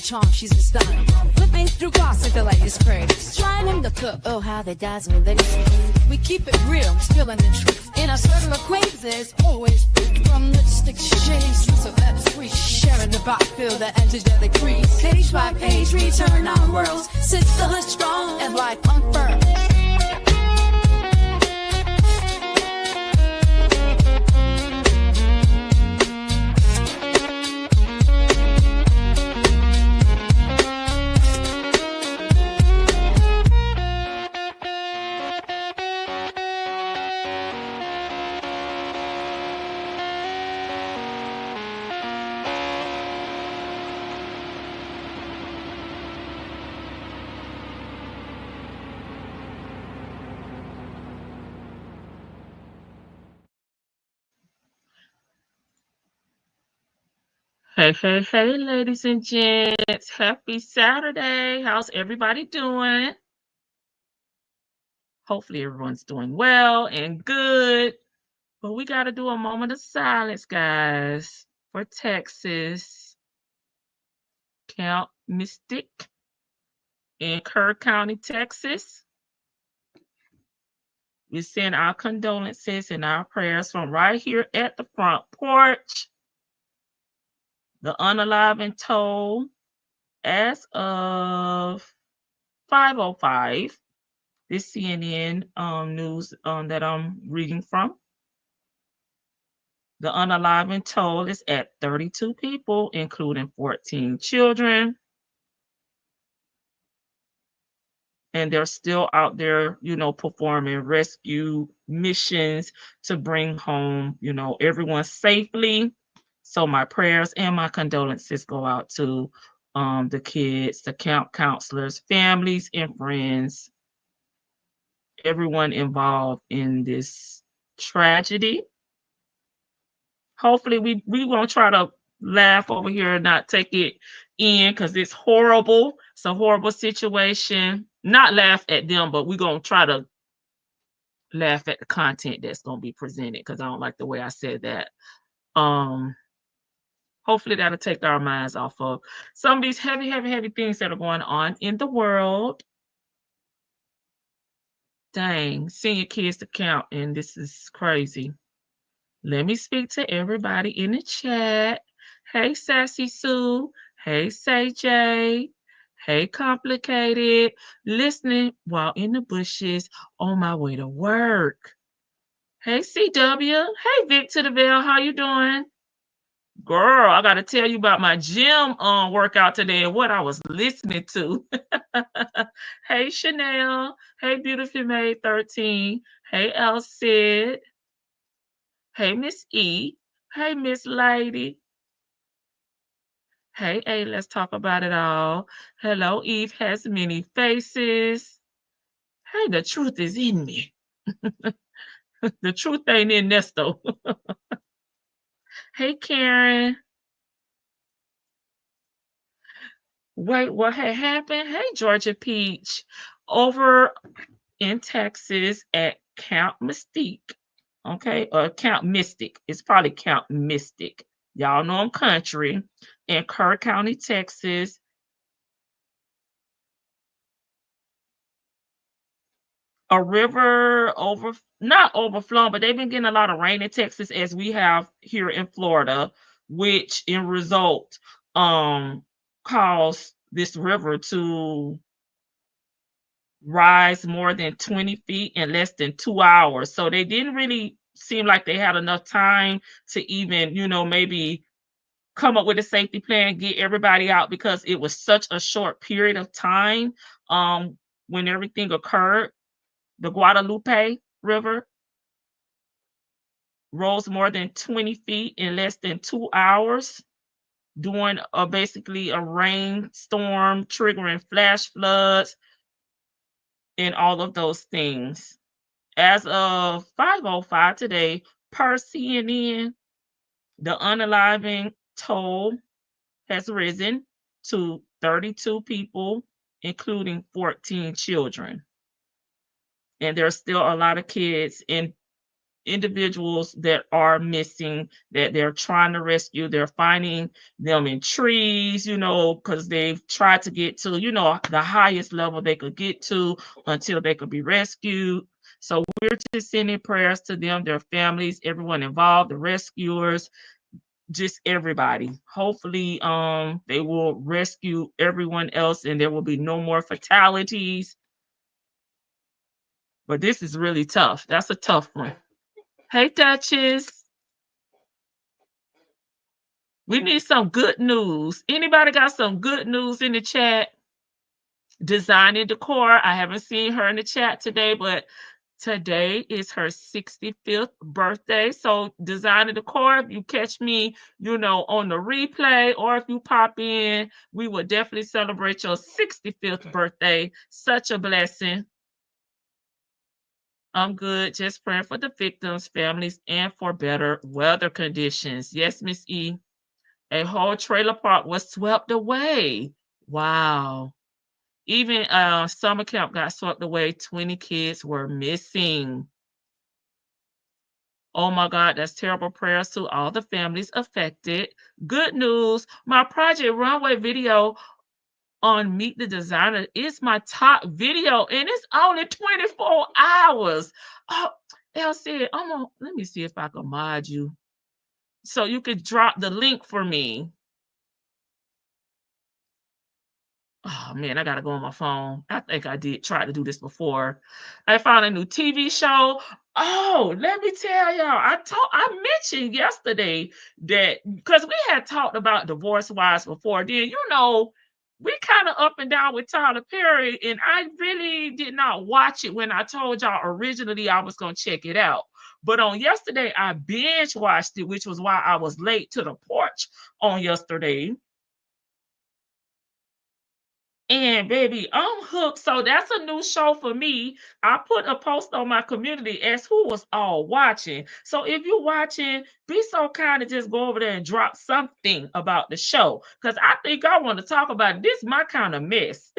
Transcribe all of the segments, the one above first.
Charm, she's a star. Flipping through gossip, the latest praise. Trying him to cook, oh how they dazzle with it. We keep it real, spilling the truth. In our circle of acquaintances, always from lipstick shades to that's sweet. Sharing the vibe, feel the angelic breeze. Page by page, return our worlds. Sit still and strong and life unfurled. Hey, ladies and gents. Happy Saturday. How's everybody doing? Hopefully everyone's doing well and good. But we got to do a moment of silence, guys, for Texas. Camp Mystic in Kerr County, Texas. We send our condolences and our prayers from right here at the front porch. The unalive told as of 5:05. This CNN news that I'm reading from. The unalive toll is at 32 people, including 14 children. And they're still out there, performing rescue missions to bring home, everyone safely. So my prayers and my condolences go out to the kids, the camp counselors, families, and friends, everyone involved in this tragedy. Hopefully we won't try to laugh over here and not take it in because it's horrible. It's a horrible situation. Not laugh at them, but we're going to try to laugh at the content that's going to be presented because I don't like the way I said that. Hopefully that'll take our minds off of some of these heavy things that are going on in the world. Dang, send your kids to camp, and this is crazy. Let me speak to everybody in the chat. Hey, Sassy Sue. Hey, Say J. Hey, Complicated. Listening while in the bushes on my way to work. Hey, CW. Hey, Vic to the Veil. How you doing? Girl, I got to tell you about my gym workout today and what I was listening to. Hey, Chanel. Hey, Beautiful Maid 13. Hey, El Sid. Hey, Miss E. Hey, Miss Lady. Hey, A, let's talk about it all. Hello, Eve has many faces. Hey, the truth is in me. The truth ain't in Ernesto. Hey, Karen. Wait, what had happened? Hey, Georgia Peach. Over in Texas at Camp Mystique. Okay, or Camp Mystic. It's probably Camp Mystic. Y'all know I'm country. In Kerr County, Texas. A river not overflowing, but they've been getting a lot of rain in Texas as we have here in Florida, which in result caused this river to rise more than 20 feet in less than 2 hours. So they didn't really seem like they had enough time to even, maybe come up with a safety plan, get everybody out because it was such a short period of time when everything occurred. The Guadalupe River rose more than 20 feet in less than 2 hours during basically a rainstorm, triggering flash floods and all of those things. As of 5:05 today, per CNN, the unaliving toll has risen to 32 people, including 14 children. And there's still a lot of kids and individuals that are missing that they're trying to rescue. They're finding them in trees, because they've tried to get to, the highest level they could get to until they could be rescued. So we're just sending prayers to them, their families, everyone involved, the rescuers, just everybody. Hopefully, they will rescue everyone else and there will be no more fatalities. But this is really tough. That's a tough one. Hey, Duchess. We need some good news. Anybody got some good news in the chat? Design and Decor. I haven't seen her in the chat today, but today is her 65th birthday. So Design and Decor, if you catch me, on the replay, or if you pop in, we will definitely celebrate your 65th birthday. Such a blessing. I'm good. Just praying for the victims, families, and for better weather conditions. Yes, Miss E. A whole trailer park was swept away. Wow. Even summer camp got swept away. 20 kids were missing. Oh my God, that's terrible. Prayers to all the families affected. Good news. My Project Runway video on Meet the Designer is my top video, and it's only 24 hours. Oh, Elsie, let me see if I can mod you so you could drop the link for me. Oh man, I gotta go on my phone. I think I did try to do this before. I found a new TV show. Oh, let me tell y'all. I mentioned yesterday that because we had talked about Divorce Wives before. Then we kind of up and down with Tyler Perry, and I really did not watch it when I told y'all originally I was gonna check it out. But on yesterday, I binge watched it, which was why I was late to the porch on yesterday. And baby, I'm hooked. So that's a new show for me. I put a post on my community as who was all watching. So if you're watching, be so kind to just go over there and drop something about the show. Because I think I want to talk about it. This is my kind of mess.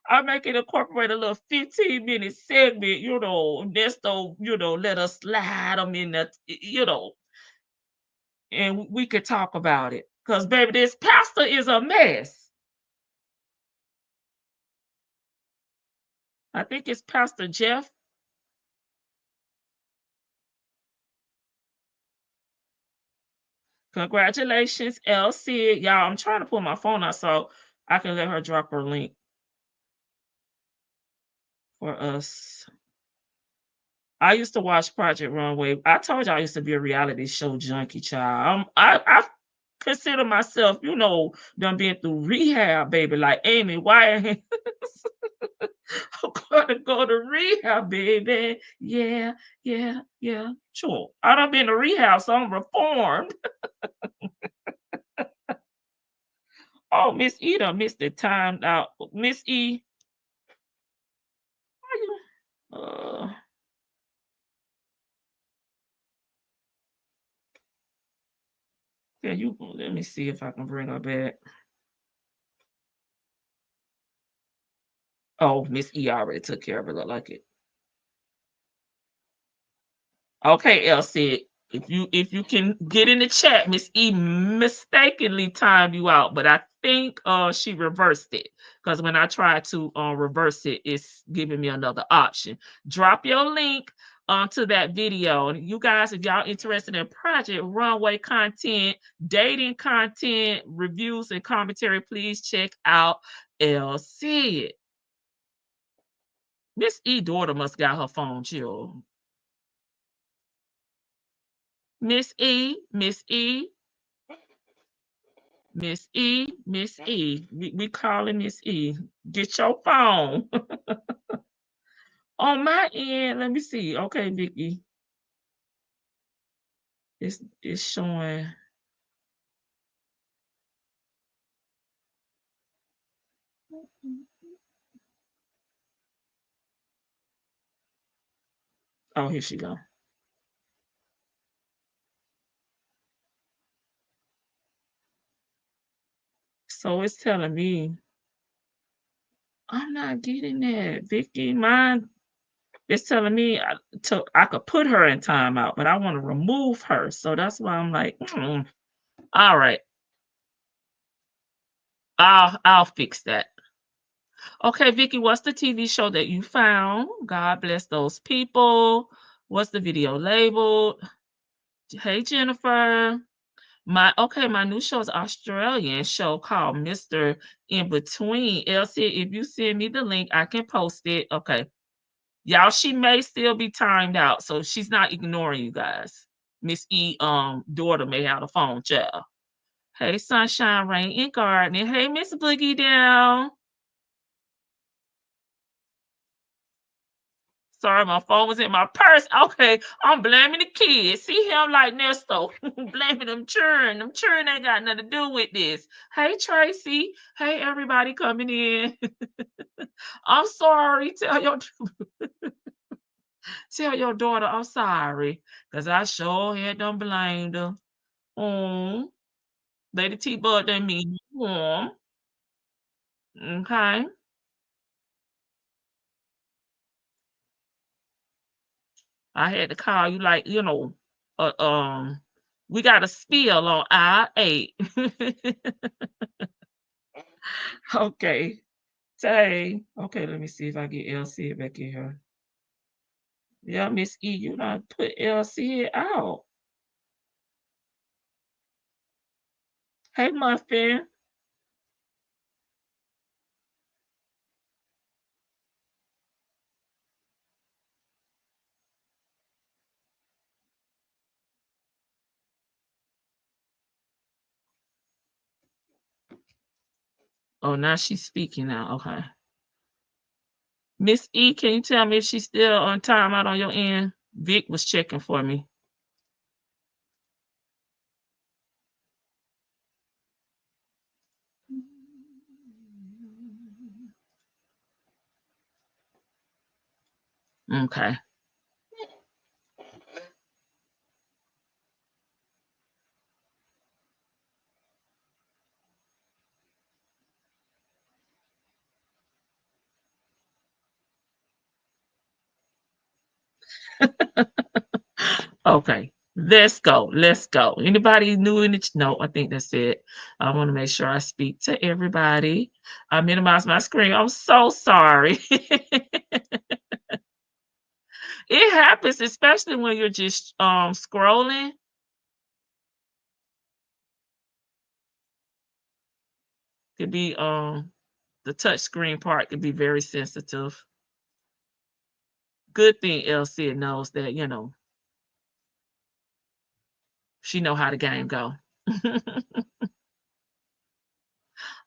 I make it incorporate a little 15-minute segment, Ernesto, let us slide them in the, and we could talk about it. Because baby, this pastor is a mess. I think it's Pastor Jeff. Congratulations, Elsie. Y'all, I'm trying to pull my phone out so I can let her drop her link for us. I used to watch Project Runway. I told you I used to be a reality show junkie, child. I consider myself, done been through rehab, baby. Like Amy, why I'm gonna go to rehab, baby. Yeah, yeah, yeah. Sure. I done been to rehab, so I'm reformed. Oh, Miss E done missed the time out. Miss E, are you? Yeah, you let me see if I can bring her back. Oh, Miss E already took care of it. Look like it. Okay, Elsie. If you can get in the chat, Miss E mistakenly timed you out, but I think she reversed it because when I tried to reverse it, it's giving me another option. Drop your link to that video. And you guys, if y'all interested in Project Runway content, dating content, reviews, and commentary, please check out Elsie. Miss E daughter must got her phone chill. Miss E, Miss E, Miss E, Miss E. We calling Miss E. Get your phone. On my end, let me see. Okay, Vicky. It's showing. Oh, here she go. So it's telling me I'm not getting that, Vicky. Mine it's telling me I could put her in timeout, but I want to remove her. So that's why I'm like, all right, I'll fix that. Okay, Vicky, what's the TV show that you found? God bless those people. What's the video labeled? Hey, Jennifer. My new show is Australian show called Mr. In Between. Elsie, if you send me the link, I can post it. Okay. Y'all, she may still be timed out, so she's not ignoring you guys. Miss E daughter may have a phone, child. Hey, Sunshine, Rain, and Gardening. Hey, Miss Boogie Down. Sorry, my phone was in my purse. Okay, I'm blaming the kids. See him like Nesto. Blaming them children. Them children ain't got nothing to do with this. Hey, Tracy. Hey, everybody coming in. I'm sorry. Tell your daughter I'm sorry. Because I sure had done blamed her. Oh, Lady T Bud didn't mean warm. Okay. I had to call you like, we got a spill on I-8. Okay. Say, okay, let me see if I get LC back in here. Yeah, Miss E, you done put LC out. Hey, Muffin. Oh, now she's speaking now. Okay. Miss E, can you tell me if she's still on timeout on your end? Vic was checking for me. Okay. Okay. Let's go. Let's go. Anybody new in the no, I think that's it. I want to make sure I speak to everybody. I minimize my screen. I'm so sorry. It happens, especially when you're just scrolling. Could be the touch screen part could be very sensitive. Good thing Elsie knows that, she know how the game go.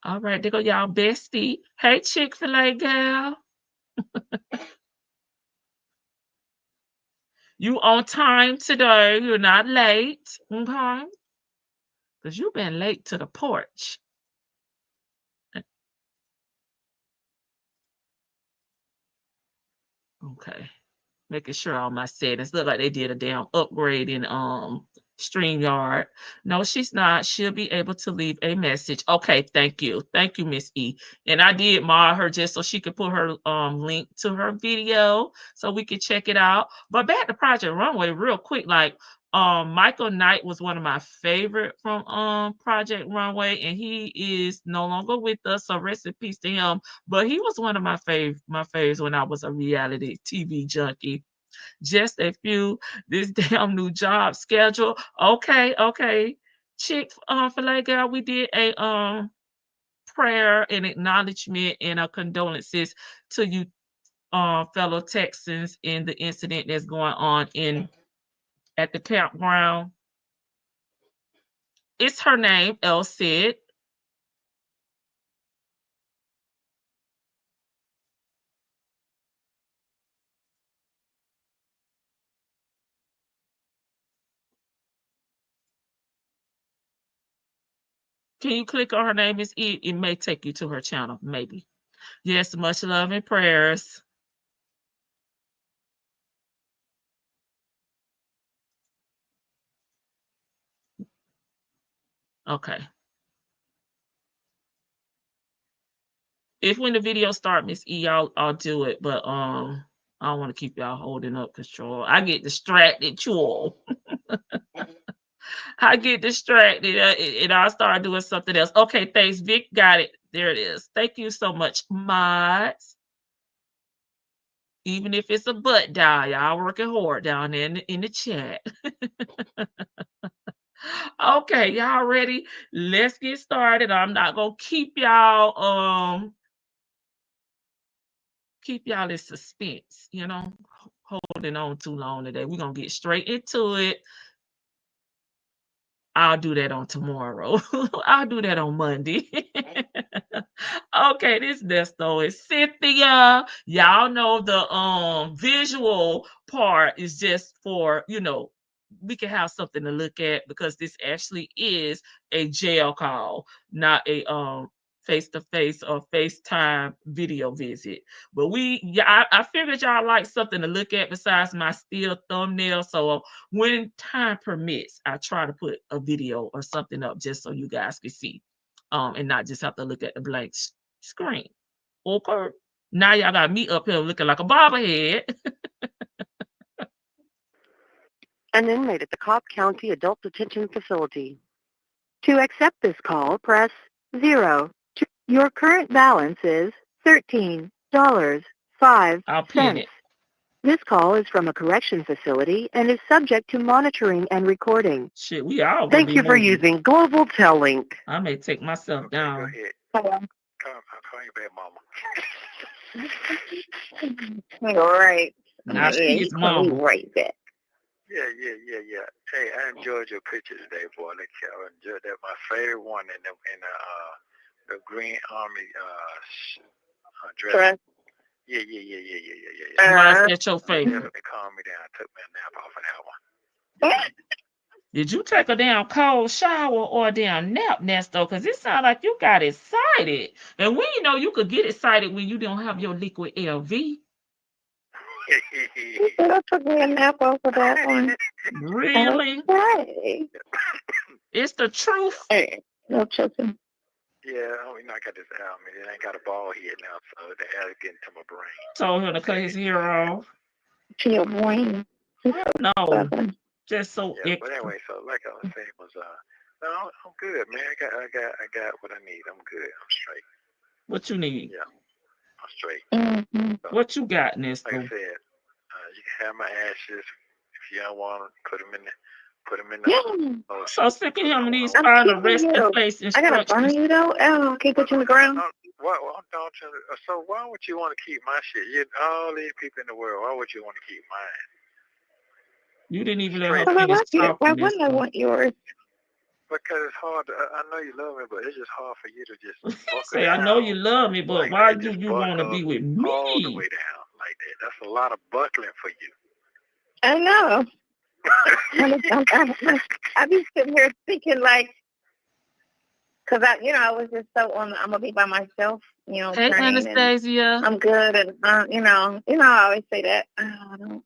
All right, there go y'all bestie. Hey, Chick-fil-A gal. You on time today. You're not late. Okay. Because you've been late to the porch. Okay. Making sure all my settings look like they did a damn upgrade in StreamYard. No, she's not. She'll be able to leave a message. Okay, thank you. Thank you, Miss E. And I did mod her just so she could put her link to her video so we could check it out. But back to Project Runway real quick, like Michael Knight was one of my favorite from Project Runway, and he is no longer with us, so rest in peace to him. But he was one of my faves when I was a reality TV junkie. Just a few. This damn new job schedule. Okay. Chick fil girl, we did a prayer and acknowledgement and condolences to you fellow Texans in the incident that's going on in at the campground. It's her name, El Cid. Can you click on her name? It may take you to her channel, maybe. Yes, much love and prayers. Okay. If when the video start, Miss E, I'll do it, but I don't want to keep y'all holding up control. I get distracted, y'all. I get distracted and I start doing something else. Okay, thanks, Vic. Got it. There it is. Thank you so much, mods. Even if it's a butt dial, y'all working hard down there in the chat. Okay, y'all ready? Let's get started. I'm not gonna keep y'all in suspense, holding on too long today. We're gonna get straight into it. I'll do that on tomorrow. I'll do that on Monday. Okay, this Nesto is Cynthia. Y'all know the visual part is just for, we can have something to look at because this actually is a jail call, not a face-to-face or FaceTime video visit. But I figured y'all like something to look at besides my still thumbnail. So when time permits, I try to put a video or something up just so you guys can see, and not just have to look at the blank screen. Okay. Now y'all got me up here looking like a bobblehead. An inmate at the Cobb County Adult Detention Facility. To accept this call, press 0. Your current balance is $13.05. I'll pin it. This call is from a correction facility and is subject to monitoring and recording. Shit, we all. Thank you for using Global Tellink. I may take myself down. Go ahead. I'll call you back, Mama. All right. Now she's Mama. Right back. Yeah. Hey, I enjoyed your picture today, boy. I enjoyed that. My favorite one in the Green Army dress. Yeah. Why is that your favorite? Definitely calmed me down. Took me a nap off of that one. Did you take a damn cold shower or a damn nap, Nesto? Because it sounds like you got excited. And we know you could get excited when you don't have your liquid LV. I took me a nap off of that one. Really? Okay. It's the truth. Hey, no choking. Yeah, I got this out. It ain't got a ball here now, so the air is getting to my brain. Told him to cut his hair off. To your brain. No. Just so. Yeah, but anyway, so like I was saying was, no, I'm good, man. I got what I need. I'm good. I'm straight. What you need? Yeah, I'm straight. Mm-hmm. So, what you got, Nesto? Like I said, you can have my ashes if you don't want them. Put them in the. So sick of him and these final resting place instructions. I gotta burn you though. Oh, I can't put you in the ground. So why would you want to keep my shit? All these people in the world. Why would you want to keep mine? You didn't even let her finish talking. Why wouldn't I want yours? Because it's hard. I know you love me, but it's just hard for you to just say, I know you love me, but why do you want to be with me? All the way down like that. That's a lot of buckling for you. I know. I be sitting here thinking like, because I was just so I'm gonna be by myself, Hey, Anastasia. I'm good, and I always say that. I don't,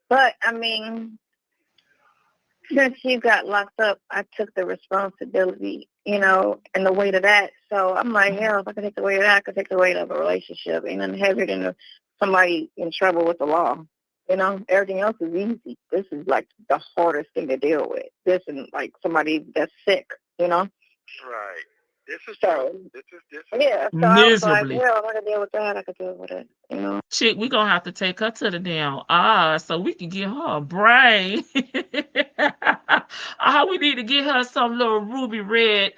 but I mean, since you got locked up, I took the responsibility, and the weight of that. So I'm like, hell, if I could take the weight of that, I could take the weight of a relationship, and then heavier than somebody in trouble with the law. Everything else is easy. This is like the hardest thing to deal with. This and like somebody that's sick, Right. This is true. This is yeah. So I was like, well, if I can deal with that, I could deal with it. Shit, we gonna have to take her to the damn so we can get her a brain. We need to get her some little ruby red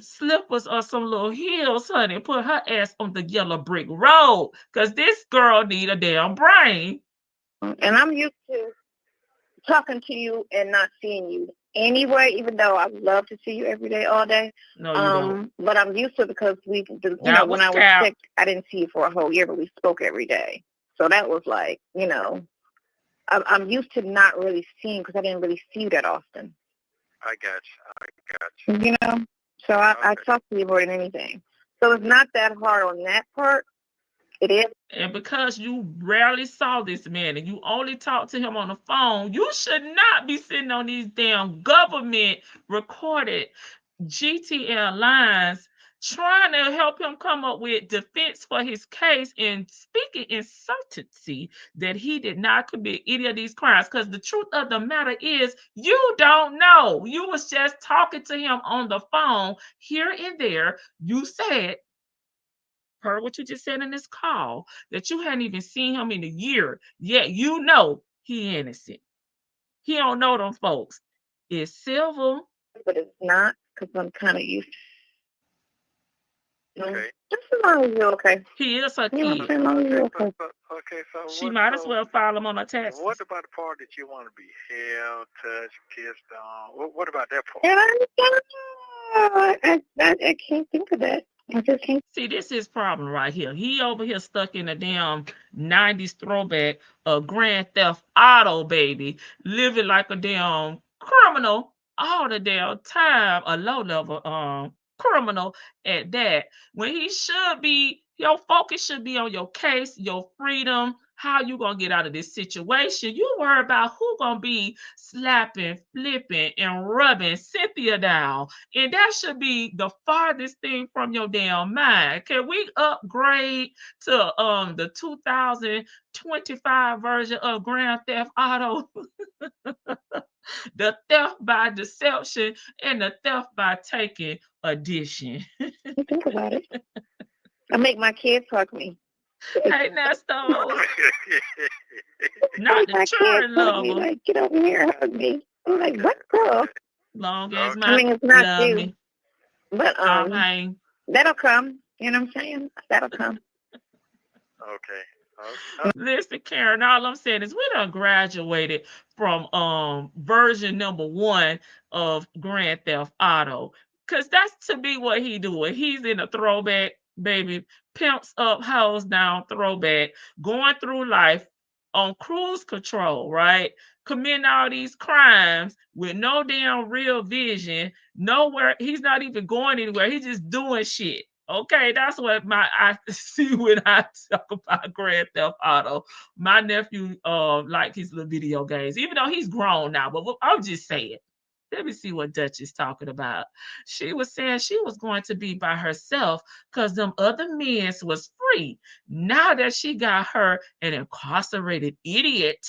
slippers or some little heels, honey. Put her ass on the yellow brick road. Cause this girl need a damn brain. And I'm used to talking to you and not seeing you anyway, even though I love to see you every day, all day. No, you don't. But I'm used to it because you know, That when was I was cap. sick, I didn't see you for a whole year, but we spoke every day. So that was like, you know, I'm used to not really seeing because I didn't really see you that often. I got you. You know, so I Okay. talk to you more than anything. So it's not that hard on that part. It is. And because you rarely saw this man and you only talked to him on the phone, you should not be sitting on these damn government recorded GTL lines trying to help him come up with defense for his case and speaking in certainty that he did not commit any of these crimes. Because the truth of the matter is, you don't know. You was just talking to him on the phone here and there. You said, per what you just said in this call, that you hadn't even seen him in a year, yet you know he innocent. He don't know them folks. It's civil. But it's not because I'm kind of used to it. Okay. Just as long as you're okay. He is her You know, kid. as long as you're okay. So She might as well file him on her taxes. What about the part that you want to be held, touched, kissed on? What about that part? And I can't think of that. I just can't. See, this is his problem right here. He over here stuck in a damn 90s throwback of Grand Theft Auto, baby, living like a damn criminal all the damn time, a low-level criminal at that. When he should be, your focus should be on your case, your freedom, how you gonna get out of this situation. You worry about who gonna be slapping, flipping, and rubbing Cynthia down. And that should be the farthest thing from your damn mind. Can we upgrade to the 2025 version of Grand Theft Auto? The theft by deception and the theft by taking edition. Think about it. I make my kids hug me. Hey, Ernesto. Not the My children kids hug me, lover. like, get over here and hug me. I'm like, what, girl? Long as Okay. my I mean, it's not love you. me. But Okay. that'll come. You know what I'm saying? That'll come. Okay. Listen, Karen, all I'm saying is we done graduated from version number 1 of Grand Theft Auto. Cause that's to be what he doing. He's in a throwback, baby, pimps up, hoes down, throwback, going through life on cruise control, right? Committing all these crimes with no damn real vision. Nowhere, he's not even going anywhere. He's just doing shit. Okay, that's what I see when I talk about Grand Theft Auto. My nephew like his little video games, even though he's grown now. But I'm just saying. Let me see what Dutch is talking about. She was saying she was going to be by herself because them other men was free. Now that she got her an incarcerated idiot,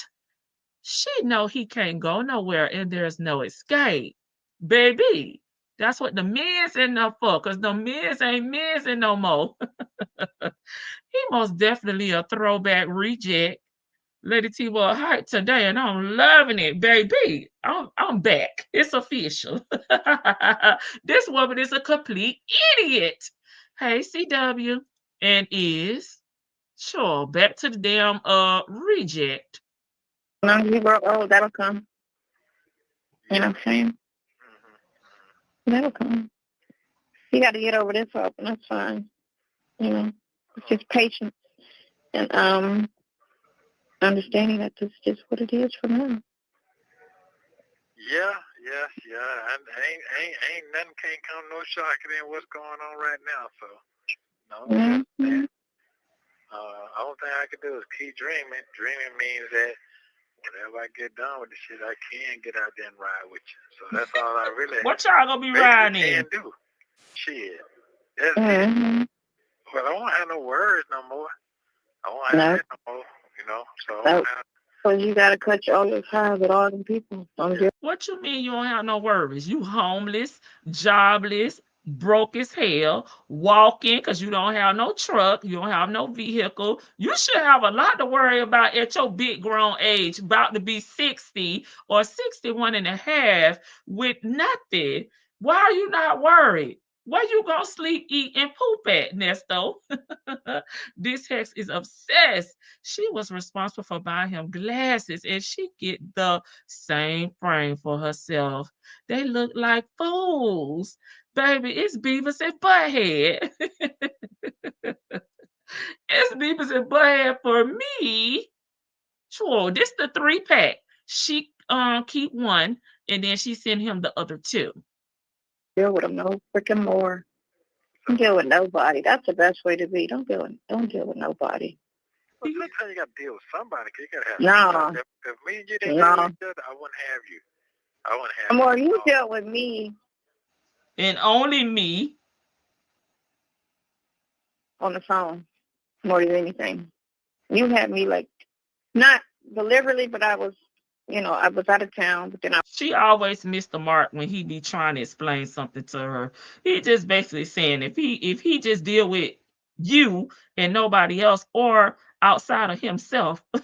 she know he can't go nowhere and there's no escape. Baby, that's what the men's in there for, because the men's ain't men's in no more. He most definitely a throwback reject. Lady T will hype today, and I'm loving it, baby. I'm back. It's official. This woman is a complete idiot. Hey, CW, and is sure back to the damn reject. As long as you grow old, that'll come. You know what I'm saying? That'll come. You got to get over this up, and that's fine. You know, it's just patience and understanding that this is just what it is for now. Yeah. And ain't nothing can't come no shocker than what's going on right now. So no. Mm-hmm. Only thing I can do is keep dreaming. Dreaming means that whenever I get done with the shit, I can get out there and ride with you. So that's all I really What y'all gonna be riding in? can do. Shit. That's it. Mm-hmm. Well, I won't have no worries no more. I won't have that no more. You know. So So you got to cut all your ties with all them people. What you mean you don't have no worries? You homeless, jobless, broke as hell, walking because you don't have no truck, you don't have no vehicle. You should have a lot to worry about at your big grown age, about to be 60 or 61 and a half with nothing. Why are you not worried? Where you gonna sleep, eat, and poop at, Nesto? This hex is obsessed. She was responsible for buying him glasses, and she get the same frame for herself. They look like fools. Baby, it's Beavis and Butthead. It's Beavis and Butthead for me. Sure, this the 3-pack. She keep one, and then she send him the other 2. Deal with them no freaking more. Don't deal with nobody. That's the best way to be. Don't deal with nobody. Well, sometimes you got to deal with somebody. 'Cause you got to have No. somebody. If me and you didn't deal with each other, I wouldn't have you. I wouldn't have you. More you deal with me And only me. on the phone more than anything. You had me like, not deliberately, but I was out of town. But then She always missed the mark when he be trying to explain something to her. He just basically saying if he just deal with you and nobody else or outside of himself, how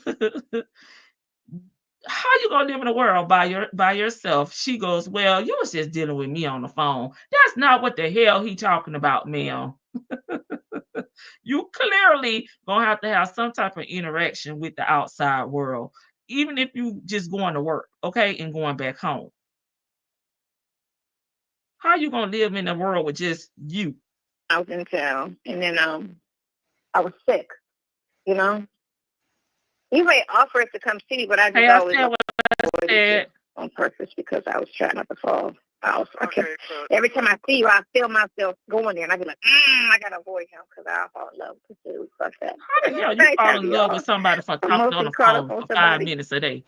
you gonna live in a world by yourself? She goes, well, you was just dealing with me on the phone. That's not what the hell he talking about, ma'am. You clearly gonna have to have some type of interaction with the outside world, even if you just going to work, okay, and going back home. How you gonna live in a world with just you? I was in town, and then I was sick. You know, you may offer it to come see, but I just always said what I said. On purpose because I was trying not to fall. I kept, Okay, so every time I see you, I feel myself going there, and I be like, I gotta avoid him because I'll fall in love with dudes like that. How the hell you fall in love with somebody for talking on the phone for 5 minutes a day?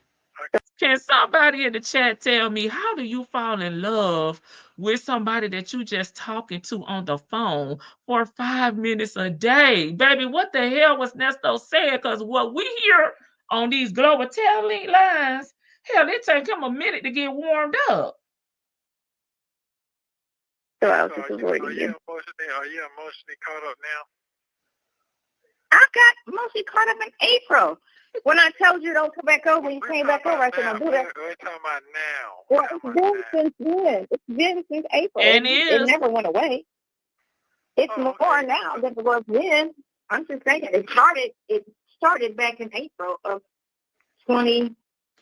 Can somebody in the chat tell me, how do you fall in love with somebody that you just talking to on the phone for 5 minutes a day? Baby, what the hell was Nesto saying? Because what we hear on these global telling lines, hell, it take him a minute to get warmed up. So I was are just you avoiding you. emotionally caught up now? I got mostly caught up in April. When I told you don't come back over, you came back over. I said, don't do that. We're talking about now. Well, it's been since then. It's been since April. And it never went away. It's more okay. now than it was then. I'm just saying it started back in April of 20.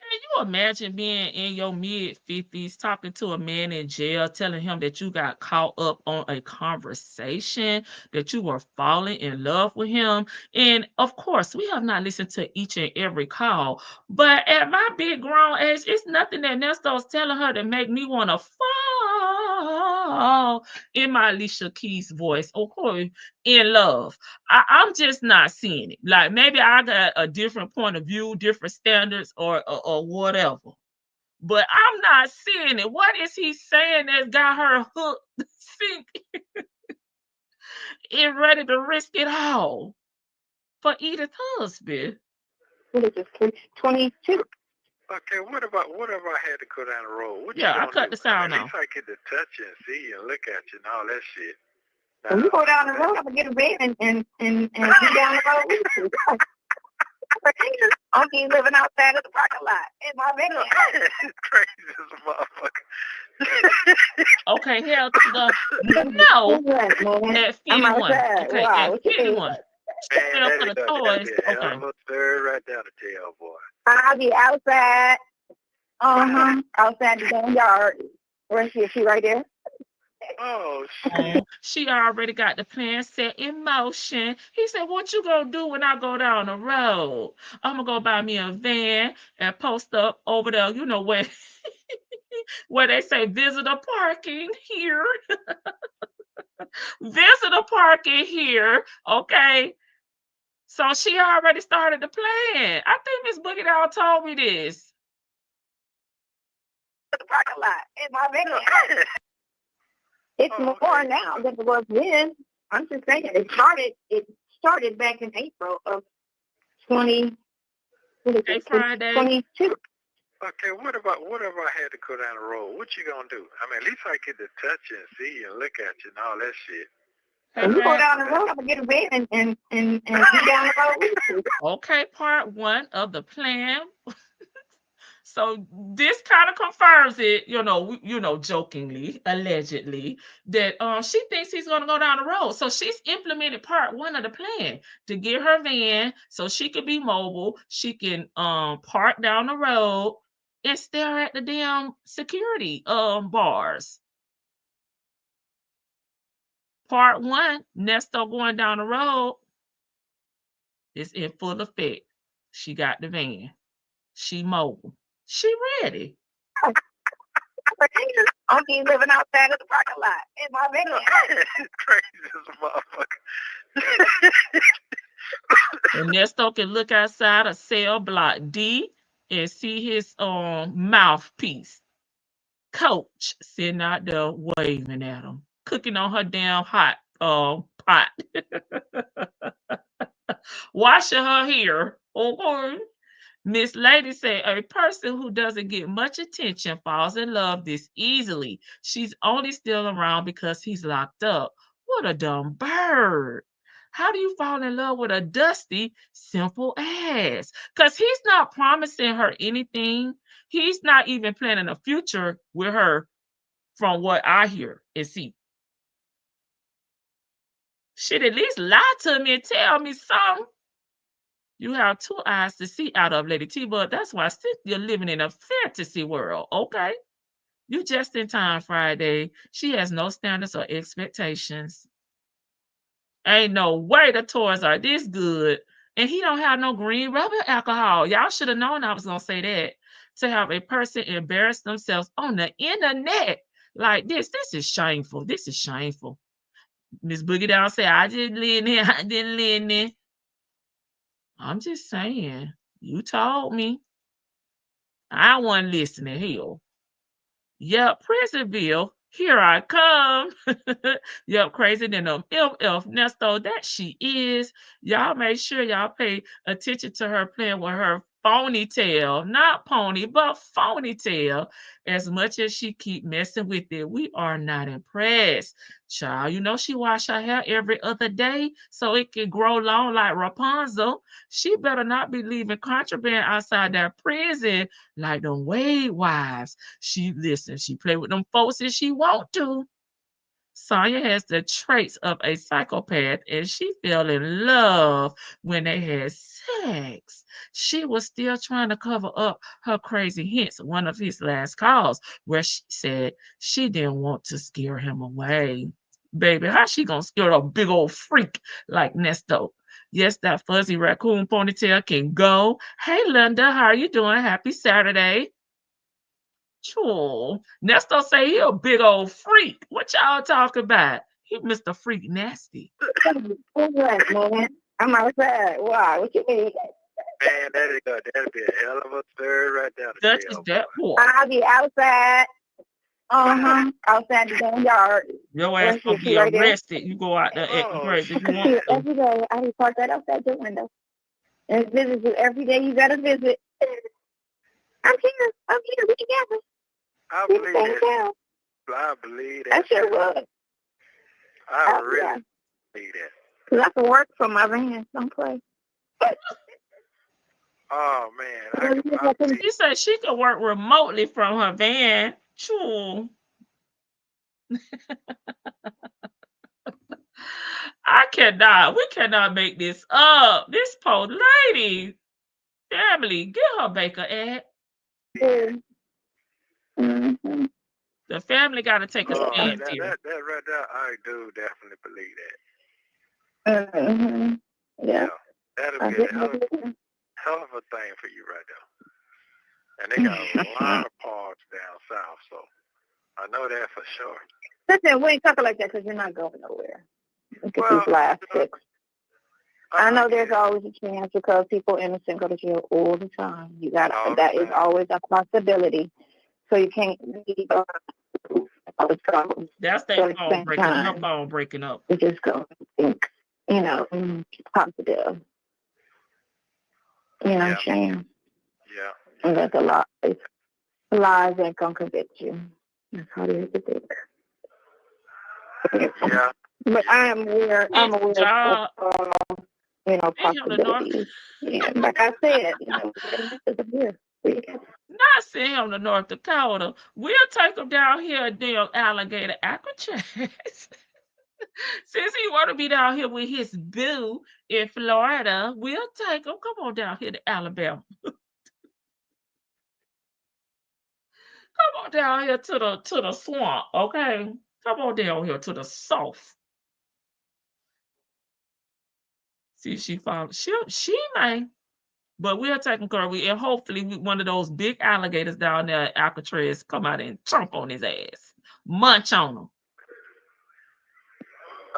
Can you imagine being in your mid-50s talking to a man in jail, telling him that you got caught up on a conversation, that you were falling in love with him? And of course, we have not listened to each and every call, but at my big grown age, it's nothing that Nesto's telling her to make me want to fall in my Alicia Keys voice, of course, in love. I'm just not seeing it. Like maybe I got a different point of view, different standards, or whatever. But I'm not seeing it. What is he saying that got her hooked, sink, and ready to risk it all for Edith's husband? This is 22. Okay, what if I had to go down the road? What Yeah, you I cut do? the sound At off. least I get to touch you and see you and look at you and all that shit. When you go down the road, I'm gonna get a van and be down the road with you. I'll be living outside of the parking lot in my van. Crazy as a motherfucker. Okay, hell to the no at 51. Okay, wow, at 51. Man, For the toys. Okay. I'm a third right down the tail, boy. I'll be outside. Outside the damn yard. Where is she right there? Oh, shit. She already got the plan set in motion. He said, what you gonna do when I go down the road? I'm gonna go buy me a van and post up over there, you know, where they say visitor parking here. Visitor parking here, okay? So she already started the plan. I think Miss Boogie Doll told me this. The parking lot in my van. It's more now than it was then. I'm just saying it started back in April of 20. Friday. 22. Okay, what if I had to go down the road? What you gonna do? I mean, at least I get to touch you and see you and look at you and all that shit. When you go down the road, I'm gonna get a van and be down the road with you. Okay, part 1 of the plan So this kind of confirms it, jokingly, allegedly, that she thinks he's gonna go down the road. So she's implemented part one of the plan to get her van so she could be mobile. She can park down the road and stare at the damn security bars. Part one, Nesto going down the road, is in full effect. She got the van. She mobile. She ready. I'll be living outside of the parking lot in my van. Crazy as a motherfucker. Ernesto can look outside of cell block D and see his mouthpiece. Coach sitting out there waving at him, cooking on her damn hot pot. Washing her hair. Okay. Miss Lady said, a person who doesn't get much attention falls in love this easily. She's only still around because he's locked up. What a dumb bird. How do you fall in love with a dusty, simple ass? Because he's not promising her anything. He's not even planning a future with her from what I hear and see. Should at least lie to me and tell me something. You have two eyes to see out of, Lady T, but that's why you're living in a fantasy world, okay? You just in time, Friday. She has no standards or expectations. Ain't no way the toys are this good. And he don't have no green rubber alcohol. Y'all should have known I was going to say that. To have a person embarrass themselves on the internet like this is shameful. This is shameful. Miss Boogie Down said, I didn't live there. I didn't live there. I'm just saying, you told me. I wasn't listening. Hell. Yep, Prisonville, here I come. Yep, crazy than them MF Nesto, that she is. Y'all make sure y'all pay attention to her playing with her phony tail. Not pony, but phony tail. As much as she keep messing with it, we are not impressed. Child, she wash her hair every other day so it can grow long like Rapunzel. She better not be leaving contraband outside that prison like them Wade wives. She play with them folks if she want to. Sonya has the traits of a psychopath and she fell in love when they had sex. She was still trying to cover up her crazy hints, one of his last calls, where she said she didn't want to scare him away. Baby, how she gonna scare a big old freak like Nesto? Yes, that fuzzy raccoon ponytail can go. Hey, Linda, how are you doing? Happy Saturday. Sure. Nesto say he a big old freak. What y'all talking about? He Mr. Freak Nasty. Man, I'm outside. Why? What you mean? Man, that'd be a hell of a story right there. That is that boy. I'll be outside. Outside the damn yard. Your ass gonna be arrested. You go out there acting crazy if you want to. Every day, I just park right outside your window. And visit you every day. You gotta visit. I'm here. We together. I believe that. I believe that. I sure would. I really believe that. Because I can work from my van. Don't play. Oh, man. She said she could work remotely from her van. Sure. We cannot make this up. This poor lady. Family, get her Baker at. Mm-hmm. The family got to take a stand here. That right there, I do definitely believe that. Mm-hmm. Yeah. That'll be a hell of a thing for you right there. And they got a lot of parks down south, so I know that for sure. Listen, we ain't talking like that because you're not going nowhere. Look at these last 6. I know there's always a chance because people innocent go to jail all the time. That is always a possibility. So you can't leave all the trouble. That's their phone breaking up. Her phone breaking up. You just go and think, positive. You know what I'm saying? Yeah. And that's a lie. Lies ain't gonna convict you. That's how you have to think. Yeah. But I'm aware of possibilities. Yeah, like I said, it's a beer. not send him to North Dakota. We'll take him down here at damn alligator Alcatraz. Since he want to be down here with his boo in Florida, we'll take him. Come on down here to Alabama. Come on down here to the swamp, okay? Come on down here to the south. See, she found she may, but we'll take him care of it, and hopefully one of those big alligators down there at Alcatraz come out and chomp on his ass, munch on him.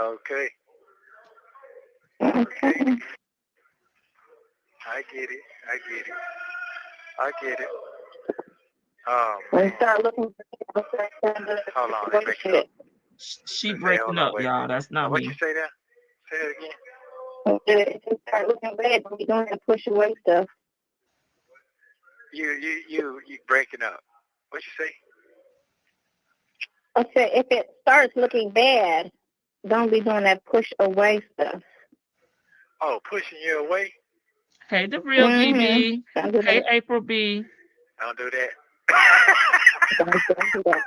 Okay. Okay. I get it. When you start looking for Hold on, let me make sure. She breaking up, y'all. That's not What me. you say there? Say it again. It just start looking bad when you don't have to push away stuff. You breaking up. What you say? I said if it starts looking bad, don't be doing that push away stuff. Oh, pushing you away? Hey, the real BB. Hey, April B. Don't do that. Don't do that.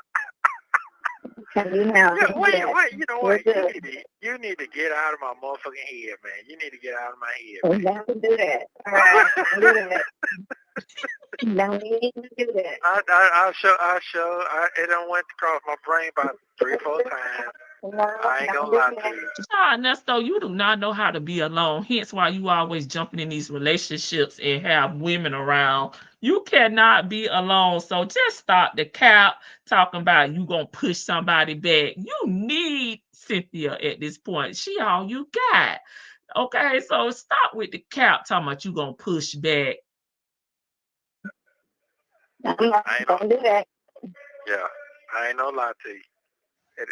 Tell you now. Yeah, wait, you know what? We're You need to get out of my motherfucking head, man. You need to get out of my head. Man. Don't do that. All right, don't do that. Don't need to do that. I'll show. It done went across my brain about 3-4 times. No, I ain't gonna lie to you. Ernesto, you do not know how to be alone. Hence why you always jumping in these relationships and have women around. You cannot be alone. So just stop the cap talking about you gonna push somebody back. You need Cynthia at this point. She all you got. Okay, so stop with the cap talking about you gonna push back. I'm not gonna do that. Yeah, I ain't no lie to you. It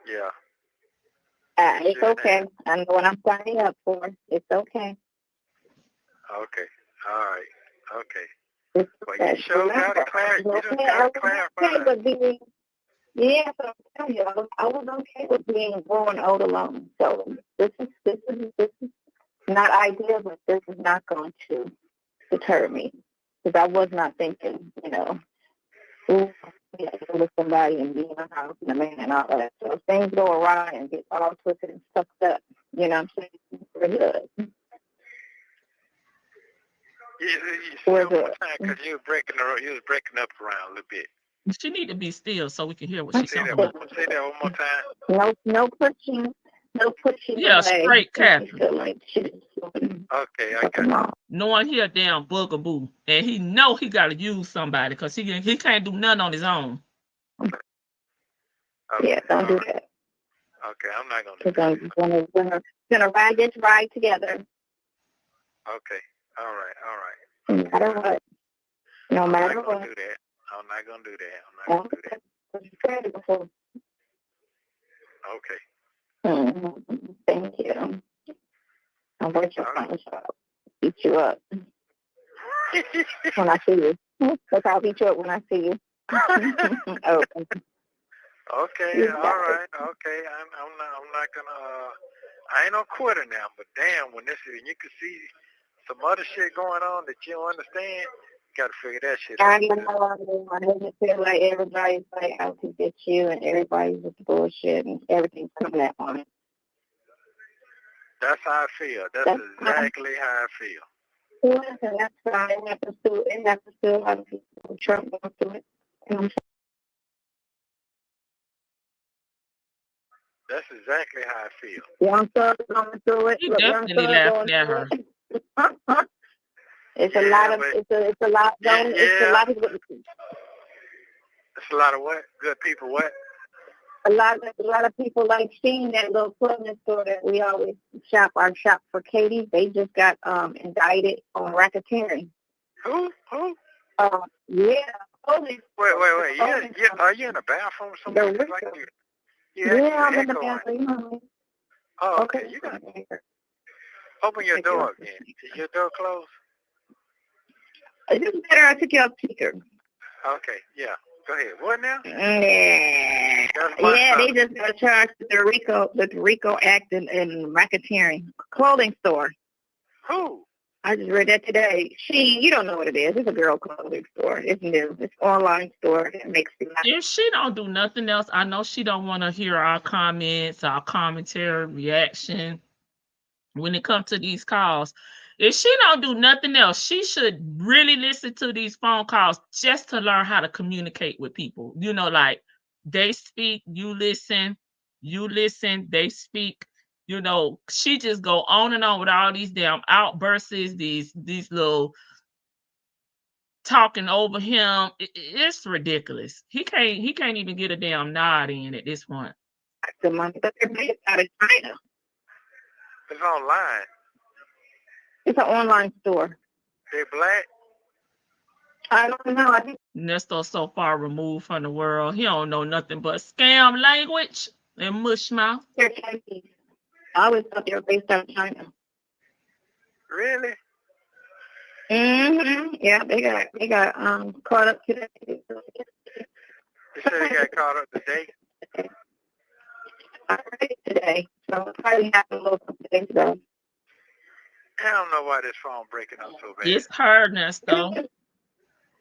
yeah. It's okay. I know what I'm signing up for. It's okay. Okay. All right. Okay. It's Well, okay. you sure got to clarify. You just got to clarify. Okay with being, yeah, so I'll tell you, I was okay with being growing old alone. So this is not ideal, but this is not going to deter me because I was not thinking, with somebody and be in a house and a man and all that. So if things go awry and get all twisted and stuck up, you know what I'm saying? We're good. You one more time because you was breaking up around a little bit. She need to be still so we can hear what she's saying. Say that one more time. No pushing. Yeah, straight Catherine. Okay, I got it. Knowing he a damn boogaboo, and he know he got to use somebody because he can't do nothing on his own. Okay, yeah, don't do that. Okay, I'm not gonna do that. We're gonna ride this ride together. Okay, all right. No matter what. No matter what. I'm not gonna do that. Okay. Thank you. I'll work your phone shop. Beat you up when I see you. Because I'll beat you up when I see you. Oh. Okay, all right. Okay, I'm not gonna. I ain't no quitter now. But damn, when you can see some other shit going on that you don't understand, you gotta figure that shit out. I just feel like everybody's like out to get you, and everybody's with the bullshit, and everything's coming at one. That's how I feel. That's exactly how I feel. Listen, that's why it happens to a lot of people. Trump going through it. That's exactly how I feel. Young thug going through it. He definitely laughing at her. It's a lot of it's a lot of it's a lot of what? Good people what? A lot of people like seeing that little clothing store that we always shop for Katie. They just got indicted on racketeering. Who? Yeah. Wait. Are you in a bathroom or something? Yeah, I'm in the bathroom. Oh, okay. You got open your door again. Is your door closed? It's better I took you off speaker. Okay, yeah. Go ahead. What now? Yeah, they just got charged with the RICO Act and racketeering. Clothing store. Who? I just read that today. You don't know what it is. It's a girl clothing store. It's new. It's an online store. It makes me laugh. If she don't do nothing else, I know she don't want to hear our comments, our commentary, reaction when it comes to these calls. If she don't do nothing else, she should really listen to these phone calls just to learn how to communicate with people. You know, like they speak, you listen, they speak. You know, she just go on and on with all these damn outbursts, these little talking over him. It's ridiculous. He can't even get a damn nod in at this point. The money, but they're based out of China. It's online. It's an online store. They black? I don't know. I think Ernesto's so far removed from the world. He don't know nothing but scam language and mush mouth. they're Chinese. I always thought they were based out of China. Really? Yeah, they got caught up today. You said they got caught up today? I read it today, so it probably happened a little couple days ago. I don't know why this phone breaking up so bad. It's her, Ernesto.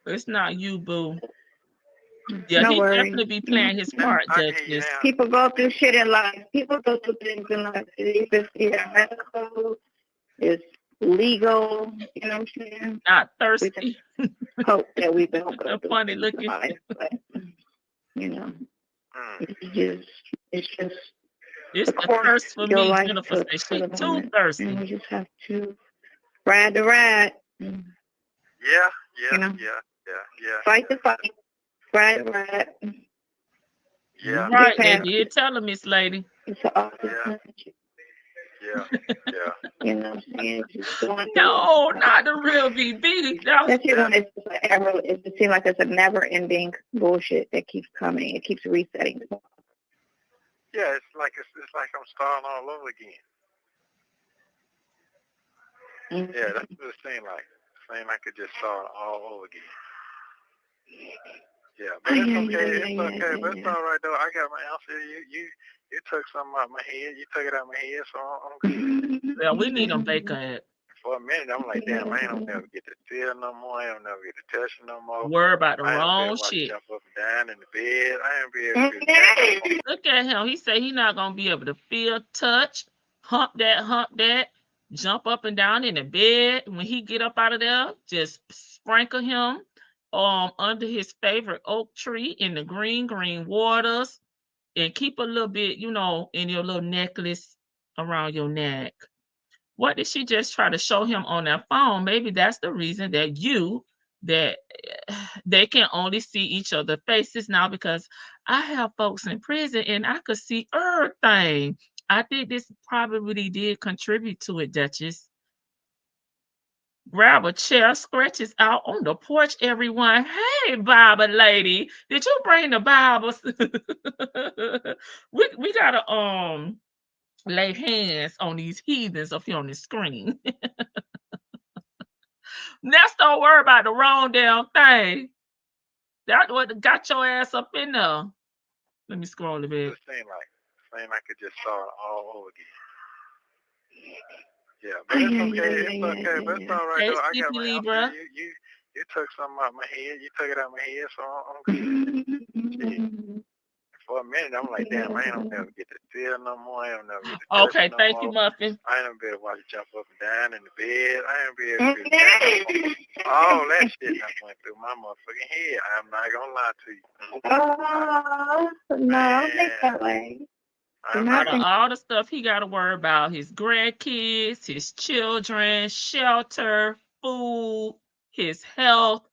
It's not you, boo. Yeah, No he worries. definitely be playing his part, I hear you Duchess. now. People go through shit in life. People go through things in life. It's either medical, it's legal, you know what I'm saying? Not We thirsty. just hope that we don't go A through funny things looking. in life, but, you know, Mm. it's just It's the the course thirst for your me. life Jennifer took says for she the too moment. And thirsty. we just have to ride the ride. Yeah. You know? Yeah. Fight the fight. Ride the ride. Yeah. Right, they past did tell her, Miss Lady. It's an awful Yeah. country. Yeah. You know what I'm saying? Just going through No, it. not the real BB. That's it when it's forever. It just seems like it's a never-ending bullshit that keeps coming. It keeps resetting. Yeah, it's like I'm starting all over again. Mm-hmm. Yeah, that's what it seemed like. It seemed like it just started all over again. Yeah, but it's okay. But it's all right though. I got my answer. You took something out of my head. You took it out of my head, so I'm good. Well, we need them Baker at. For a minute, I'm like, damn, I ain't gonna never get to feel no more. I ain't gonna never get to touch no more. Worry about the I ain't wrong gonna be able to shit. jump up and down in the bed. I ain't be able to do Look at him. He said he's not gonna be able to feel, touch, hump that, jump up and down in the bed. When he get up out of there, just sprinkle him under his favorite oak tree in the green waters, and keep a little bit, you know, in your little necklace around your neck. What did she just try to show him on that phone? Maybe that's the reason that they can only see each other's faces now, because I have folks in prison and I could see everything. I think this probably did contribute to it, Duchess. Grab a chair, stretches out on the porch, everyone. Hey, Bible lady, did you bring the Bibles? we gotta lay hands on these heathens up here on the screen. Let's don't worry about the wrong damn thing. That's what got your ass up in there. Let me scroll a bit. it seemed like it just started all over again. Yeah, but it's okay. It's okay. But it's all right Hey, though. I got Sleepy my Libra. answer. You took something out of my head. You took it out of my head, so I'm good. For a minute, I'm like, damn, I ain't gonna never get to feel no more. I ain't gonna never get to touch Okay, no thank more. you, Muffin. I ain't gonna be able to watch you jump up and down in the bed. I ain't be able to do that. All that shit that went through my motherfucking head. I'm not gonna lie to you. Oh, no, I don't think that way. I'm Out not of all the stuff he got to worry about, his grandkids, his children, shelter, food, his health,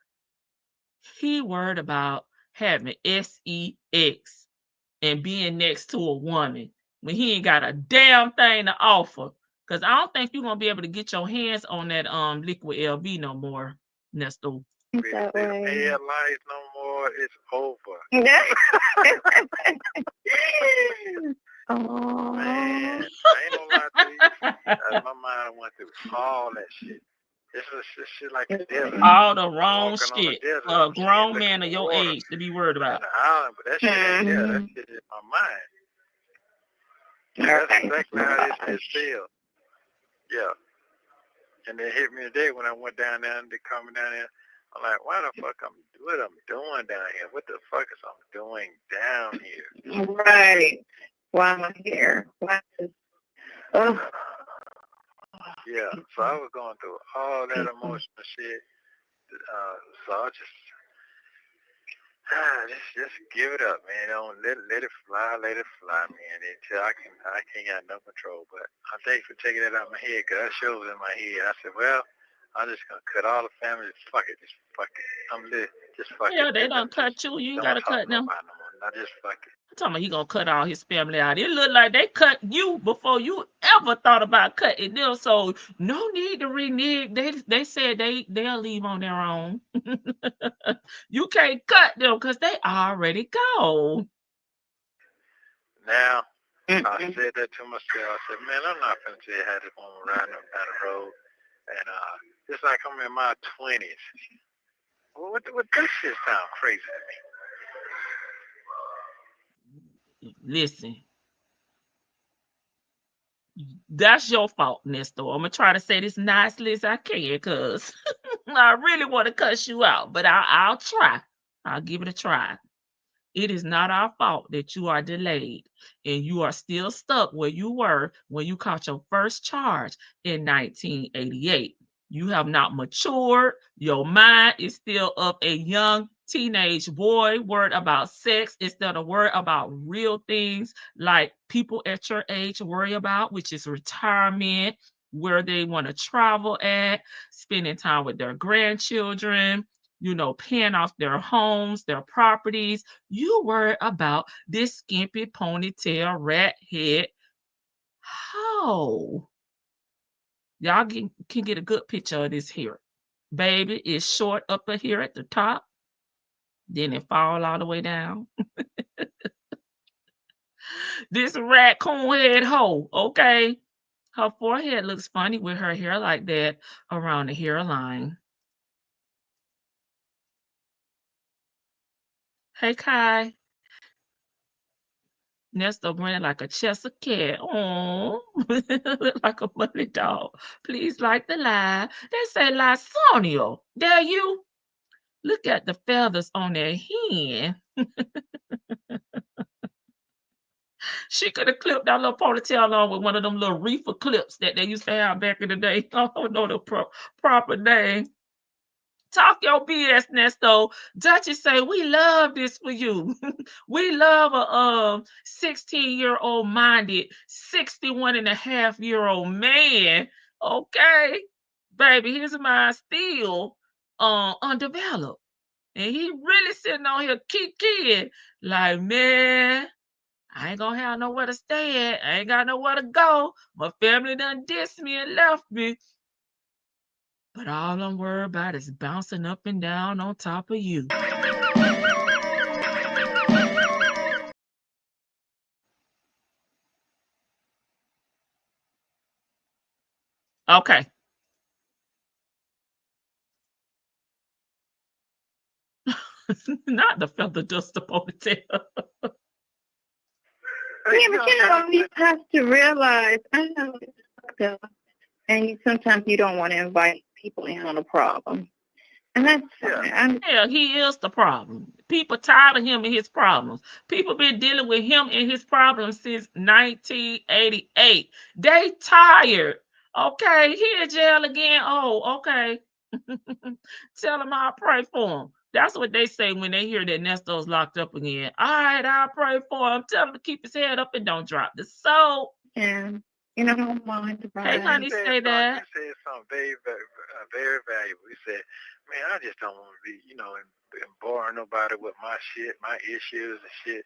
he worried about having sex and being next to a woman when he ain't got a damn thing to offer. Because I don't think you're going to be able to get your hands on that liquid LV no more, Nesto. be able to live life no more. It's over. Oh. Man, I ain't gonna lie to you. My mind went through all that shit. It's shit like the desert. All the wrong walking on the shit desert, for a I'm seeing grown looking man for of your water age to be worried in about. the island, but that shit ain't there. That shit is my mind. That's exactly how this shit feels. Yeah. And it hit me today when I went down there and they called me down there. I'm like, why the fuck what I'm doing down here? What the fuck is I'm doing down here? Right. Why am I here? Why is, oh. Yeah, so I was going through all that emotional shit. So I just give it up, man. Don't let it fly, man. Until I can't got no control. But I thank you for taking that out of my head, because that show was in my head. I said, well, I'm just gonna cut all the family. Fuck it, just fuck it. Just fuck it. Yeah, they don't cut you. You ain't gotta cut them. No more. Not just fuck it. I'm talking about he gonna cut all his family out. It look like they cut you before you ever thought about cutting them. So no need to renege. They said they'll leave on their own. You can't cut them because they already gone. Now I said that to myself. I said, man, I'm not gonna tell you how this woman riding up down the road. And it's like I'm in my 20s. What this shit sound crazy to me. Listen, that's your fault, Ernesto. I'm gonna try to say this nicely as I can, because I really want to cuss you out, but I'll try. I'll give it a try. It is not our fault that you are delayed and you are still stuck where you were when you caught your first charge in 1988. You have not matured. Your mind is still of a young teenage boy, worried about sex instead of worried about real things like people at your age worry about, which is retirement, where they want to travel at, spending time with their grandchildren, paying off their homes, their properties. You worry about this skimpy ponytail rat head. How? Y'all can get a good picture of this hair. Baby, it's short up here at the top. Then it fall all the way down. This raccoon head hoe, okay? Her forehead looks funny with her hair like that around the hairline. Hey, Kai. Ernesto grinning like a Chester cat. Oh, like a money dog. Please like the live. They say Lysonio. There you. Look at the feathers on their hen. She could have clipped that little ponytail on with one of them little reefer clips that they used to have back in the day. I don't know the proper name. Talk your BS, Nesto. Duchess say, we love this for you. We love a 16-year-old minded, 61.5-year-old man. Okay. Baby, his mind still undeveloped. And he really sitting on here kicking. Like, man, I ain't gonna have nowhere to stay at. I ain't got nowhere to go. My family done dissed me and left me. But all I'm worried about is bouncing up and down on top of you. Okay. Not the feather duster ponytail. Yeah, but you have to realize, I know it's fucked up, and sometimes you don't want to invite people in on a problem. And that's fine. Yeah, he is the problem. People tired of him and his problems. People been dealing with him and his problems since 1988. They tired. Okay, he in jail again. Oh, okay. Tell him I'll pray for him. That's what they say when they hear that Nesto's locked up again. All right, I'll pray for him. Tell him to keep his head up and don't drop the soap. Yeah. Don't mind the Hey, honey, say that. You said something very, very, very valuable. You said, man, I just don't want to be, and boring nobody with my shit, my issues and shit.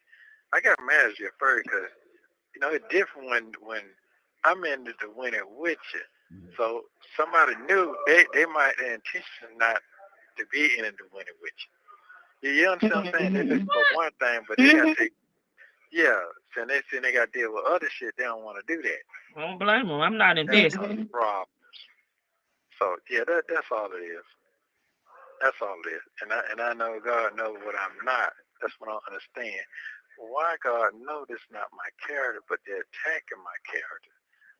I got to manage you first because, it's different when I'm in the winning with you. So somebody new, they might have intention not to be in the winning with you. You understand what I'm saying? They just for one thing, but they got to take, so they got to deal with other shit. They don't want to do that. I don't blame them. I'm not invested. That's problems. So that's all it is. That's all it is. And I know God knows what I'm not. That's what I don't understand. Why God knows this not my character, but they're attacking my character.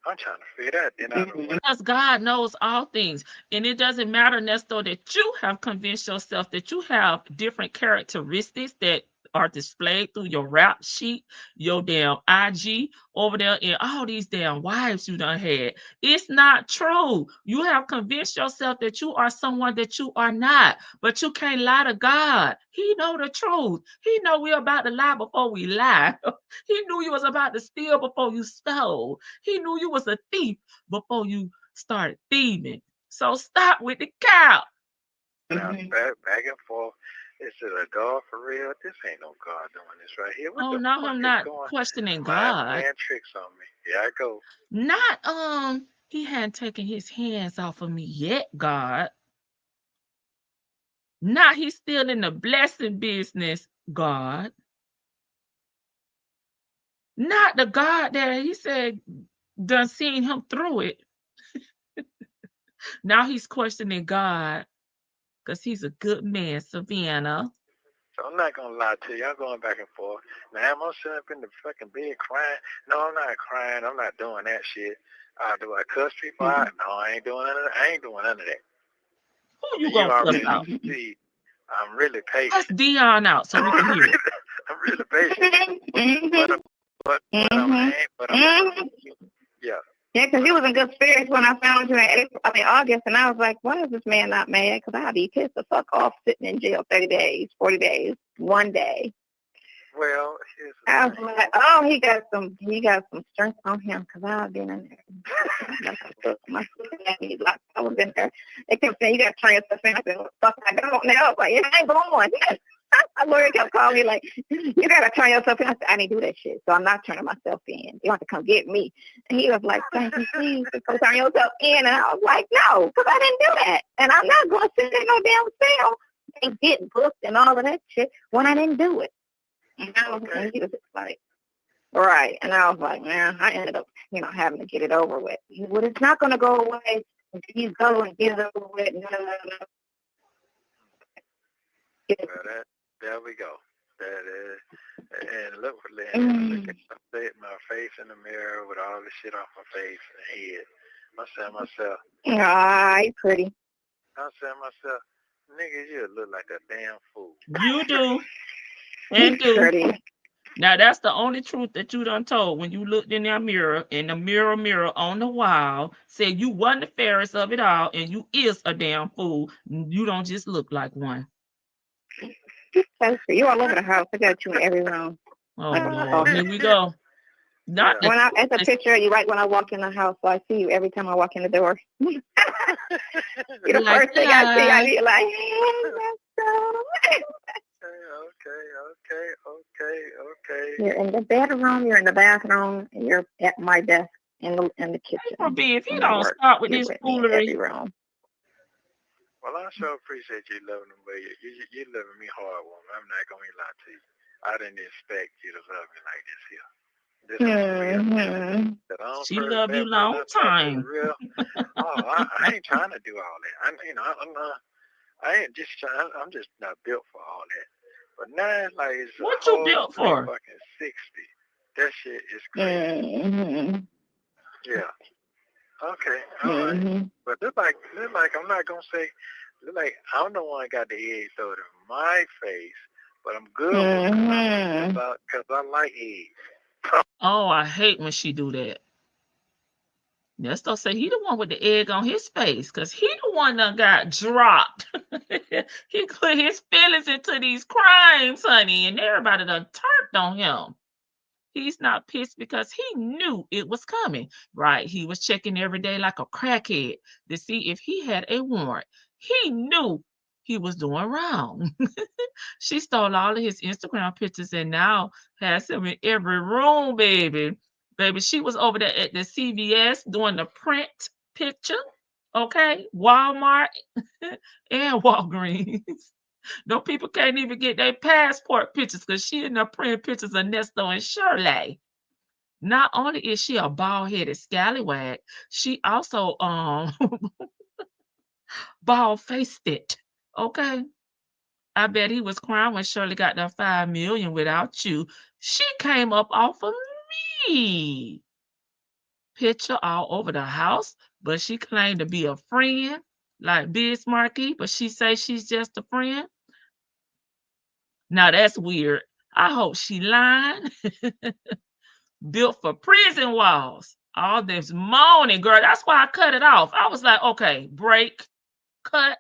I'm trying to figure that. Then I know because God knows all things. And it doesn't matter, Ernesto, that you have convinced yourself that you have different characteristics that are displayed through your rap sheet, your damn IG over there, and all these damn wives you done had. It's not true. You have convinced yourself that you are someone that you are not, but you can't lie to God. He know the truth. He know we're about to lie before we lie. He knew you was about to steal before you stole. He knew you was a thief before you started thieving. So stop with the cow. now back and forth. Is it a God for real? This ain't no God doing this right here. What Oh the no, fuck I'm is not going? questioning Mind God. playing tricks on me. Here I go. Not he hadn't taken his hands off of me yet, God. Not he's still in the blessing business, God. Not the God that he said done seen him through it. Now he's questioning God because he's a good man, Savannah. So I'm not gonna lie to you. I'm going back and forth. Now am I sitting up in the fucking bed crying? No, I'm not crying. I'm not doing that shit. Do I cuss people out? No, I ain't doing none of that. I ain't doing none of that. Who you You gonna cuss already out? see. I'm really Cuss patient. Dion out so we can hear it. I'm really patient. But I'm yeah. Yeah, because you was in good spirits when I found you in August, and I was like, why is this man not mad? Because I'd be pissed the fuck off sitting in jail 30 days, 40 days, 1 day. Well, I was like, oh, he got some strength on him because I've been in there. I was in there. They kept saying, you got to turn yourself in. I said, well, fuck, I don't now. I was like, yeah, I ain't going. My lawyer kept calling me like, you got to turn yourself in. I said, I didn't do that shit, so I'm not turning myself in. You have to come get me. And he was like, thank you, please, go turn yourself in. And I was like, no, because I didn't do that. And I'm not going to sit in no damn cell and get booked and all of that shit when I didn't do it. And he was just like, right. And I was like, man, I ended up, having to get it over with. Well, it's not going to go away until you go and get it over with. Well, there we go. That is, and look at my face in the mirror with all the shit off my face and head. I said to myself, you're pretty. I said to myself, nigga, you look like a damn fool. You do. And do. Now that's the only truth that you done told when you looked in that mirror, and the mirror on the wall said you wasn't the fairest of it all, and you is a damn fool. You don't just look like one. You all over the house. I got you in every room. Oh Lord, here we go. Not when it's a picture of you right when I walk in the house, so I see you every time I walk in the door. You're the like, first thing I see. I be like, hey, Okay. You're in the bedroom, you're in the bathroom, and you're at my desk in the kitchen. If you don't start with this foolery. Well, I sure appreciate you loving me, but you loving me hard, woman. I'm not going to lie to you. I didn't expect you to love me like this here. This is she loved you long time. I ain't trying to do all that. I ain't just trying. I'm just not built for all that. But now, like, it's what you built for? Fucking 60. That shit is crazy. Yeah. Okay. All right. But look like I'm not gonna say. Look like I'm the one got the egg thrown in my face, but I'm good because I like eggs. Oh, I hate when she do that. Ernesto say he the one with the egg on his face because he the one that got dropped. He put his feelings into these crimes, honey, and everybody done turned on him. He's not pissed because he knew it was coming, right? He was checking every day like a crackhead to see if he had a warrant. He knew he was doing wrong. She stole all of his Instagram pictures and now has him in every room, baby. Baby, she was over there at the CVS doing the print picture, okay? Walmart and Walgreens. No people can't even get their passport pictures because she in there printing pictures of Ernesto and Shirley. Not only is she a bald-headed scallywag, she also bald-faced it, okay? I bet he was crying when Shirley got that $5 million without you. She came up off of me. picture all over the house, but she claimed to be a friend, like Bismarcky, but she say she's just a friend. Now that's weird. I hope she lying. Built for prison walls. All this moaning, girl. That's why I cut it off. I was like, okay, break, cut,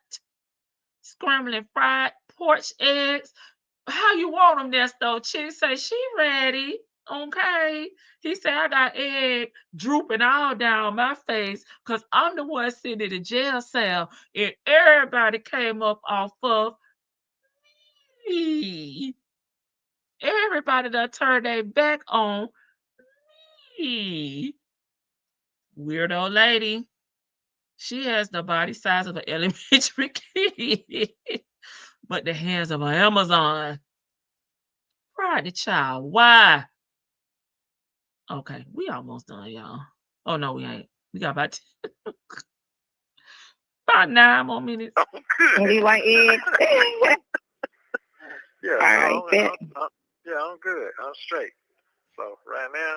scrambling fried porch eggs. How you want them, Nesto? She say she ready. Okay. He said I got egg drooping all down my face because I'm the one sitting in the jail cell and everybody came up off of me. Everybody that turned their back on me. Weirdo lady. She has the body size of an elementary kid, but the hands of an Amazon. Pride the child. Why? Okay, we almost done, y'all. Oh no, we ain't. We got about 9 more minutes. I'm good. And you like eggs? Yeah, All right, bet. I'm good. I'm straight. So right now,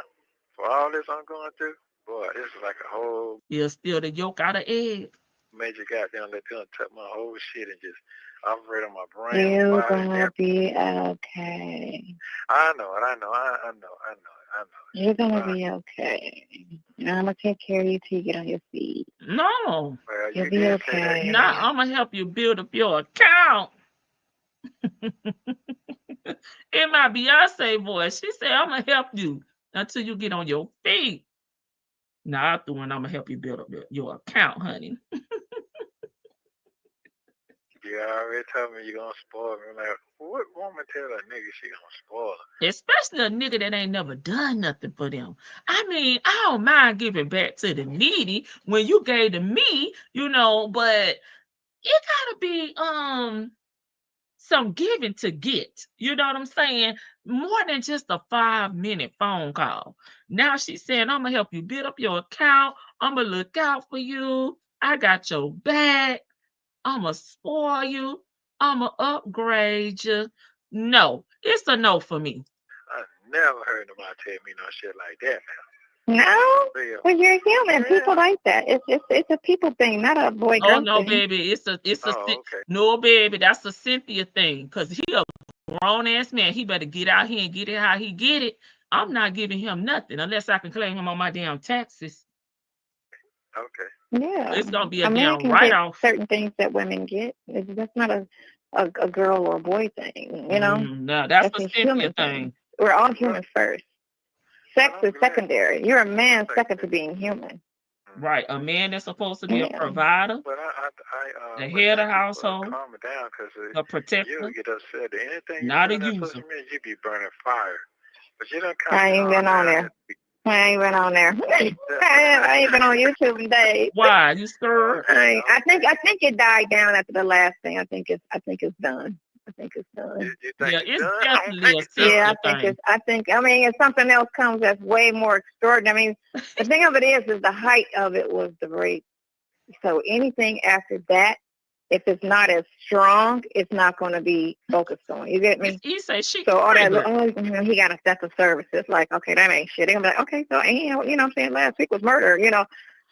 for all this I'm going through, boy, this is like a whole You'll steal the yolk out of egg. major goddamn let them touch my whole shit and just operate on my brain. You're body, gonna be okay. I know it. I know. You're gonna be okay. And I'm gonna take care of you till you get on your feet. No. Well, You'll you be did say that. okay. Nah, I'm gonna help you build up your account. In my Beyonce voice, she said, I'm gonna help you until you get on your feet. Now I'm doing, I'm gonna help you build up your account, honey. You already told me you're gonna spoil me. I'm like, what woman tell a nigga she gonna spoil her? Especially a nigga that ain't never done nothing for them. I mean, I don't mind giving back to the needy when you gave to me, but it gotta be some giving to get. You know what I'm saying? More than just a 5-minute phone call. Now she's saying, I'm gonna help you build up your account. I'm gonna look out for you. I got your back. I'm gonna spoil you. I'm gonna upgrade you. No, it's a no for me. I never heard nobody tell me no shit like that now. No, Real. well, you're human. Yeah. People like that. It's a people thing, not a boy Oh girl no, thing. baby, Okay. no, baby, that's a Cynthia thing. Cause he a grown ass man. He better get out here and get it how he get it. I'm not giving him nothing unless I can claim him on my damn taxes. Okay. Yeah, It's gonna be a a man damn can write get off. certain things that women get. That's not a girl or a boy thing. No, that's That's a a Cynthia human thing. thing. We're all human first. Sex I'm is glad. secondary. You're a man second to being human. Right, a man that's supposed to be a Yeah. provider, But the but head of thank the you for household, calming down because a protector, you get upset. Anything not you a see on user. social media, you be burning fire. But you don't I ain't been on there. I ain't been on there. I ain't been on YouTube in days. Why? You scared? I think it died down after the last thing. I think it's done. I think it's done. You think Yeah, it's it's done? definitely a Yeah, Cynthia thing. I mean, if something else comes that's way more extraordinary. I mean, the thing of it is the height of it was the rape. So anything after that, if it's not as strong, it's not going to be focused on. You get me? He say she So all that, triggered. he got a set of services. Like, okay, that ain't shit. I'm like, okay, so ain't, what I'm saying? Last week was murder,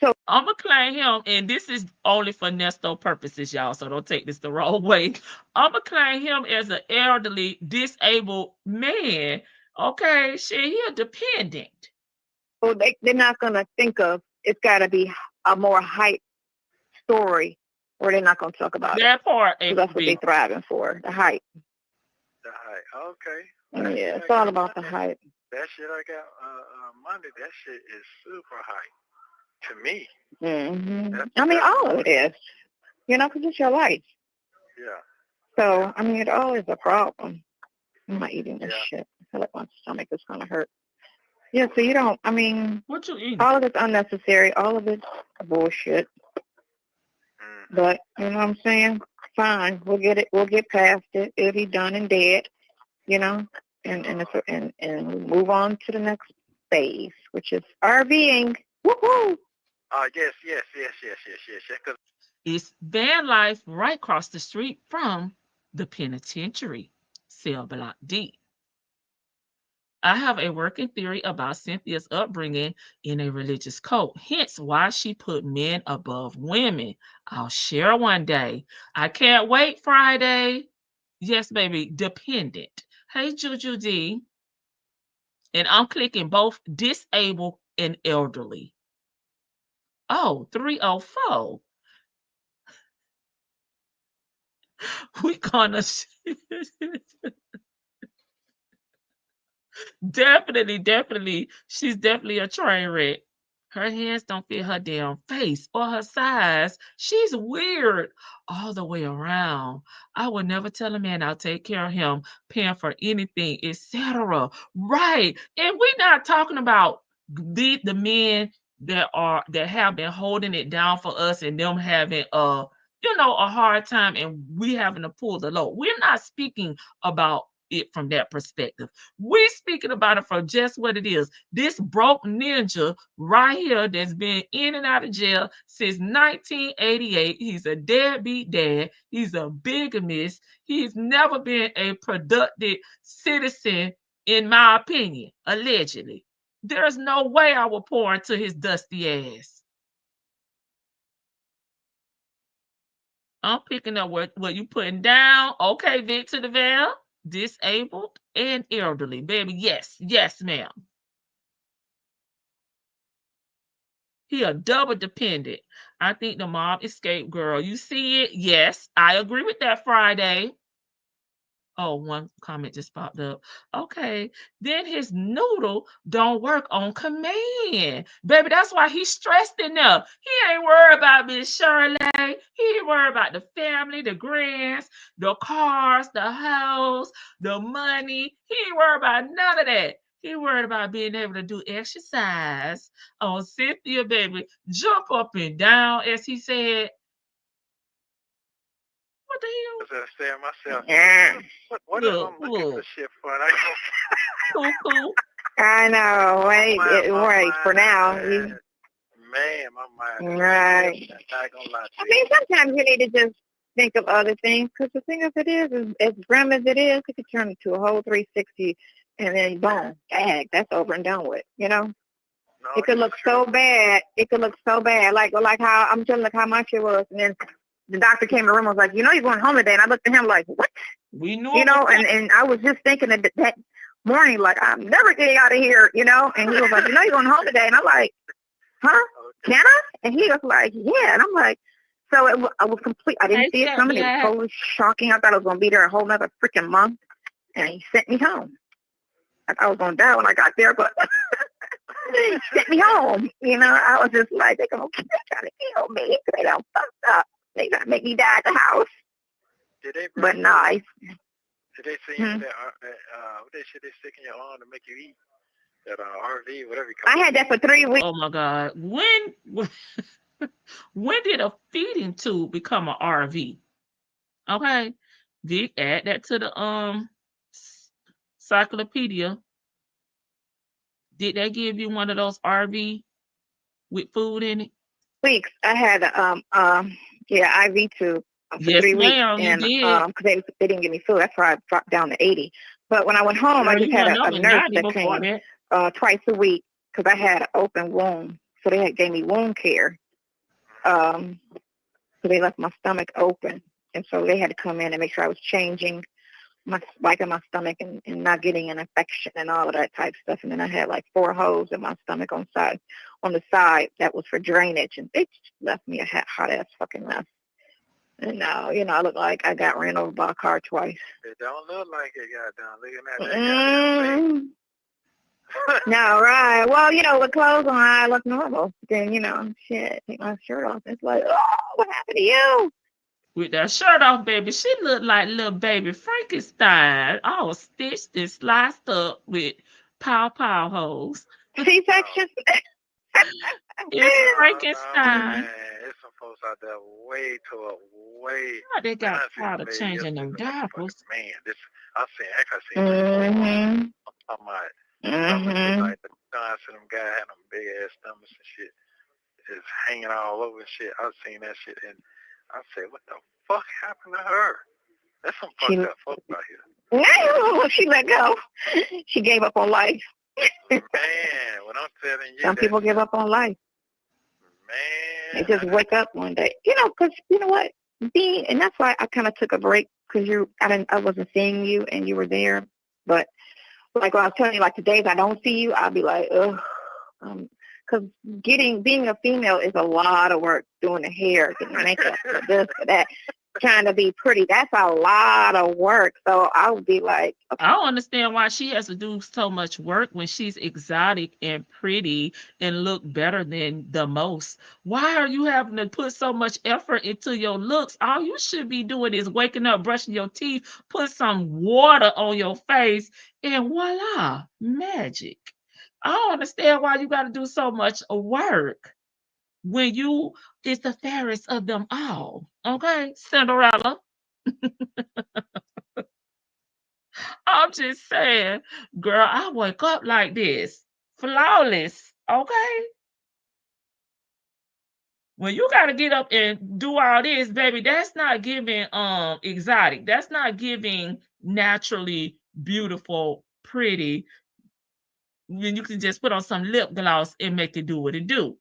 So I'm gonna claim him, and this is only for Nesto purposes, y'all. So don't take this the wrong way. I'm gonna claim him as an elderly, disabled man. Okay, shit, he a dependent. So they're not going to think of it's got to be a more hype story, or they're not going to talk about That part it. ain't That's what they're thriving for, the hype. The hype. Okay. Yeah, it's all about the hype. That shit I got Monday, that shit is super hype to me. Mm-hmm. I mean, all of it is, because it's your life. Yeah. So, I mean, it all is a problem. I'm not eating this shit. I feel like my stomach is going to hurt. Yeah, so What you eating? all of it's unnecessary. All of it's bullshit. But, you know what I'm saying? Fine. We'll get it. We'll get past it. It'll be done and dead, and move on to the next phase, which is RVing. Woohoo! Yes. It's van life right across the street from the penitentiary, cell block D. I have a working theory about Cynthia's upbringing in a religious cult, hence why she put men above women. I'll share one day. I can't wait, Friday. Yes, baby, dependent. Hey, Juju D. And I'm clicking both disabled and elderly. Oh, 304. We gonna definitely, she's definitely a train wreck. Her hands don't fit her damn face or her size. She's weird all the way around. I would never tell a man I'll take care of him, paying for anything, etc. Right. And we're not talking about the men that have been holding it down for us and them having a hard time and we having to pull the load. We're not speaking about it from that perspective. We're speaking about it for just what it is. This broke ninja right here that's been in and out of jail since 1988. He's a deadbeat dad. He's a bigamist. He's never been a productive citizen, in my opinion, allegedly. There's no way I will pour into his dusty ass. I'm picking up what you putting down. Okay, Vic to the veil. Disabled and elderly. Baby, yes. Yes, ma'am. He a double dependent. I think the mom escaped girl. You see it? Yes, I agree with that, Friday. Oh, one comment just popped up. Okay. Then his noodle don't work on command. Baby, that's why he's stressed enough. He ain't worried about Miss Shirley. He ain't worried about the family, the grants, the cars, the house, the money. He ain't worried about none of that. He worried about being able to do exercise on Cynthia, baby. Jump up and down, as he said. What the hell? I was saying myself, what Look, am I looking for shit for? I know, wait, My for now. Man, my mind. Right. I'm not gonna lie to I you. mean, sometimes you need to just think of other things, because the thing of it is as grim as it is, it could turn into a whole 360, and then boom, gag, that's over and done with, No, it could look so bad. It could look so bad. Like how I'm telling how my shit was, and then the doctor came in the room and was like, you're going home today. And I looked at him like, what? We knew and I was just thinking that morning, like, I'm never getting out of here, And he was like, you're going home today. And I'm like, huh? Can I? And he was like, yeah. And I'm like, so I was complete. I didn't see it coming. It was totally shocking. I thought I was going to be there a whole nother freaking month. And he sent me home. I thought I was going to die when I got there, but he sent me home. I was just like, they're going to try to kill me. They don't fuck up. They got to make me die at the house. But nice. Did they say that what they should they stick in your arm to make you eat? That RV, whatever you call it. I had that for 3 weeks. Oh my God. When did a feeding tube become an RV? Okay. Vic, add that to the encyclopedia. Did they give you one of those RV with food in it? Weeks. I had IV tube for Yes, 3 weeks, ma'am, and you did. because they didn't give me food, that's why I dropped down to 80. But when I went home, I just had a nurse that came twice a week because I had an open wound, so they gave me wound care. So they left my stomach open, and so they had to come in and make sure I was changing my stomach and not getting an infection and all of that type of stuff. And then I had like 4 holes in my stomach on the side that was for drainage, and they just left me a hot ass fucking mess. And now, I look like I got ran over by a car twice. It don't look like it, goddamn. Look at that. No, right. Well, with clothes on, I look normal. Then, shit, take my shirt off. It's like, oh, what happened to you? With that shirt off, baby, she looked like little baby Frankenstein, all stitched and sliced up with pow holes. C-section? It's Frankenstein. Man, it's some folks out there way. Oh, they got tired of changing them diapers. Man, I seen. I'm talking about. Like the guys and them guys had them big ass stomachs and shit, just hanging all over and shit. I seen that shit and I said, what the fuck happened to her? That's some fucked up folks out here. She let go. She gave up on life. Man, when I'm telling you, Some people give up on life. Man, They just wake up one day, because you know what, and that's why I kind of took a break, because I wasn't seeing you and you were there, but like when I was telling you, like the days I don't see you, I'll be like, ugh, because being a female is a lot of work, doing the hair, getting makeup, for this, for that, trying to be pretty. That's a lot of work. So I would be like, okay. I don't understand why she has to do so much work when she's exotic and pretty and look better than the most. Why are you having to put so much effort into your looks? All you should be doing is waking up, brushing your teeth, put some water on your face, and voila, magic. I don't understand why you got to do so much work when you is the fairest of them all. Okay, Cinderella. I'm just saying, girl, I wake up like this, flawless. Okay. When you got to get up and do all this, baby, that's not giving exotic. That's not giving naturally beautiful, pretty. When you can just put on some lip gloss and make it do what it do.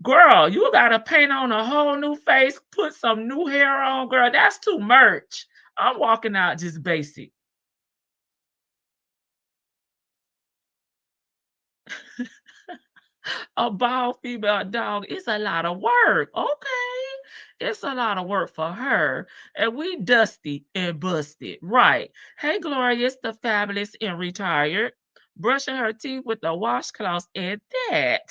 Girl, you got to paint on a whole new face, put some new hair on, girl. That's too much. I'm walking out just basic. A bald female dog is a lot of work. Okay. It's a lot of work for her. And we dusty and busted. Right. Hey, Glorious, the fabulous and retired. Brushing her teeth with the washcloths and that.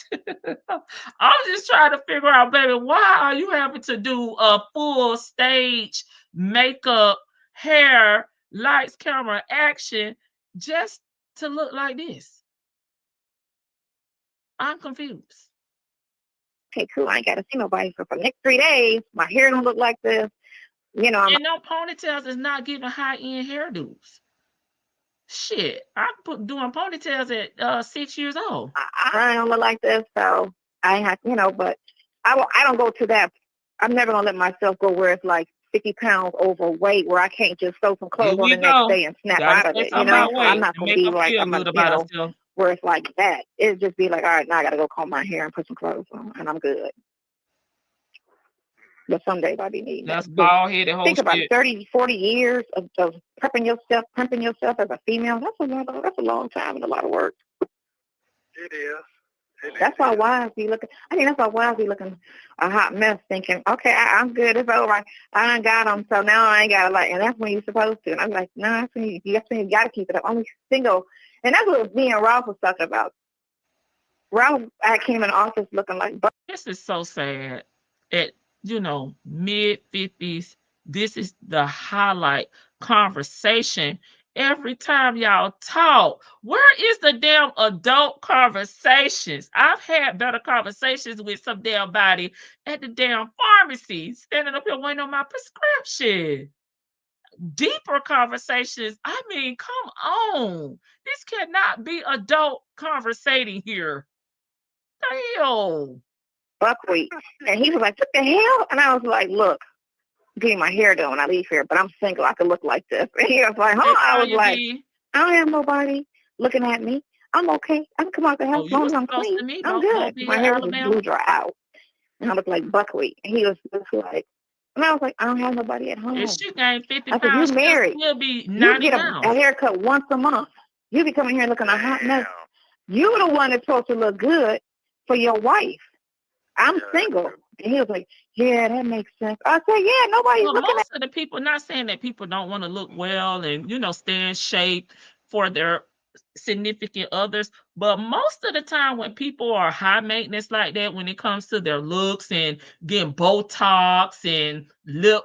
I'm just trying to figure out, baby, why are you having to do a full stage makeup, hair, lights, camera, action just to look like this? I'm confused. Okay, cool. I ain't got to see nobody for the next 3 days. My hair don't look like this. And no ponytails is not giving high-end hairdos. Shit, I'm doing ponytails at 6 years old. I don't look like this, so I have, but I don't go to that. I'm never going to let myself go where it's like 50 pounds overweight, where I can't just throw some clothes on the next day and snap out of it. I'm not going to be like, where it's like that. It'd just be like, all right, now I got to go comb my hair and put some clothes on, and I'm good. But some days I'll be needing that's that. bald-headed whole Think about shit. 30, 40 years of prepping yourself as a female. That's a long time and a lot of work. It is. That's why wives be looking. That's why wives be looking a hot mess, thinking, okay, I'm good. It's over. I done got them, so now I ain't got to and that's when you're supposed to. And I'm like, no, that's when you got to keep it up. Only single. And that's what me and Ralph was talking about. Ralph came in the office looking like. This is so sad. At mid-50s, this is the highlight conversation. Every time y'all talk, where is the damn adult conversations? I've had better conversations with some damn body at the damn pharmacy, standing up here waiting on my prescription. Deeper conversations. I mean, come on. This cannot be adult conversating here. Damn. Buckwheat. And he was like, what the hell? And I was like, look, getting my hair done when I leave here, but I'm single. I could look like this. And he was like, huh? I was like, I don't have nobody looking at me. I'm okay. I can come out the house as long as I'm clean. I'm good. My hair was blue dry out. And I look like buckwheat. And he was just like, and I was like, I don't have nobody at home. If she gained 50 I said, pounds, you married. She'll be 90 you get pounds. a haircut once a month. You be coming here looking a hot mess. You're the one that's supposed to look good for your wife. I'm single. And he was like, yeah, that makes sense. I said, yeah, nobody's looking at. Most of the people, not saying that people don't want to look well and, stay in shape for their significant others, but most of the time when people are high maintenance like that, when it comes to their looks and getting Botox and lip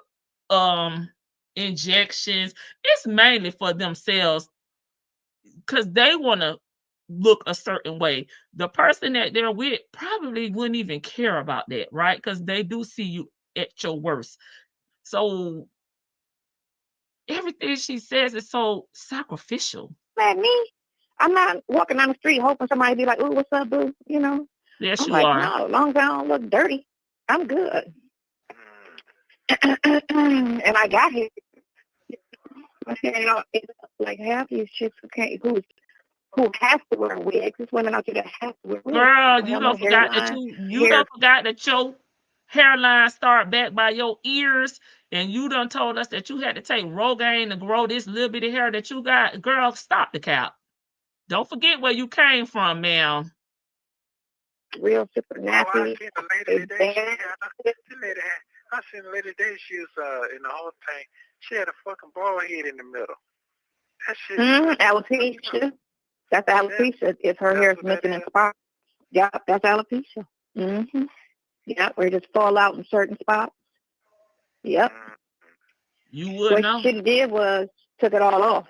injections, it's mainly for themselves because they want to look a certain way. The person that they're with probably wouldn't even care about that, right? Because they do see you at your worst. So everything she says is so sacrificial. At me, I'm not walking down the street hoping somebody be like, "Ooh, what's up, boo?" Yes, I'm you like, are. no, as long as I don't look dirty, I'm good. And I got here. It's like half these chicks who has to wear wigs. It's women out there that have to wear wigs. Girl, you don't forgot that don't forgot that your hairline start back by your ears, and you done told us that you had to take Rogaine to grow this little bit of hair that you got. Girl, stop the cap. Don't forget where you came from, ma'am. Real super nasty. I seen the lady today. I seen the lady today. She was in the whole thing. She had a fucking bald head in the middle. That shit. Alopecia. That's alopecia. If her hair is missing in spots. Yep, that's alopecia. Mm-hmm. Yep, where it just fall out in certain spots. Yep. You would know. What she did was took it all off.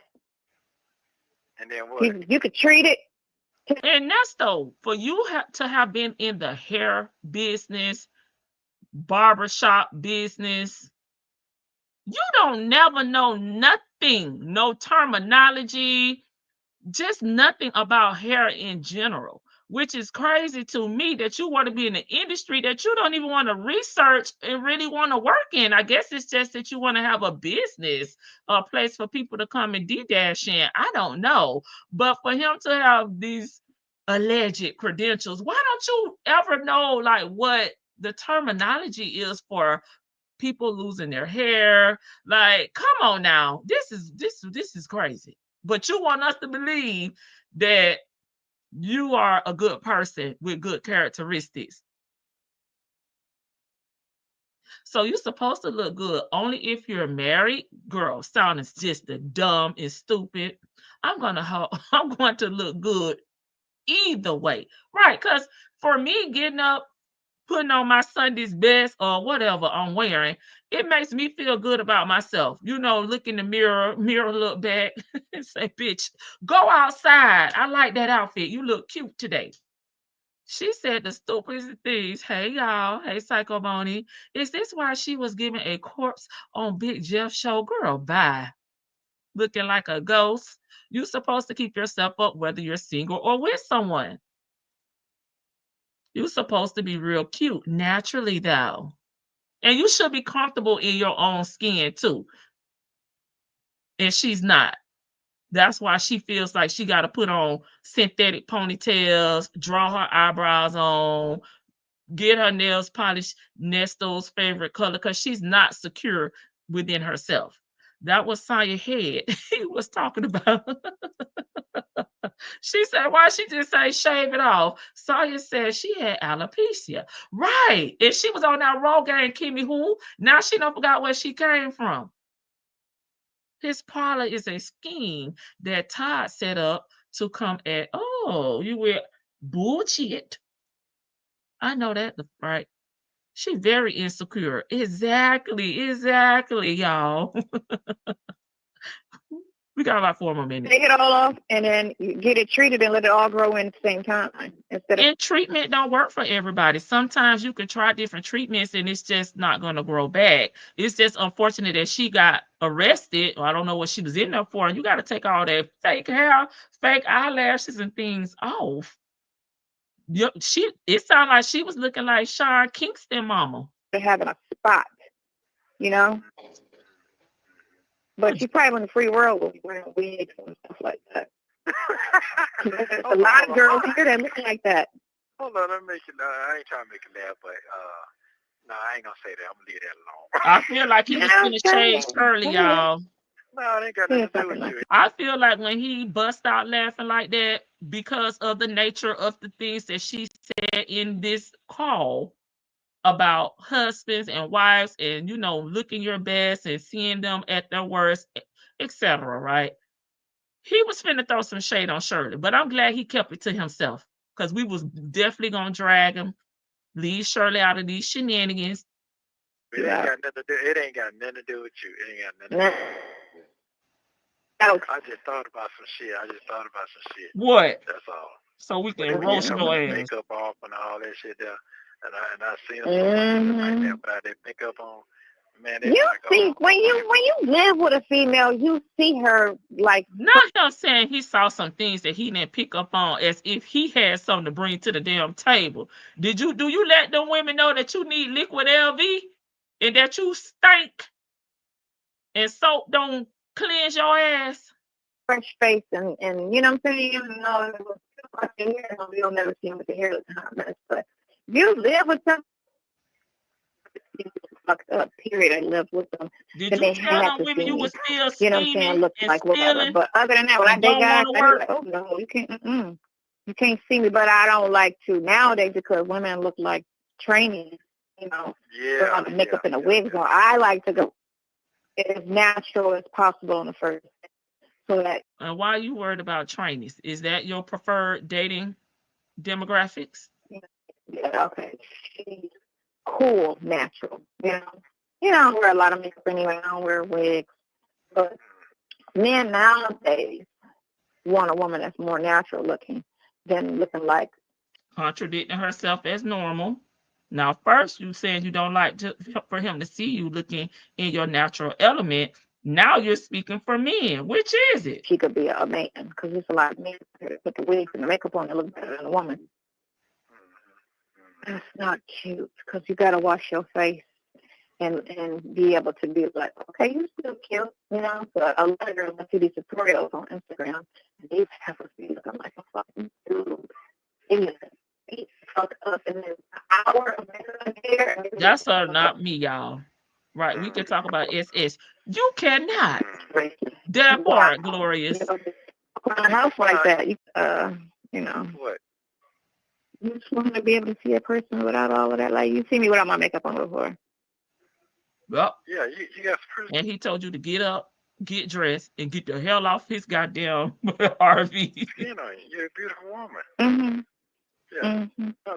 And then what? You could treat it. Ernesto, for you to have been in the hair business, barbershop business, you don't never know nothing, no terminology, just nothing about hair in general, which is crazy to me that you want to be in an industry that you don't even want to research and really want to work in. I guess it's just that you want to have a business, a place for people to come and D-dash in. I don't know. But for him to have these alleged credentials, why don't you ever know like what the terminology is for people losing their hair? Like, come on now. This is crazy. But you want us to believe that you are a good person with good characteristics. So you're supposed to look good only if you're married. Girl, sounding just dumb and stupid. I'm going to look good either way. Right? Because for me, getting up, putting on my Sunday's best or whatever I'm wearing, it makes me feel good about myself. You know, look in the mirror, look back and say, bitch, go outside. I like that outfit. You look cute today. She said the stupidest things. Hey, y'all. Hey, Psycho Bonnie. Is this why she was given a corpse on Big Jeff's show? Girl, bye. Looking like a ghost. You're supposed to keep yourself up whether you're single or with someone. You're supposed to be real cute naturally, though. And you should be comfortable in your own skin, too. And she's not. That's why she feels like she got to put on synthetic ponytails, draw her eyebrows on, get her nails polished, Nesto's favorite color, because she's not secure within herself. That was Saya Head he was talking about. She said, why she just say shave it off? Saya said she had alopecia. Right. And she was on that Rogaine Kimmy Who. Now she don't forgot where she came from. His parlor is a scheme that Todd set up to come at, you wear bullshit. I know that, right? She very insecure. Exactly, y'all. We got about 4 more minutes. Take it all off and then get it treated and let it all grow in at the same time. And treatment don't work for everybody. Sometimes you can try different treatments and it's just not going to grow back. It's just unfortunate that she got arrested. Or I don't know what she was in there for. And you got to take all that fake hair, fake eyelashes and things off. It sounded like she was looking like Sean Kingston mama. They're having a spot, you know? But she probably in the free world will be wearing wigs and stuff like that. There's a lot of girls here that look like that. Hold on, let me make it. I ain't trying to make it laugh, but no, I ain't gonna say that. I'm gonna leave that alone. I feel like he was gonna change Shirley, y'all. No, it ain't got nothing to do with you. I feel like when he bust out laughing like that because of the nature of the things that she said in this call about husbands and wives and, you know, looking your best and seeing them at their worst, etc., right? He was finna throw some shade on Shirley, but I'm glad he kept it to himself because we was definitely gonna drag him, leave Shirley out of these shenanigans. It ain't got nothing to do. It ain't got nothing to do with you. It ain't got nothing to do with you. I just thought about some shit. What? That's all. So we can roast your ass. Makeup off and all that shit there. And I seen them like that without their makeup on. Man, you see, when you live with a female, you see her like. Not him saying he saw some things that he didn't pick up on as if he had something to bring to the damn table. Do you let them women know that you need liquid LV and that you stink and soap don't Cleanse your ass. fresh face and you know what I'm saying? You know, it was like your hair, you'll never see them with the hair looking hot mess. But you live with them, fucked up, period. I lived with them. Did Then you they tell had them to women see you me. was still You know what I'm saying? scheming Look and like whatever. stealing But other than that, when I and date don't guys, want to I be work? like, oh no, you can't. You can't see me. But I don't like to nowadays because women look like trainees. You know, with all the makeup and the wigs on. I like to go as natural as possible in the first. So that. And why are you worried about trainees? Is that your preferred dating demographics? Yeah, okay. She's cool, natural. You know, I don't wear a lot of makeup anyway. I don't wear wigs. But men nowadays want a woman that's more natural looking than looking like. Contradicting herself as normal. Now, first you saying you don't like for him to see you looking in your natural element. Now you're speaking for men. Which is it? She could be a man because there's a lot of men that put the wigs and the makeup on that look better than a woman. That's not cute because you got to wash your face and be able to be like, okay, you're still cute, you know. But a lot of girls see these tutorials on Instagram and these heifers be looking like a fucking dude. He fucked up in an hour of makeup hair. That's not me, y'all. Right, we can talk about SS. You cannot. That part, Glorious. You know, a house like that, you know. What? You just want to be able to see a person without all of that. Like, you see me without my makeup on before. Well, yeah, you got person. And he told you to get up, get dressed, and get the hell off his goddamn RV. You know, you're a beautiful woman. Mm-hmm. Yeah.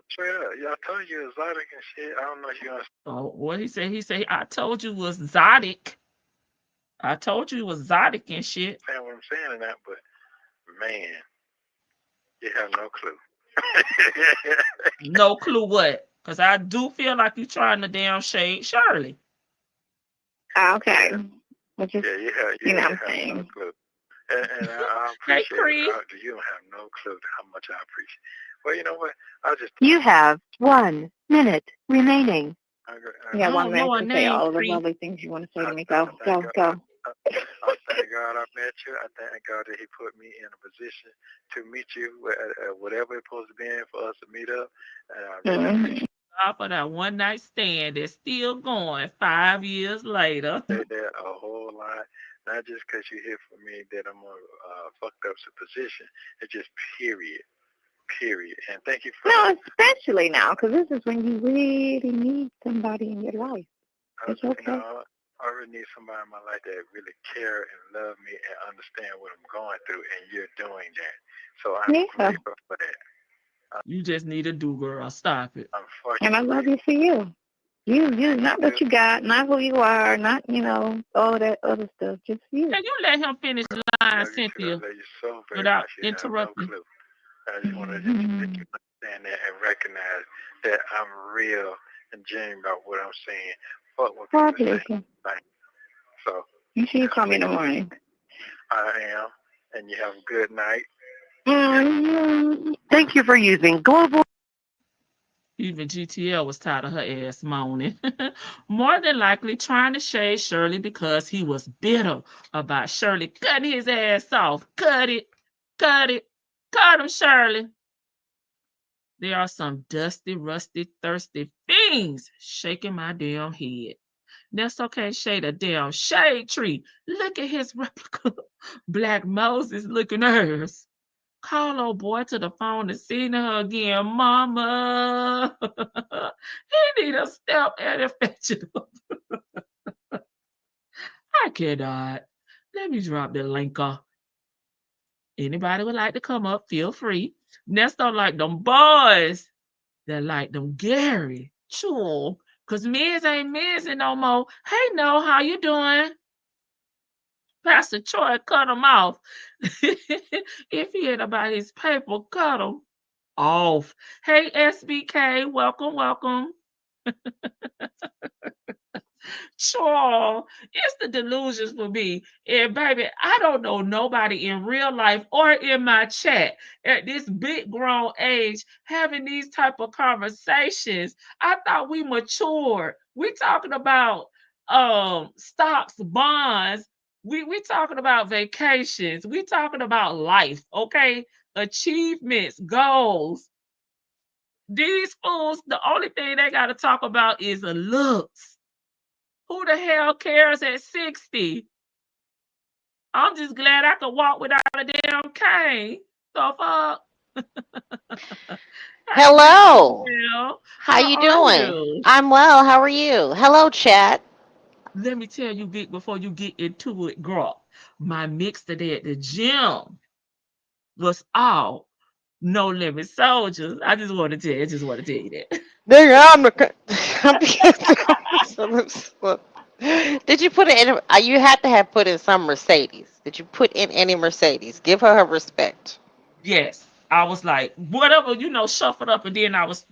Straight up. Yeah, I told you exotic and shit. I don't know if you understand. Oh, what he said? He said, I told you it was exotic. I told you it was exotic and shit. I understand what I'm saying in that, but man, you have no clue. No clue what? Because I do feel like you're trying to damn shade Shirley. Okay. Yeah, you have no clue. And I appreciate it. You don't have no clue how much I appreciate it. Well, you know what? You have 1 minute remaining. You got 1 minute to say all of the lovely things you want to say to me. Go. I thank God I met you. I thank God that he put me in a position to meet you at whatever it's supposed to be in for us to meet up. And I really appreciate God for that one night stand that's still going 5 years later. that a whole lot. Not just because you're here for me that I'm going to fucked up position. It's just period. And thank you for especially now, because this is when you really need somebody in your life. It's okay. I really need somebody in my life that really care and love me and understand what I'm going through, and you're doing that. So I'm grateful for that. You just need a do-girl. Stop it. And I love you for you. You, not what you got, not who you are, not, all that other stuff. Just you. Can you let him finish the line, Cynthia, without interrupting? No, I just want to let you understand that and recognize that I'm real and genuine about what I'm saying. Fuck what people say. So you should call me in the morning. I am, and you have a good night. Thank you for using Global. Even GTL was tired of her ass moaning. More than likely trying to shade Shirley because he was bitter about Shirley cutting his ass off. Cut it. Cut him, Shirley. There are some dusty, rusty, thirsty fiends shaking my damn head. That's okay, shade a damn shade tree. Look at his replica. Black Moses looking hers. Call old boy to the phone to see her again, mama. He need a step and fetch it up. I cannot. Let me drop the link off. Anybody would like to come up, feel free. Nesto like them boys that like them Gary. Sure. Because Miz ain't Mizzy no more. Hey, no, how you doing? Pastor Troy cut him off. If he ain't about his paper, cut him off. Hey, SBK, welcome. Sure, it's the delusions for me. And baby, I don't know nobody in real life or in my chat at this big grown age having these type of conversations. I thought we matured. We talking about stocks, bonds, We talking about vacations. We talking about life, okay? Achievements, goals. These fools, the only thing they got to talk about is the looks. Who the hell cares at 60? I'm just glad I could walk without a damn cane. So fuck. Hey, Miss Hello. Bell, How how you are doing? you? I'm well. How are you? Hello, chat. Let me tell you, Vic, before you get into it, girl. My mix today at the gym was all no limit soldiers. I just want to tell you, I just want to tell you that. There I'm the. Did you put it in? You had to have put in some Mercedes. Did you put in any Mercedes? Give her respect. Yes, I was like, whatever, shuffled up, and then I was,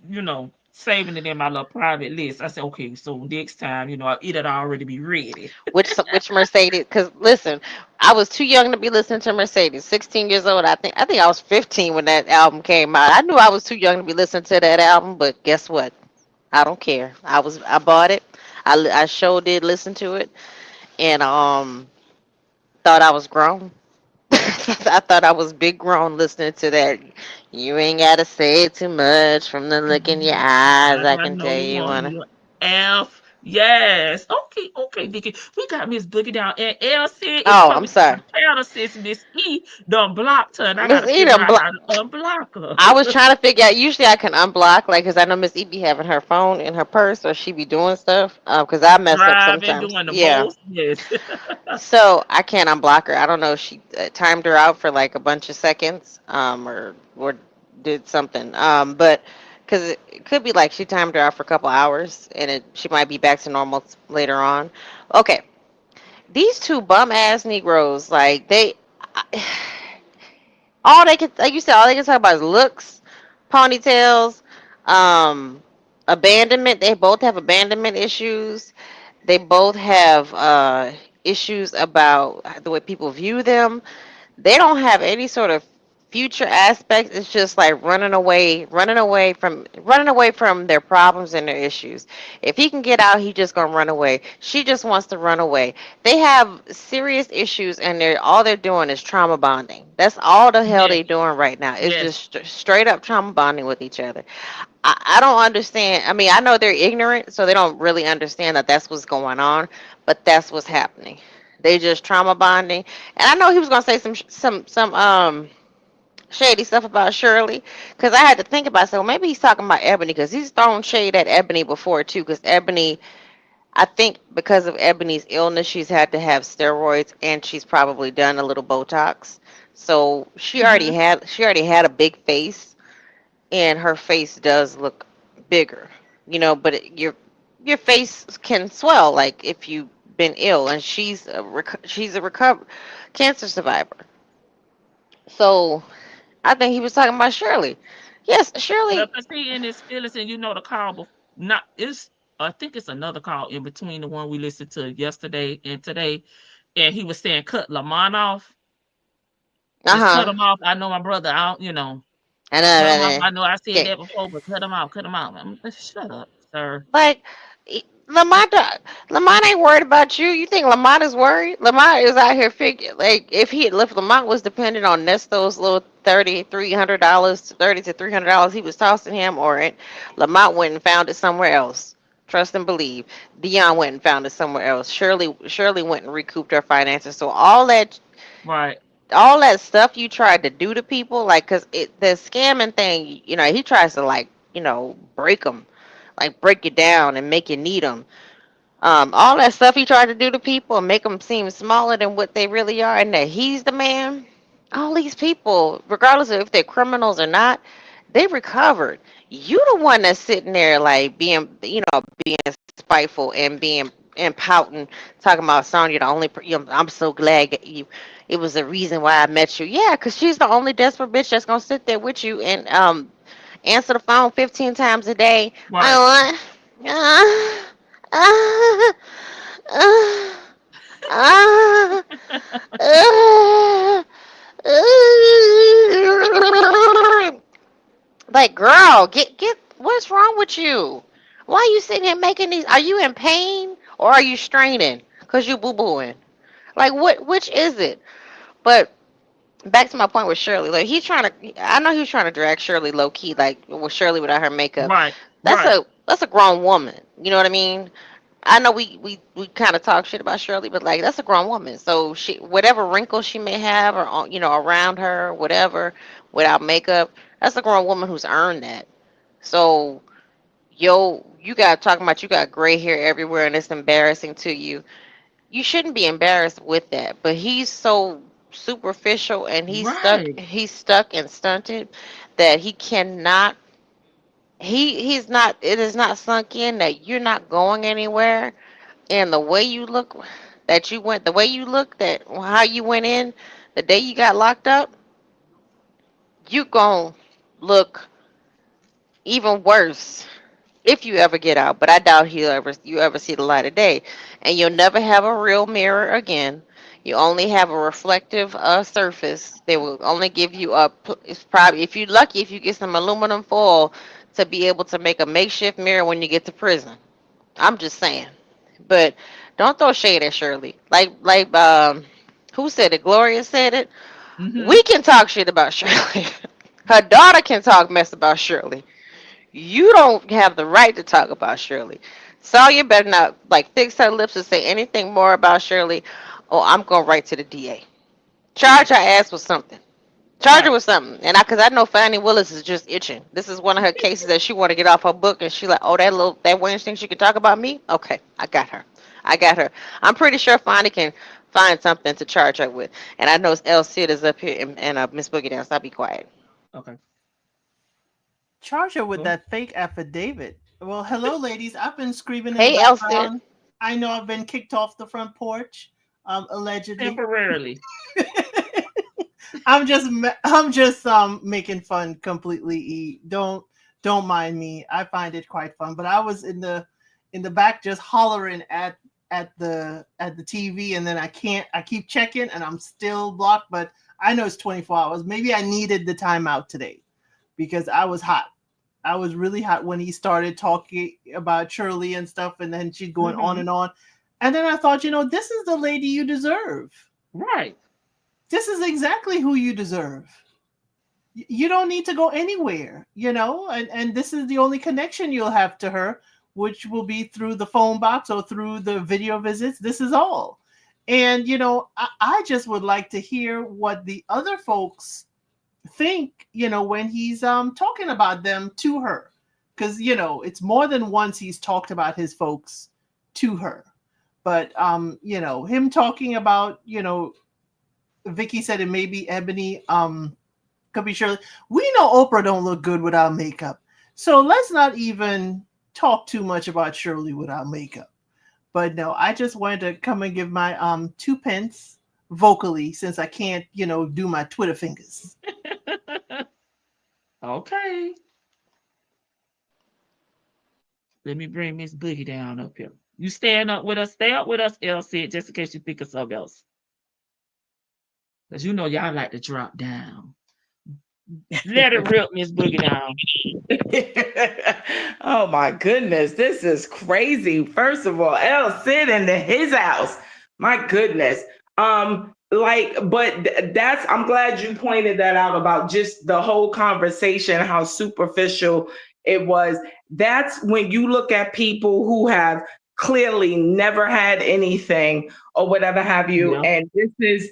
saving it in my little private list. I said, okay, so next time, it'll already be ready. Which Mercedes? Because listen, I was too young to be listening to Mercedes. 16 years old. I think I was 15 when that album came out. I knew I was too young to be listening to that album, but guess what? I don't care. I bought it. I sure did listen to it, and thought I was grown. I thought I was big grown listening to that. You ain't gotta say too much from the look in your eyes. I I can know tell you you want wanna. your F. Yes. Okay, okay, Vicky. We got Miss Boogie down. And LC is Oh, I'm coming to sorry, the panel since Miss E done blocked her. And I Miss gotta E figure done out how block. to unblock her. I was trying to figure out. Usually I can unblock, like, cause I know Miss E be having her phone in her purse, or she be doing stuff. Cause I mess up Driving, sometimes. doing the Yeah. most. Yes. So I can't unblock her. I don't know if she timed her out for like a bunch of seconds, or did something. But because it could be like she timed her out for a couple hours, and she might be back to normal later on. Okay, these two bum ass Negroes, like all they can, like you said, all they can talk about is looks, ponytails, um, abandonment. They both have abandonment issues. They both have issues about the way people view them. They don't have any sort of future aspect. It's just like running away from their problems and their issues. If he can get out, he just gonna run away. She just wants to run away. They have serious issues, and they're all they're doing is trauma bonding. That's all the hell Yes. they doing right now. It's Yes. just straight up trauma bonding with each other. I don't understand. I mean, I know they're ignorant, so they don't really understand that that's what's going on, but that's what's happening. They just trauma bonding. And I know he was gonna say some shady stuff about Shirley, because I had to think about, so maybe he's talking about Ebony, because he's thrown shade at Ebony before too. Because Ebony, I think because of Ebony's illness, she's had to have steroids, and she's probably done a little Botox. So Hmm. she already had a big face, and her face does look bigger, but your face can swell, like if you've been ill, and she's a recovered cancer survivor. So I think he was talking about Shirley. Yes, Well, Shirley. cause he in his feelings, and the call, not it's. I think it's another call in between the one we listened to yesterday and today, and he was saying cut Lamont off. Just cut Uh-huh. him off. I know my brother. I don't, I know, cut him off. right I know I said there. that before, but cut him out. Cut him out. Shut up, sir. Like, Lamont, Lamont ain't worried about you. You think Lamont is worried? Lamont is out here figuring, like, if Lamont was dependent on Nesto's little $300, $30 to $300 he was tossing him, or Lamont went and found it somewhere else. Trust and believe. Dion went and found it somewhere else. Shirley went and recouped her finances. So Right. all that stuff you tried to do to people, like, cause the scamming thing, he tries to, like, break them, like break you down and make you need them. All that stuff he tried to do to people and make them seem smaller than what they really are, and that he's the man. All these people, regardless of if they're criminals or not, they recovered. You the one that's sitting there like being spiteful and being and pouting, talking about Sonya, the only. I'm so glad that you. It was the reason why I met you. Yeah, because she's the only desperate bitch that's gonna sit there with you and answer the phone 15 times a day. Right. I want. Uh, uh, uh, uh, like, girl, get what's wrong with you? Why are you sitting here making these? Are you in pain or are you straining? Cause you boo booing. Like, which is it? But back to my point with Shirley, like I know he was trying to drag Shirley low key, like with Shirley without her makeup. Right, That's right, a grown woman. You know what I mean? I know we kind of talk shit about Shirley, but like that's a grown woman. So she, whatever wrinkles she may have or around her, whatever, without makeup, that's a grown woman who's earned that. So you got talking about you got gray hair everywhere and it's embarrassing to you. You shouldn't be embarrassed with that. But he's so superficial and right, he's stuck and stunted that he cannot he's not it is not sunk in that you're not going anywhere, and the way you look the way you look that how you went in the day you got locked up, you gon' look even worse if you ever get out. But I doubt you ever see the light of day, and you'll never have a real mirror again. You only have a reflective surface. They will only give you it's probably, if you're lucky, if you get some aluminum foil to be able to make a makeshift mirror when you get to prison. I'm just saying. But don't throw shade at Shirley. Who said it? Gloria said it. mm-hmm, We can talk shit about Shirley. Her daughter can talk mess about Shirley. You don't have the right to talk about Shirley. Sawyer better not like fix her lips and say anything more about Shirley, or I'm gonna write to the DA. Charge her ass with something. Charge her right. with something. And cause I know Fannie Willis is just itching. This is one of her cases that she want to get off her book, and she like, oh, that Wayne thinks she can talk about me. Okay, I got her. I got her. I'm pretty sure Fannie can find something to charge her with. And I know El Cid is up here and Miss Boogie down, so I'll be quiet. Okay. Charge her with Well, that fake affidavit. Well, hello, ladies. I've been screaming in the Hey, El Cid. background. I know I've been kicked off the front porch, allegedly. temporarily. I'm just making fun completely. Don't mind me. I find it quite fun. But I was in the back just hollering at the TV, and then I keep checking and I'm still blocked, but I know it's 24 hours. Maybe I needed the timeout today because I was hot. I was really hot when he started talking about Shirley and stuff, and then she's going on Mm-hmm. and on. And then I thought, this is the lady you deserve. Right. This is exactly who you deserve. You don't need to go anywhere, and this is the only connection you'll have to her, which will be through the phone box or through the video visits. This is all. And, I just would like to hear what the other folks think, when he's talking about them to her. Because, it's more than once he's talked about his folks to her. But, him talking about, Vicky said it may be Ebony, could be Shirley. We know Oprah don't look good without makeup. So let's not even talk too much about Shirley without makeup. But no, I just wanted to come and give my 2 pence vocally, since I can't, do my Twitter fingers. Okay. Let me bring Miss Boogie down up here. You stand up with us. Stay up with us, LC, just in case you think of something else. Because y'all like to drop down. Let it rip, Miss Boogie down. Oh my goodness, this is crazy. First of all, El Cid into his house. My goodness. That's I'm glad you pointed that out about just the whole conversation, how superficial it was. That's when you look at people who have clearly never had anything or whatever have you, Yeah. and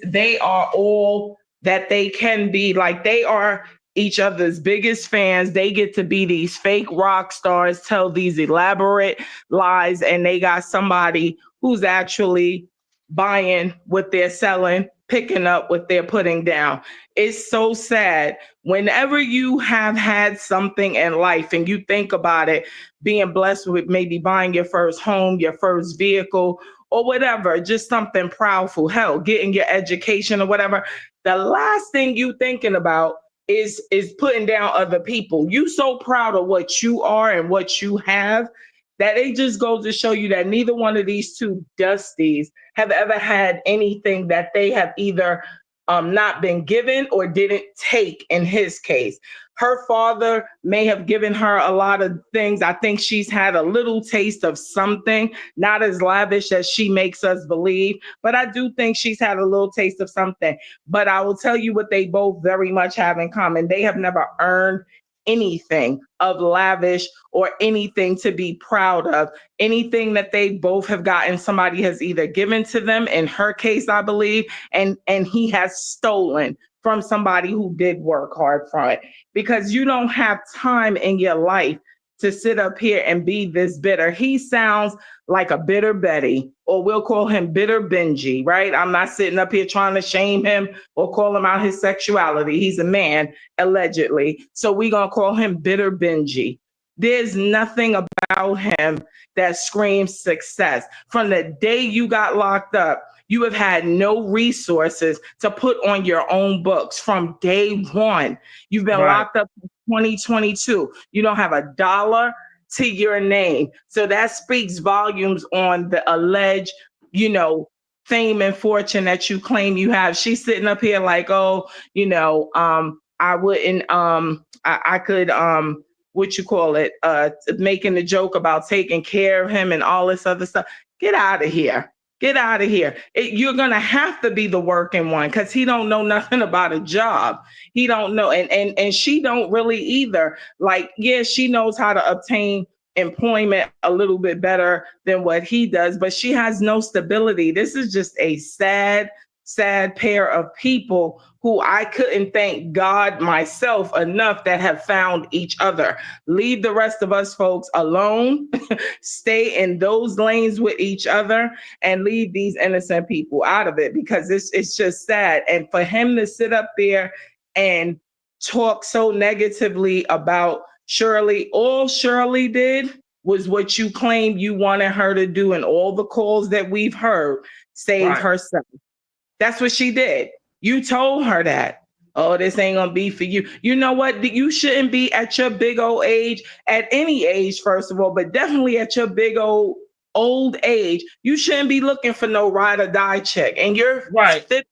they are all that they can be. Like, they are each other's biggest fans. They get to be these fake rock stars, tell these elaborate lies, and they got somebody who's actually buying what they're selling, picking up what they're putting down. It's so sad. Whenever you have had something in life and you think about it, being blessed with maybe buying your first home, your first vehicle, or whatever, just something proudful, hell, getting your education or whatever, the last thing you thinking about is putting down other people. You so proud of what you are and what you have that it just goes to show you that neither one of these two Dusties have ever had anything that they have either not been given or didn't take in his case. Her father may have given her a lot of things. I think she's had a little taste of something, not as lavish as she makes us believe, but I do think she's had a little taste of something. But I will tell you what they both very much have in common. They have never earned anything of lavish or anything to be proud of. Anything that they both have gotten, somebody has either given to them, in her case, I believe, and he has stolen from somebody who did work hard for it. Because you don't have time in your life to sit up here and be this bitter. He sounds like a bitter Betty, or we'll call him bitter Benji, right? I'm not sitting up here trying to shame him or call him out his sexuality. He's a man, allegedly. So we're going to call him bitter Benji. There's nothing about him that screams success. From the day you got locked up, you have had no resources to put on your own books from day one. You've been locked up in 2022. You don't have a dollar to your name. So that speaks volumes on the alleged, fame and fortune that you claim you have. She's sitting up here like, oh, I wouldn't, I could, making the joke about taking care of him and all this other stuff. Get out of here. Get out of here. You're going to have to be the working one, because he don't know nothing about a job. He don't know. And she don't really either. Like, yeah, she knows how to obtain employment a little bit better than what he does, but she has no stability. This is just a sad pair of people who I couldn't thank God myself enough that have found each other. Leave the rest of us folks alone. Stay in those lanes with each other and leave these innocent people out of it, because it's just sad. And for him to sit up there and talk so negatively about Shirley, all Shirley did was what you claimed you wanted her to do, and all the calls that we've heard, save herself. That's what she did. You told her that, oh, this ain't gonna be for you. You know what? You shouldn't be at your big old age, at any age, first of all, but definitely at your big old age. You shouldn't be looking for no ride or die chick. And you're 50s,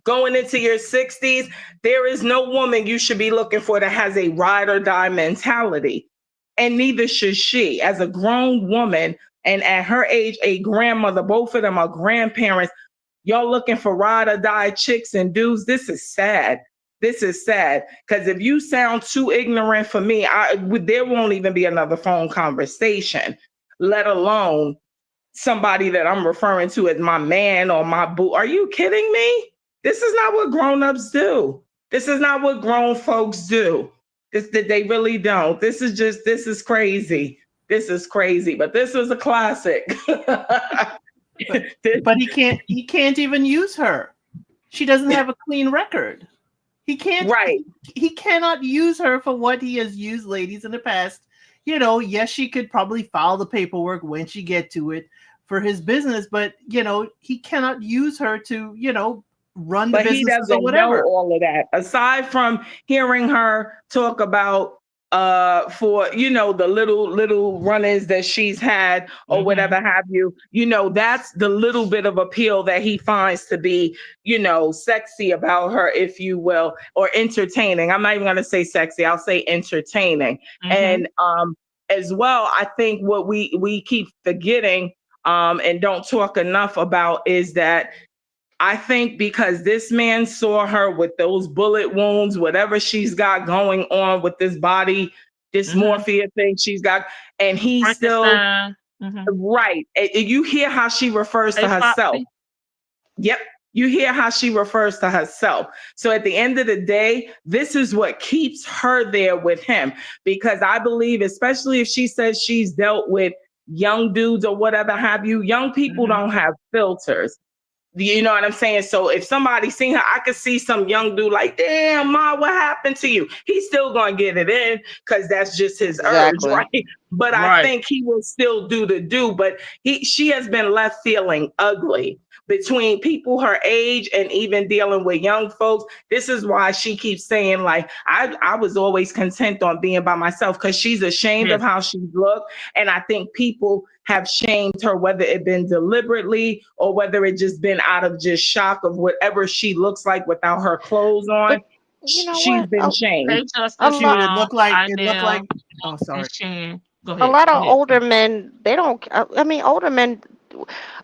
going into your 60s, there is no woman you should be looking for that has a ride or die mentality. And neither should she. As a grown woman, and at her age, a grandmother, both of them are grandparents. Y'all looking for ride or die chicks and dudes. This is sad. This is sad. Because if you sound too ignorant for me, there won't even be another phone conversation, let alone somebody that I'm referring to as my man or my boo. Are you kidding me? This is not what grown-ups do. This is not what grown folks do. They really don't. This is crazy. This is crazy. But this was a classic. But he can't even use her. She doesn't have a clean record. He can't. Right. He cannot use her for what he has used ladies in the past. Yes, she could probably file the paperwork when she get to it for his business, but he cannot use her to run the business. But he doesn't know all of that. Aside from hearing her talk about for the little run-ins that she's had or whatever have you, that's the little bit of appeal that he finds to be, sexy about her, if you will, or entertaining. I'm not even going to say sexy. I'll say entertaining. And as well, I think what we keep forgetting and don't talk enough about is that I think because this man saw her with those bullet wounds, whatever she's got going on with this body dysmorphia thing she's got, and he's still right. And you hear how she refers to herself. Yep. You hear how she refers to herself. So at the end of the day, this is what keeps her there with him, because I believe, especially if she says she's dealt with young dudes or whatever have you, young people don't have filters. You know what I'm saying? So if somebody seen her, I could see some young dude like, damn, Ma, what happened to you? He's still going to get it in because that's just his urge, right? but I Right. think he will still do the do. But she has been left feeling ugly between people her age and even dealing with young folks. This is why she keeps saying, like, I was always content on being by myself, because she's ashamed Yes. of how she looked. And I think people have shamed her, whether it been deliberately or whether it just been out of just shock of whatever she looks like without her clothes on. But you know She's what? been shamed. Hey, A Justice, lot, Shoot, it looked like I am, oh, sorry. and Shan. Go a ahead. lot Go of ahead. older men, they don't. I mean, older men.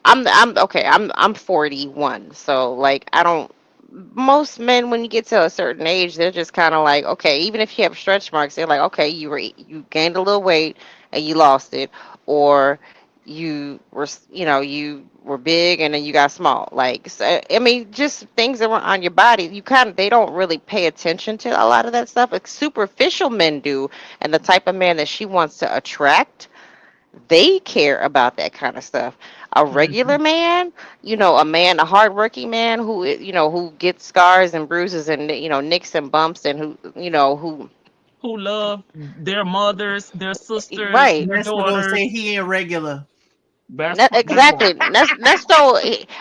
I'm okay. I'm 41, so like I don't. Most men, when you get to a certain age, they're just kind of like, okay, even if you have stretch marks, they're like, okay, you gained a little weight and you lost it, or you were big and then you got small. Like, so, I mean, just things that were on your body. They don't really pay attention to a lot of that stuff. Like, superficial men do, and the type of man that she wants to attract, they care about that kind of stuff. A regular Mhm. man, a hardworking man who gets scars and bruises and nicks and bumps, and who Who love their mothers, their sisters, right. their Next, we're gonna say daughters. he ain't regular. That Exactly. part. That's so.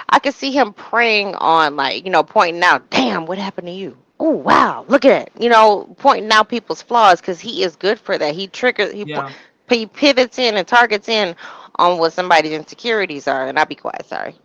I could see him preying on, like, pointing out, damn, what happened to you? Oh wow, look at it. Pointing out people's flaws, because he is good for that. Yeah. He pivots in and targets in on what somebody's insecurities are. And I'll be quiet. Sorry.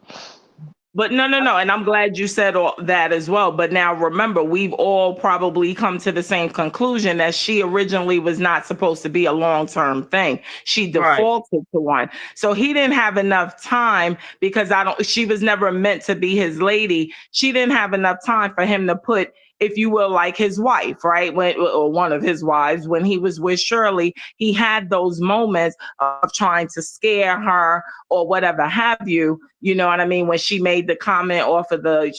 But no. And I'm glad you said all that as well. But now remember, we've all probably come to the same conclusion that she originally was not supposed to be a long-term thing. She Right. defaulted to one. So he didn't have enough time, because she was never meant to be his lady. She didn't have enough time for him to put, if you will, like his wife, right? Or one of his wives, when he was with Shirley, he had those moments of trying to scare her or whatever have you. You know what I mean? When she made the comment off of the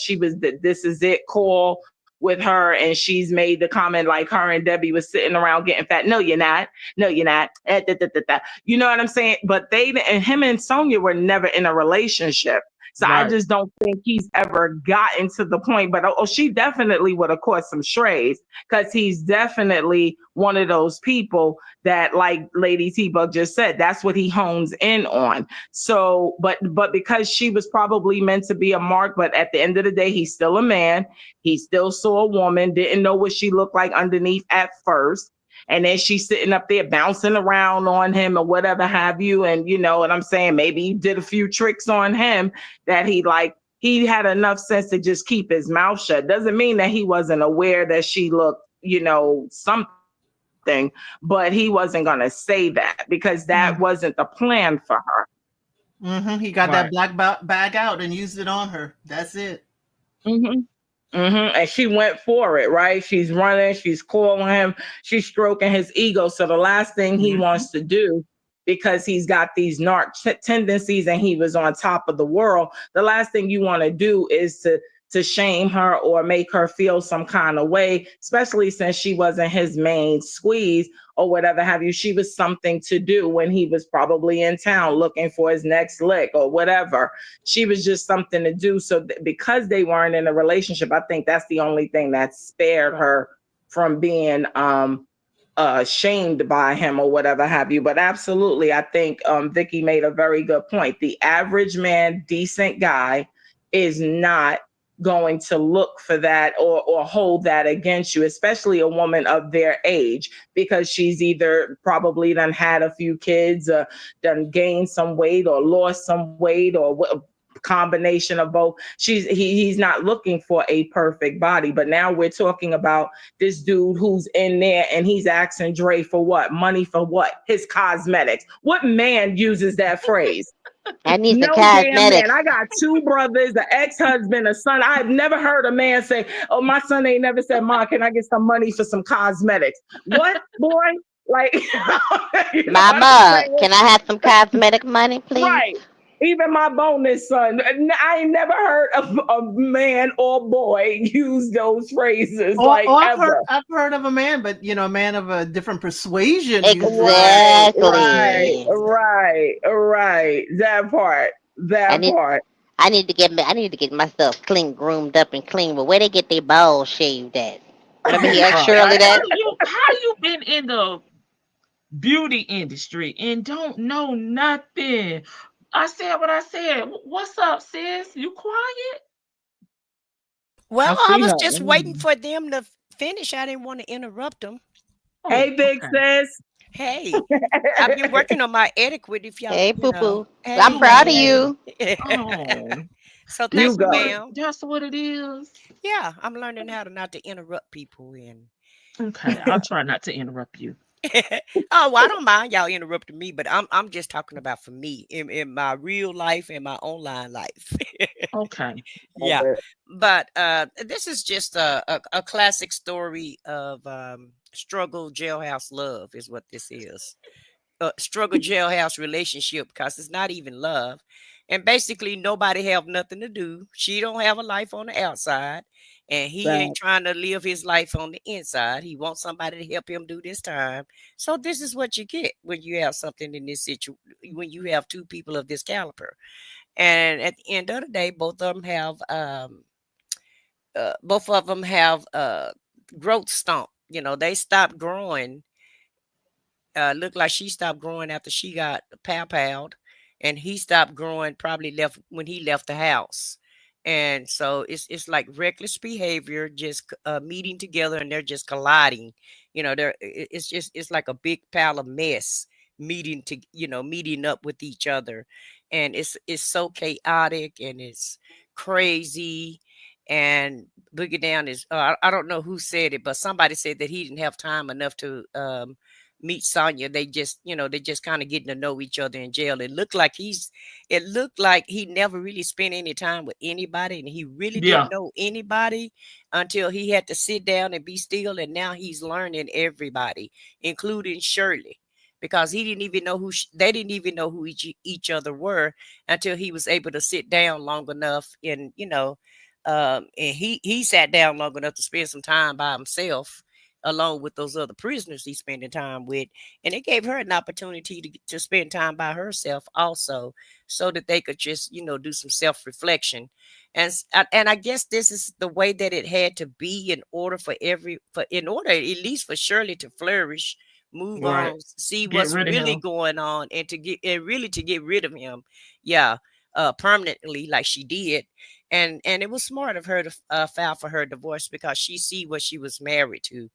this is it call with her, and she's made the comment like her and Debbie was sitting around getting fat. No, you're not. No, you're not. You know what I'm saying? But him and Sonia were never in a relationship. So I Right. just don't think he's ever gotten to the point. But she definitely would have caught some strays, because he's definitely one of those people that, like Lady T-Bug just said, that's what he hones in on. So, but because she was probably meant to be a mark, but at the end of the day, he's still a man. He still saw a woman, didn't know what she looked like underneath at first. And then she's sitting up there bouncing around on him or whatever have you. And you know what I'm saying? Maybe he did a few tricks on him that he had enough sense to just keep his mouth shut. Doesn't mean that he wasn't aware that she looked, something, but he wasn't going to say that, because that wasn't the plan for her. Mm-hmm. He got Right. that black bag out and used it on her. That's it. Mm-hmm. Mm-hmm. And she went for it, right? She's running, she's calling him, she's stroking his ego. So the last thing he wants to do, because he's got these narc tendencies and he was on top of the world, the last thing you want to do is to shame her or make her feel some kind of way, especially since she wasn't his main squeeze or whatever have you. She was something to do when he was probably in town looking for his next lick or whatever. She was just something to do. So because they weren't in a relationship, I think that's the only thing that spared her from being shamed by him or whatever have you. But absolutely, I think Vicky made a very good point. The average man, decent guy, is not going to look for that or hold that against you, especially a woman of their age, because she's either probably done had a few kids, done gained some weight or lost some weight, or combination of both. He's not looking for a perfect body. But now we're talking about this dude who's in there and he's asking Dre for what? Money for what? His cosmetics. What man uses that phrase? I need No the damn man. cosmetics. I got 2 brothers, an ex-husband, a son. I've never heard a man say, oh, my son ain't never said, Ma, can I get some money for some cosmetics? What, boy? Like, Mama, can I have some cosmetic money, please? Right. Even my bonus son, I ain't never heard of a man or boy use those phrases ever. I've heard of a man, but a man of a different persuasion. Exactly. Right. That part. I need to get myself clean, groomed up and clean. But where they get their balls shaved at? Remember he asked Shirley that? How you been in the beauty industry and don't know nothing. I said what I said. What's up, sis? You quiet? Well, I I see was her. just waiting for them to finish. I didn't want to interrupt them. Oh, Hey, big okay. sis. Hey, I've been working on my etiquette. If y'all, Hey, poo poo. I'm Hey, proud of Oh, you. oh. So You thank That's you, go. what ma'am. that's what it is. Yeah, I'm learning how to not to interrupt people and Okay, I'll try not to interrupt you. oh, well, I don't mind y'all interrupting me, but I'm just talking about for me in my real life and my online life. Okay. Yeah, but this is just a classic story of struggle jailhouse love is what this is. Struggle jailhouse relationship because it's not even love, and basically nobody have nothing to do. She don't have a life on the outside, and he Right. ain't trying to live his life on the inside. He wants somebody to help him do this time. So this is what you get when you have something in this situation, when you have two people of this caliber. And at the end of the day, both of them have growth stump. You know, they stopped growing. Looked like she stopped growing after she got pow-powed, and he stopped growing probably left when he left the house. And so it's like reckless behavior, just meeting together, and they're just colliding. You know, it's just it's like a big pile of mess meeting up with each other, and it's so chaotic and it's crazy. And Boogie Down is I don't know who said it, but somebody said that he didn't have time enough to meet Sonya. They just kind of getting to know each other in jail. It looked like he never really spent any time with anybody, and he really didn't Yeah. know anybody until he had to sit down and be still. And now he's learning everybody, including Shirley, because he didn't even know they didn't even know who each other were until he was able to sit down long enough. And and he sat down long enough to spend some time by himself along with those other prisoners he's spending time with. And it gave her an opportunity to spend time by herself also, so that they could just, do some self-reflection. And I guess this is the way that it had to be in order in order at least for Shirley to flourish, move Right. on, see Get what's rid of really him. going on, and really to get rid of him. Yeah. Permanently, like she did. And it was smart of her to file for her divorce, because she see what she was married to.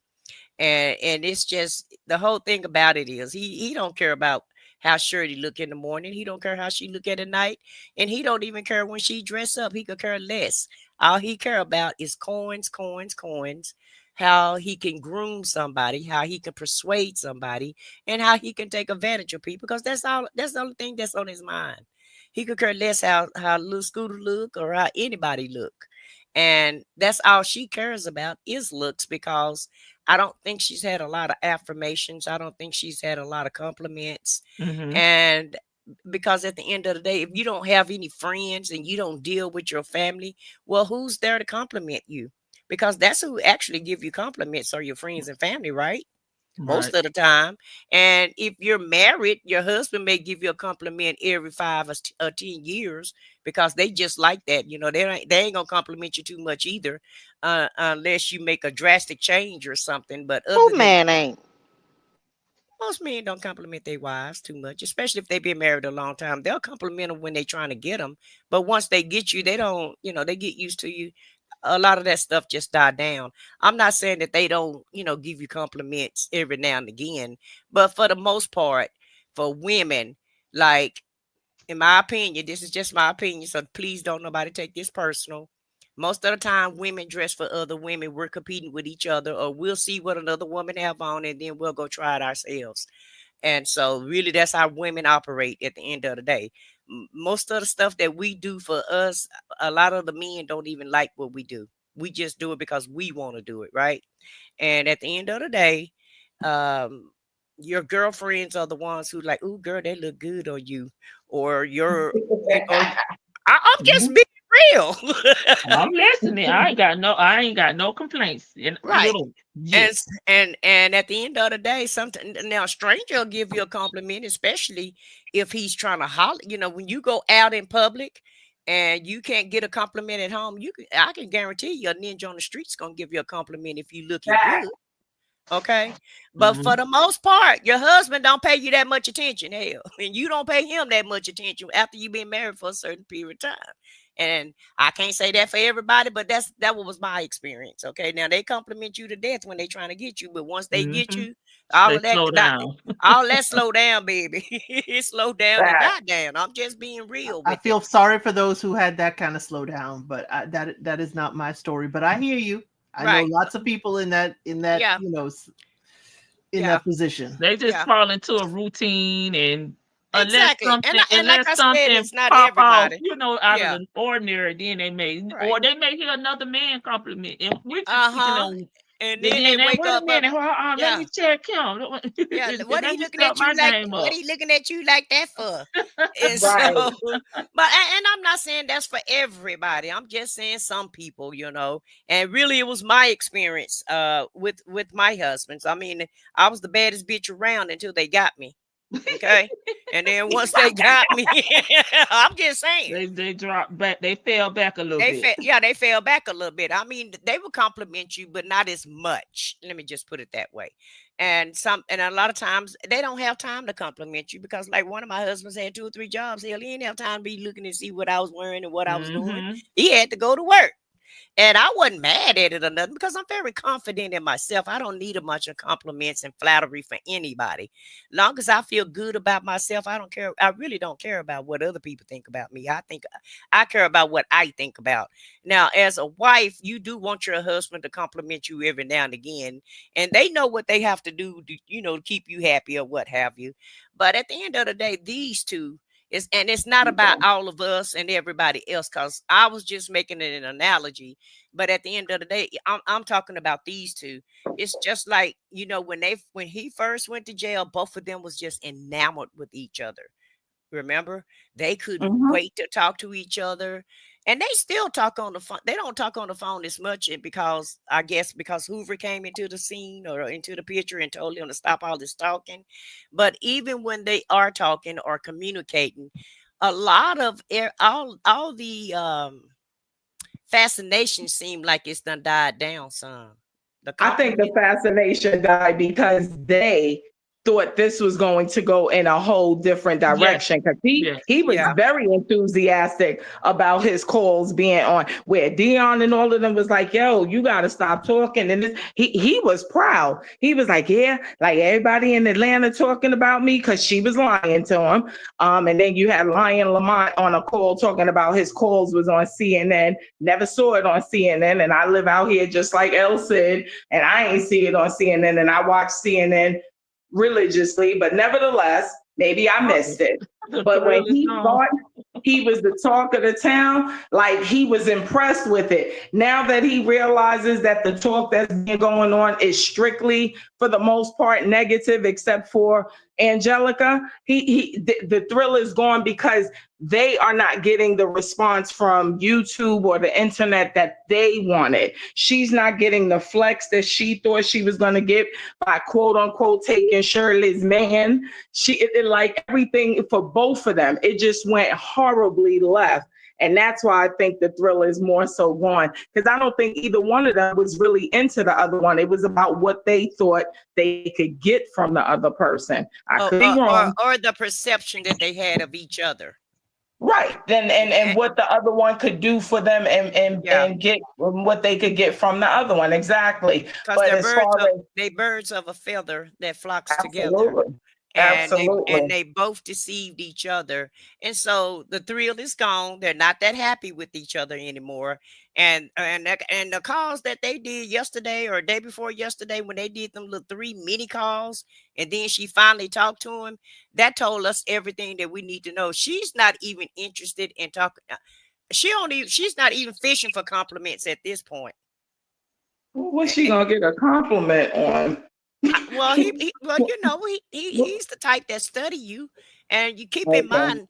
And it's just the whole thing about it is he don't care about how Shirley look in the morning. He don't care how she look at the night, and he don't even care when she dress up. He could care less. All he care about is coins, coins, coins. How he can groom somebody, how he can persuade somebody, and how he can take advantage of people, because that's all. That's the only thing that's on his mind. He could care less how little Scooter look or how anybody look. And that's all she cares about is looks, because I don't think she's had a lot of affirmations. I don't think she's had a lot of compliments. Mm-hmm. And because at the end of the day, if you don't have any friends and you don't deal with your family, well, who's there to compliment you? Because that's who actually give you compliments, are your friends and family, right? Most Right. of the time. And if you're married, your husband may give you a compliment every 5 or 10 years, because they just like that. They ain't gonna compliment you too much either, unless you make a drastic change or something. But other Who than man ain't? most men don't compliment their wives too much, especially if they've been married a long time. They'll compliment them when they're trying to get them, but once they get you, they don't. They get used to you. A lot of that stuff just die down. I'm not saying that they don't, give you compliments every now and again, but for the most part, for women, like, in my opinion, this is just my opinion, so please don't nobody take this personal. Most of the time, women dress for other women. We're competing with each other, or we'll see what another woman have on, and then we'll go try it ourselves. And so, really, that's how women operate at the end of the day. Most of the stuff that we do for us, a lot of the men don't even like what we do. We just do it because we want to do it, right? And at the end of the day, um, your girlfriends are the ones who like, "Ooh, girl, they look good on you," or I'm just Mhm. being real, I'm listening. I ain't got no complaints. And right? little And yes. and at the end of the day, something now a stranger will give you a compliment, especially if he's trying to holler. When you go out in public and you can't get a compliment at home, I can guarantee you a ninja on the street's gonna give you a compliment if you looking good. Okay. But Mhm. for the most part, your husband don't pay you that much attention, hell. And you don't pay him that much attention after you've been married for a certain period of time. And I can't say that for everybody, but that was my experience. Okay. Now they compliment you to death when they trying to get you, but once they get Mhm. you, all They of that slow down. all that slow down, baby. It slow down and That die down. I'm just being real I with it. feel sorry for those who had that kind of slowdown, but that is not my story. But I hear you. I know Right. lots of people in that Yeah. in Yeah. that position. They just Yeah. fall into a routine, and Exactly. And like unless I said, something it's not pop off, everybody. out of Yeah. the ordinary, then Right. they may hear another man compliment. And we're just speaking Uh-huh. on. And And then they then wait wait a up. minute, hold on, let Yeah. me check him. Yeah, what Let he me looking step at my you like? game What up. he looking at you like that for? And so, right. and I'm not saying that's for everybody. I'm just saying some people, And really, it was my experience with my husbands. I mean, I was the baddest bitch around until they got me. Okay, and then once they got me, I'm just saying. They dropped back. They fell back a little bit. They fell back a little bit. I mean, they will compliment you, but not as much. Let me just put it that way. And a lot of times they don't have time to compliment you because, like, one of my husbands had 2 or 3 jobs. Hell, he didn't have time to be looking to see what I was wearing and what I was doing. Mhm. He had to go to work. And I wasn't mad at it or nothing because I'm very confident in myself. I don't need a bunch of compliments and flattery from anybody. Long as I feel good about myself, I don't care. I really don't care about what other people think about me. I care about what I think about. Now, as a wife, you do want your husband to compliment you every now and again, and they know what they have to do to keep you happy or what have you. But at the end of the day, these two it's not about all of us and everybody else, because I was just making it an analogy. But at the end of the day, I'm talking about these two. It's just like, when he first went to jail, both of them was just enamored with each other. Remember, they couldn't Mhm. wait to talk to each other. And they still talk on the phone. They don't talk on the phone as much, and because I guess because Hoover came into the scene or into the picture and told him to stop all this talking. But even when they are talking or communicating, a lot of all the fascination seemed like it's done died down some. The I think the compliment. fascination died because they thought this was going to go in a whole different Yes. direction, because Yes. he was Yeah. very enthusiastic about his calls being on, where Dion and all of them was like, yo, you got to stop talking. And he was proud. He was like, yeah, like everybody in Atlanta talking about me, because she was lying to him. And then you had Lion Lamont on a call talking about his calls was on CNN. Never saw it on CNN. And I live out here just like Elle said, and I ain't see it on CNN, and I watch CNN religiously, but nevertheless, maybe I missed it. The But when thrill is he gone. thought he was the talk of the town, like he was impressed with it. Now that he realizes that the talk that's been going on is strictly, for the most part, negative, except for Angelica, the thrill is gone, because they are not getting the response from YouTube or the internet that they wanted. She's not getting the flex that she thought she was going to get by quote unquote taking Shirley's man. Like everything for both of them, it just went horribly left. And that's why I think the thrill is more so gone, because I don't think either one of them was really into the other one. It was about what they thought they could get from the other person. I Or, could be wrong. or the perception that they had of each other. Right. Then and Eh, what the other one could do for them, Yeah. and get what they could get from the other one. Exactly. Because But as far as they birds of a feather that flocks together. absolutely. And Absolutely. they both deceived each other, and so the thrill is gone. They're not that happy with each other anymore. And the calls that they did yesterday or day before yesterday, when they did them little 3 mini calls, and then she finally talked to him, that told us everything that we need to know. She's not even interested in talking. She's not even fishing for compliments at this point. What's she gonna get a compliment on? Well, he's the type that study you, and you keep in Okay. mind,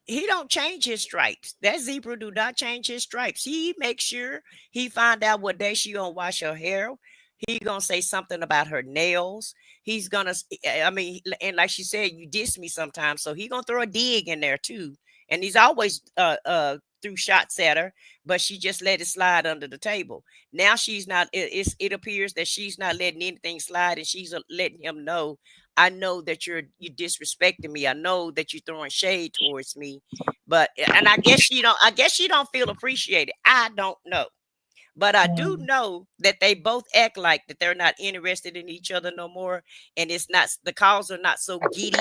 he don't change his stripes. That zebra do not change his stripes. He makes sure he find out what day she gonna wash her hair. He gonna say something about her nails. He's gonna, I mean, and like she said, you diss me sometimes, so he gonna throw a dig in there too. And he's always threw shots at her, but she just let it slide under the table. Now she's not. It appears that she's not letting anything slide, and she's letting him know. I know that you're disrespecting me. I know that you're throwing shade towards me, but and I guess she don't. I guess she don't feel appreciated. I don't know. But I do know that they both act like that they're not interested in each other no more. And it's not, the calls are not so giddy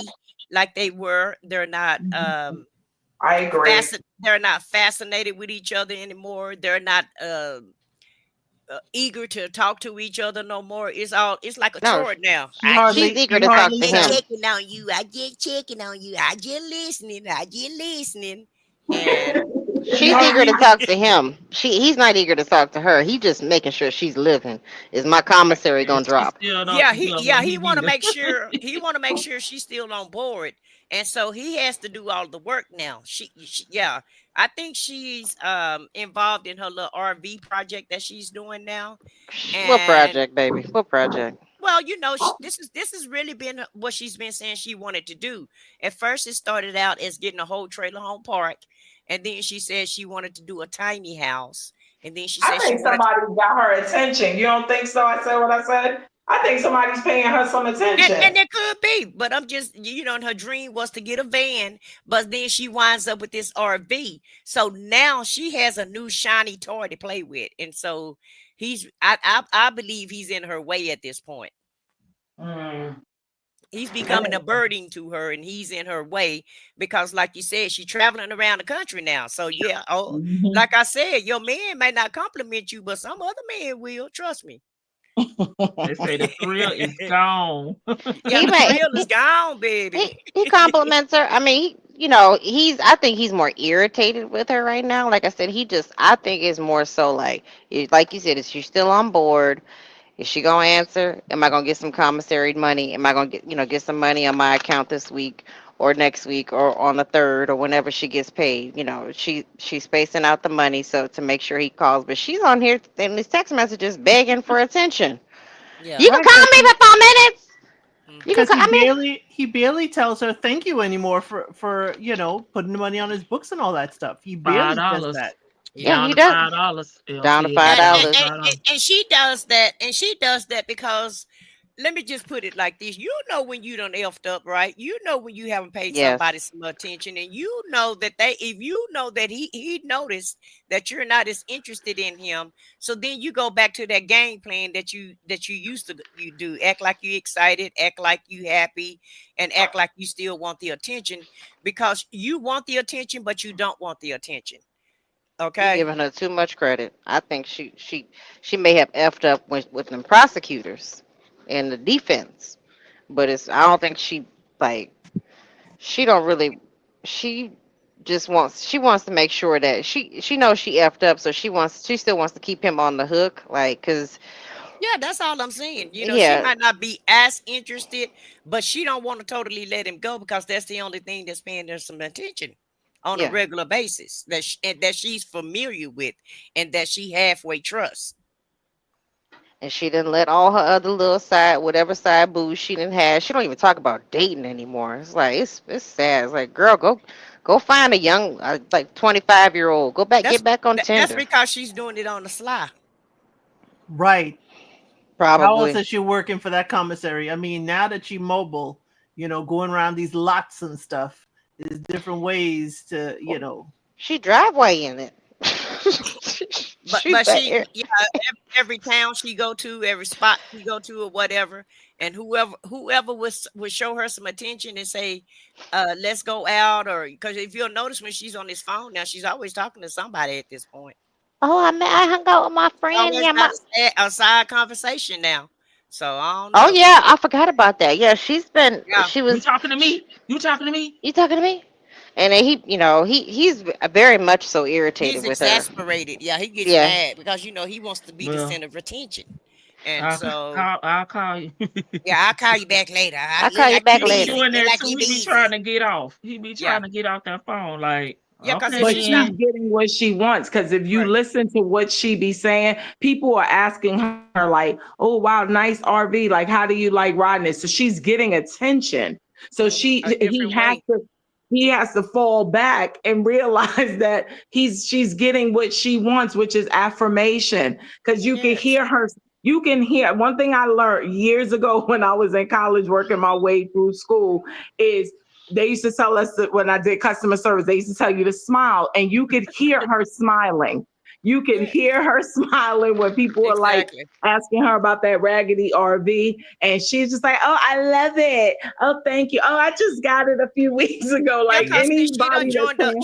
like they were. They're not I agree. they're not fascinated with each other anymore. They're not eager to talk to each other no more. It's like a chore now. She's eager to talk to him. Checking on you. I just checking on you. I just listening. And she's eager to talk to him. He's not eager to talk to her. He just making sure she's living. Is my commissary gonna drop? He want to make sure she's still on board, and so he has to do all the work now. I think she's involved in her little RV project that she's doing now. What project, baby? What project? Well, this has really been what she's been saying she wanted to do. At first, it started out as getting a whole trailer home park, and then she said she wanted to do a tiny house, and then she said somebody got her attention. You don't think so? I said what I said. I think somebody's paying her some attention. And it could be, but I'm just, and her dream was to get a van, but then she winds up with this RV. So now she has a new shiny toy to play with. And so I believe he's in her way at this point. He's becoming a burden to her, and he's in her way because, like you said, she's traveling around the country now. So like I said, your man may not compliment you, but some other man will. Trust me. They say the thrill is gone. The thrill is gone, baby. He compliments her. I mean, I think he's more irritated with her right now. Like I said, I think it's more so like you said, is she still on board? Is she gonna answer? Am I gonna get some commissary money? Am I gonna get some money on my account this week or next week or on the 3rd or whenever she gets paid? She's spacing out the money so to make sure he calls. But she's on here in these text messages begging for attention. Yeah. You can call me for 4 minutes. Because he barely tells her thank you anymore for putting the money on his books and all that stuff. He barely does that. Yeah, he does. Down to $5. And she does that. And she does that because, let me just put it like this. When you done effed up, right? When you haven't paid somebody some attention, and if you know that he noticed that you're not as interested in him, so then you go back to that game plan that you used to do. Act like you excited, act like you happy, and act like you still want the attention, because you want the attention, but you don't want the attention. Okay, you're giving her too much credit. I think she may have effed up with them prosecutors in the defense, but I don't think she wants to make sure that she knows she effed up, so she still wants to keep him on the hook, because that's all I'm saying. She might not be as interested, but she don't want to totally let him go, because that's the only thing that's paying her some attention on a regular basis that she's familiar with and that she halfway trusts. And she didn't let all her other little whatever side booze she didn't have. She don't even talk about dating anymore. It's like, it's sad. It's like, girl, go find a young, 25-year-old. Get back on Tinder. That's because she's doing it on the sly. Right. Probably. How else is she working for that commissary? I mean, now that she's mobile, going around these lots and stuff, there's different ways to, She driveway in it. But she, every town she go to, every spot she go to, or whatever, and whoever would show her some attention and say, let's go out, or because if you'll notice when she's on this phone now, she's always talking to somebody at this point. Oh, I hung out with my friend. A side conversation now. So I don't know. Oh yeah, I forgot about that. Yeah, she's been. She was. You talking to me? You talking to me? You talking to me? And then he's very much so irritated with her. He's exasperated. Yeah, he gets mad because he wants to be the center of attention. And I'll call you. I'll call you back later. I'll call you back later. He be trying to get off. He be trying to get off that phone, like. Yeah, but she's getting what she wants. Because if you listen to what she be saying, people are asking her like, "Oh wow, nice RV. Like, how do you like riding it?" So she's getting attention. So he has to. he has to fall back and realize that she's getting what she wants, which is affirmation. Because you can hear her. You can hear one thing I learned years ago when I was in college working my way through school is they used to tell us that when I did customer service, they used to tell you to smile, and you could hear her smiling. You can hear her smiling when people are like asking her about that raggedy RV, and she's just like, "Oh, I love it. Oh, thank you. Oh, I just got it a few weeks ago." Like anybody that's paying her attention.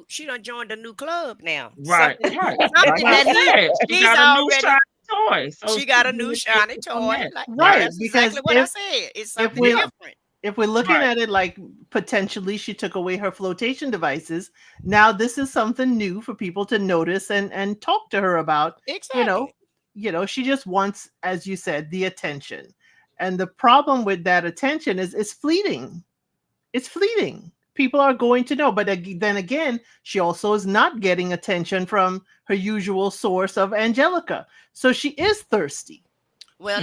She done joined a new club now. Right. Something Like that I said, she got a new shiny toy. She got a new shiny toy. Right, That's because exactly what I said. It's something different. If we're looking at it like potentially she took away her flotation devices, now this is something new for people to notice and talk to her about. Exactly. You know, she just wants, as you said, the attention. And the problem with that attention is it's fleeting. It's fleeting. People are going to know. But then again, she also is not getting attention from her usual source of Angelica. So she is thirsty. Well,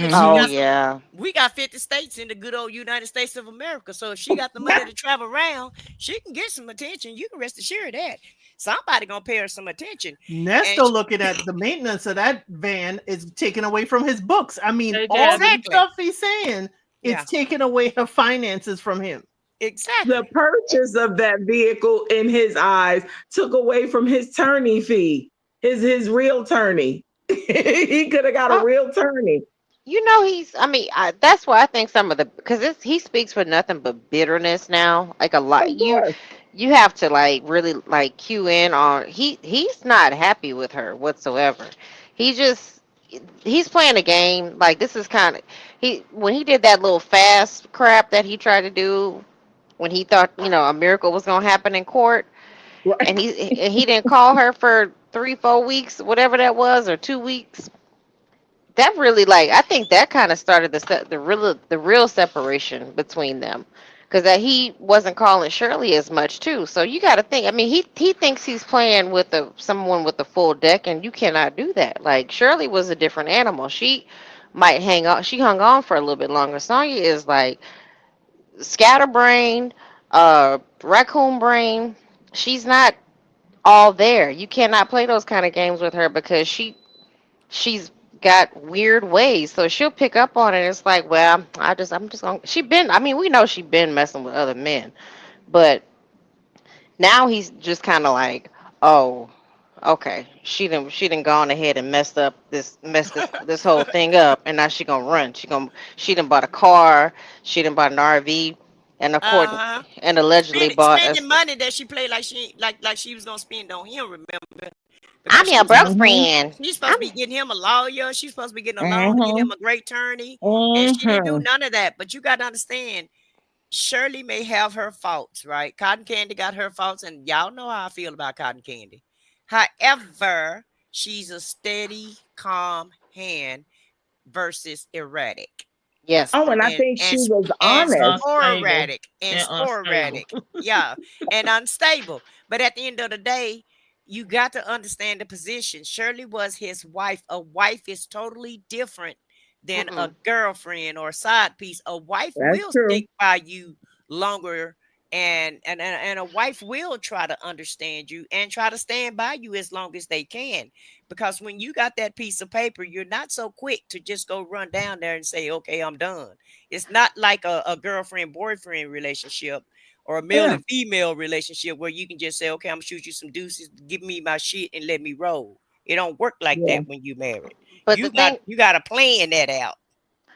we got 50 states in the good old United States of America. So if she got the money to travel around, she can get some attention. You can rest assured that somebody gonna pay her some attention. Ernesto looking at the maintenance of that van is taken away from his books. I mean, all the stuff he's saying, it's taking away her finances from him. Exactly. The purchase of that vehicle in his eyes took away from his tourney fee, his real tourney. He could have got a real tourney. You know, that's why I think some of because he speaks with nothing but bitterness now. Like a lot, you have to like really like cue in on. He's not happy with her whatsoever. He's playing a game. Like this is kind of when he did that little fast crap that he tried to do when he thought a miracle was gonna happen in court, and he didn't call her for 3-4 weeks, whatever that was, or 2 weeks. That really I think that kind of started the real separation between them, because that he wasn't calling Shirley as much too. So you got to think. I mean, he thinks he's playing with someone with a full deck, and you cannot do that. Like Shirley was a different animal. She might hang on. She hung on for a little bit longer. Sonya is like scatterbrained, raccoon brain. She's not all there. You cannot play those kind of games with her because she's got weird ways, so she'll pick up on it. It's like, well, I'm just gonna. We know she been messing with other men, but now he's just kind of like, oh, okay, she done gone ahead and messed this whole thing up, and now she gonna run. She done bought a car, she done bought an RV, and of course, and allegedly spending money that she played like she was gonna spend on him. Remember? I'm your girlfriend. She's supposed to be getting him a lawyer. She's supposed to be getting a loan to get him a great attorney. And she didn't do none of that. But you got to understand, Shirley may have her faults, right? Cotton Candy got her faults, and y'all know how I feel about Cotton Candy. However, she's a steady, calm hand versus erratic. Yes. Oh, and I think she was honest. Sporadic. Yeah. And unstable. But at the end of the day, you got to understand the position. Shirley was his wife. A wife is totally different than a girlfriend or a side piece. A wife will stick by you longer, and a wife will try to understand you and try to stand by you as long as they can. Because when you got that piece of paper, you're not so quick to just go run down there and say, okay, I'm done. It's not like a girlfriend-boyfriend relationship or a male and female relationship where you can just say, okay, I'm gonna shoot you some deuces, give me my shit and let me roll. It don't work like that when you married. But you got to plan that out.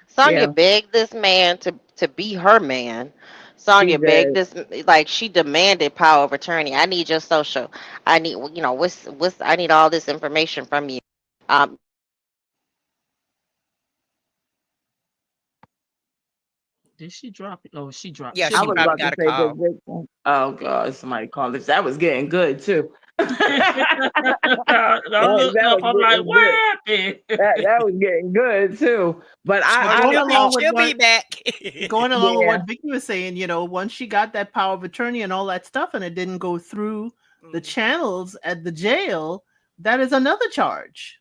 Sonya begged this man to be her man. Sonya begged this, like she demanded power of attorney. I need your social. I need, I need all this information from you. Did she drop it? Oh, she dropped. Yeah, she I was about got to say, oh God, somebody called this. That was getting good too. I'm looking up. I'm like, what happened? That was getting good too. But she'll be back. Going along with what Vicky was saying, once she got that power of attorney and all that stuff, and it didn't go through the channels at the jail, that is another charge.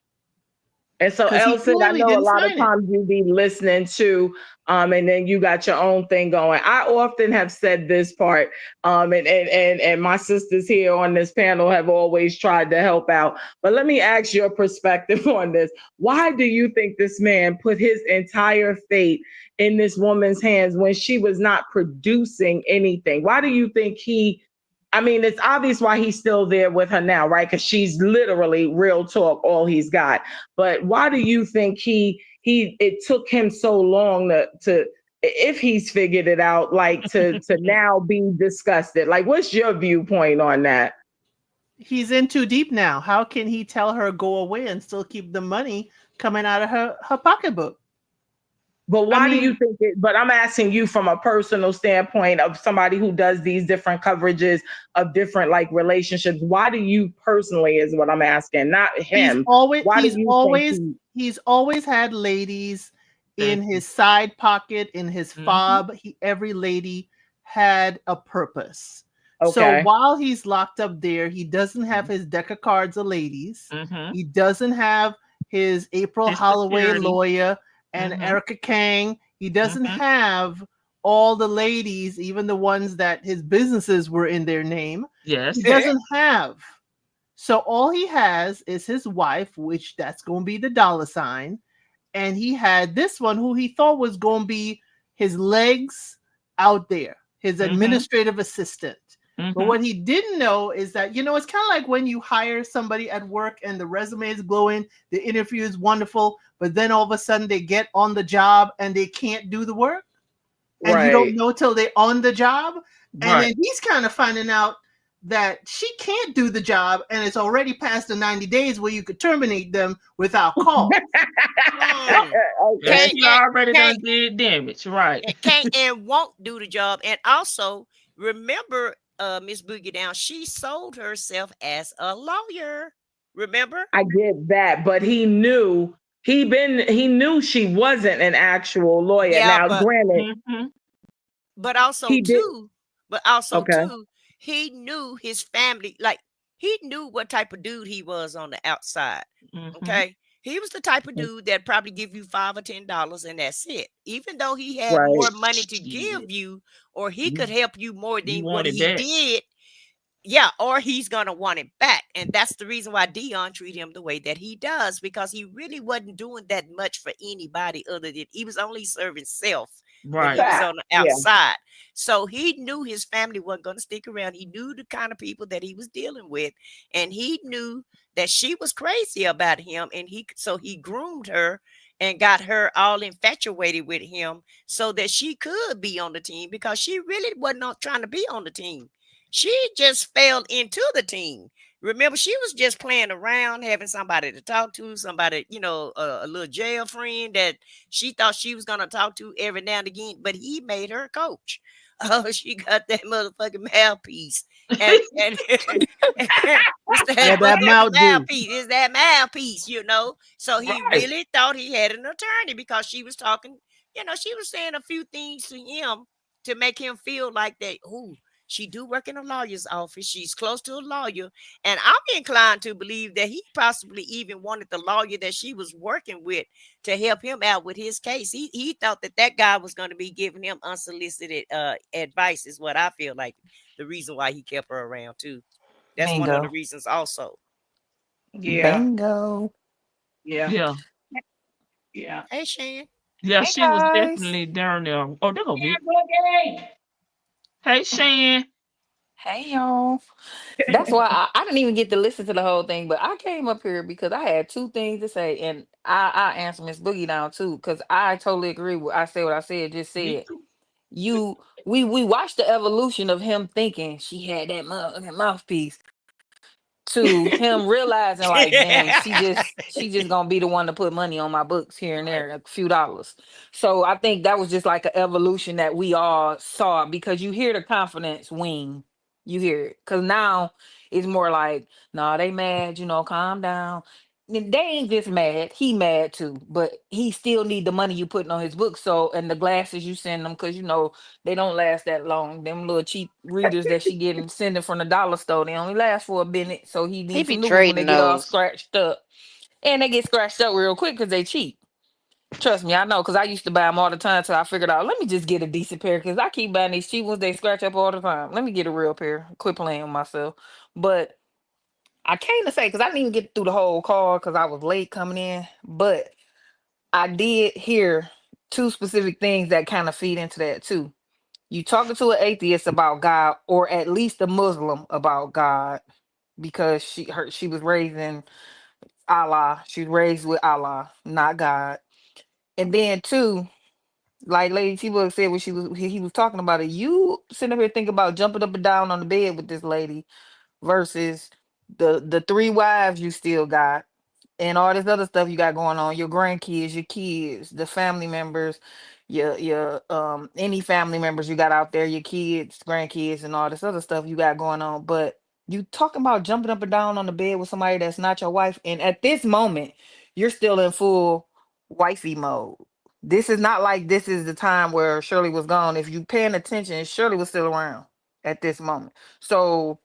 And so, because he Elson, I clearly know a didn't lot of sign it. times you be listening to, and then you got your own thing going. I often have said this part, and my sisters here on this panel have always tried to help out. But let me ask your perspective on this. Why do you think this man put his entire fate in this woman's hands when she was not producing anything? Why do you think he? I mean, it's obvious why he's still there with her now, right? Because she's literally, real talk, all he's got. But why do you think it took him so long to if he's figured it out, like to now be disgusted? Like, what's your viewpoint on that? He's in too deep now. How can he tell her go away and still keep the money coming out of her pocketbook? But why I do you mean, think it? But I'm asking you from a personal standpoint of somebody who does these different coverages of different like relationships. Why do you personally is what I'm asking, not him. Why do you think he's always had ladies in Mhm. his side pocket, in his Mhm. fob. Every lady had a purpose. So Okay. while he's locked up there, he doesn't have his deck of cards of ladies. Mhm. He doesn't have his April His Holloway security. lawyer and Mhm. Erica Kang. He doesn't Mhm. have all the ladies, even the ones that his businesses were in their name. Yes. He doesn't have. So all he has is his wife, which that's going to be the dollar sign. And he had this one who he thought was going to be his legs out there, his Mhm. administrative assistant. But Mhm. what he didn't know is that, it's kind of like when you hire somebody at work and the resume is glowing, the interview is wonderful, but then all of a sudden they get on the job and they can't do the work. And you don't Right. know till they're on the job. And Right. then he's kind of finding out that she can't do the job and it's already past the 90 days where you could terminate them without cause. Mm. Yeah, Okay. she already done did damage. Right. Can't and won't do the job. And also remember, Miss Boogie Down, she sold herself as a lawyer. Remember? I get that, but he knew she wasn't an actual lawyer. Yeah, Now, granted, Mhm. but also he did. too, but also Okay. too, he knew his family, like he knew what type of dude he was on the outside. Mhm. Okay. He was the type of dude that probably give you $5 or $10 and that's it. Even though he had Right. more money to Shit. give you, or he You could help you more you than what wanted he that. did, yeah, or he's gonna want it back. And that's the reason why Dion treat him the way that he does, because he really wasn't doing that much for anybody other than he was only serving self when he Right. was on the Yeah. outside. So he knew his family wasn't gonna stick around. He knew the kind of people that he was dealing with, and he knew that she was crazy about him, and he groomed her and got her all infatuated with him so that she could be on the team, because she really wasn't trying to be on the team. She just fell into the team. Remember, she was just playing around, having somebody to talk to, somebody, a little jail friend that she thought she was going to talk to every now and again, but he made her coach. Oh, she got that motherfucking mouthpiece. And it's Yeah, that that motherfucking mouth do. mouthpiece. It's that mouthpiece. So he Right. really thought he had an attorney, because she was talking, she was saying a few things to him to make him feel like that. Ooh, she do work in a lawyer's office. She's close to a lawyer. And I'm inclined to believe that he possibly even wanted the lawyer that she was working with to help him out with his case. He thought that guy was going to be giving him unsolicited advice, is what I feel like the reason why he kept her around too. That's one of the Bingo. reasons also. Yeah. Bingo. Yeah. Yeah. Yeah. Hey, Shan. Yeah, Hey she was guys. definitely down there. Oh, there go Yeah, Vic. Boogie. Hey, Shan. Hey y'all. That's why I didn't even get to listen to the whole thing, but I came up here because I had two things to say, and I answer Miss Boogie down too, because I totally agree with I said what I said, just Me said. too. We watched the evolution of him thinking she had that mouthpiece to him realizing like, man, she just gonna be the one to put money on my books here and Right. there, a few dollars. So I think that was just like an evolution that we all saw, because you hear the confidence wing, you hear it, because now it's more like, nah, they mad, calm down. They ain't just mad, he mad too, but he still need the money you putting on his book. So, and the glasses you send them, because they don't last that long. Them little cheap readers that she getting sending from the dollar store, they only last for a minute. So he He needs be some new ones when they trading get all those. scratched up. And they get scratched up real quick because they cheap. Trust me, I know, because I used to buy them all the time until I figured out, let me just get a decent pair because I keep buying these cheap ones. They scratch up all the time. Let me get a real pair. Quit playing with myself. But I came to say, because I didn't even get through the whole call because I was late coming in, but I did hear two specific things that kind of feed into that too. You talking to an atheist about God, or at least a Muslim about God, because she was raised in Allah. She was raised with Allah, not God. And then two, like Lady T Bug said when he was talking about it, you sitting up here thinking about jumping up and down on the bed with this lady versus the three wives you still got and all this other stuff you got going on, your grandkids, your kids, the family members, your any family members you got out there, your kids, grandkids, and all this other stuff you got going on. But you talking about jumping up and down on the bed with somebody that's not your wife, and at this moment, you're still in full wifey mode. This is not like this is the time where Shirley was gone. If you paying attention, Shirley was still around at this moment. So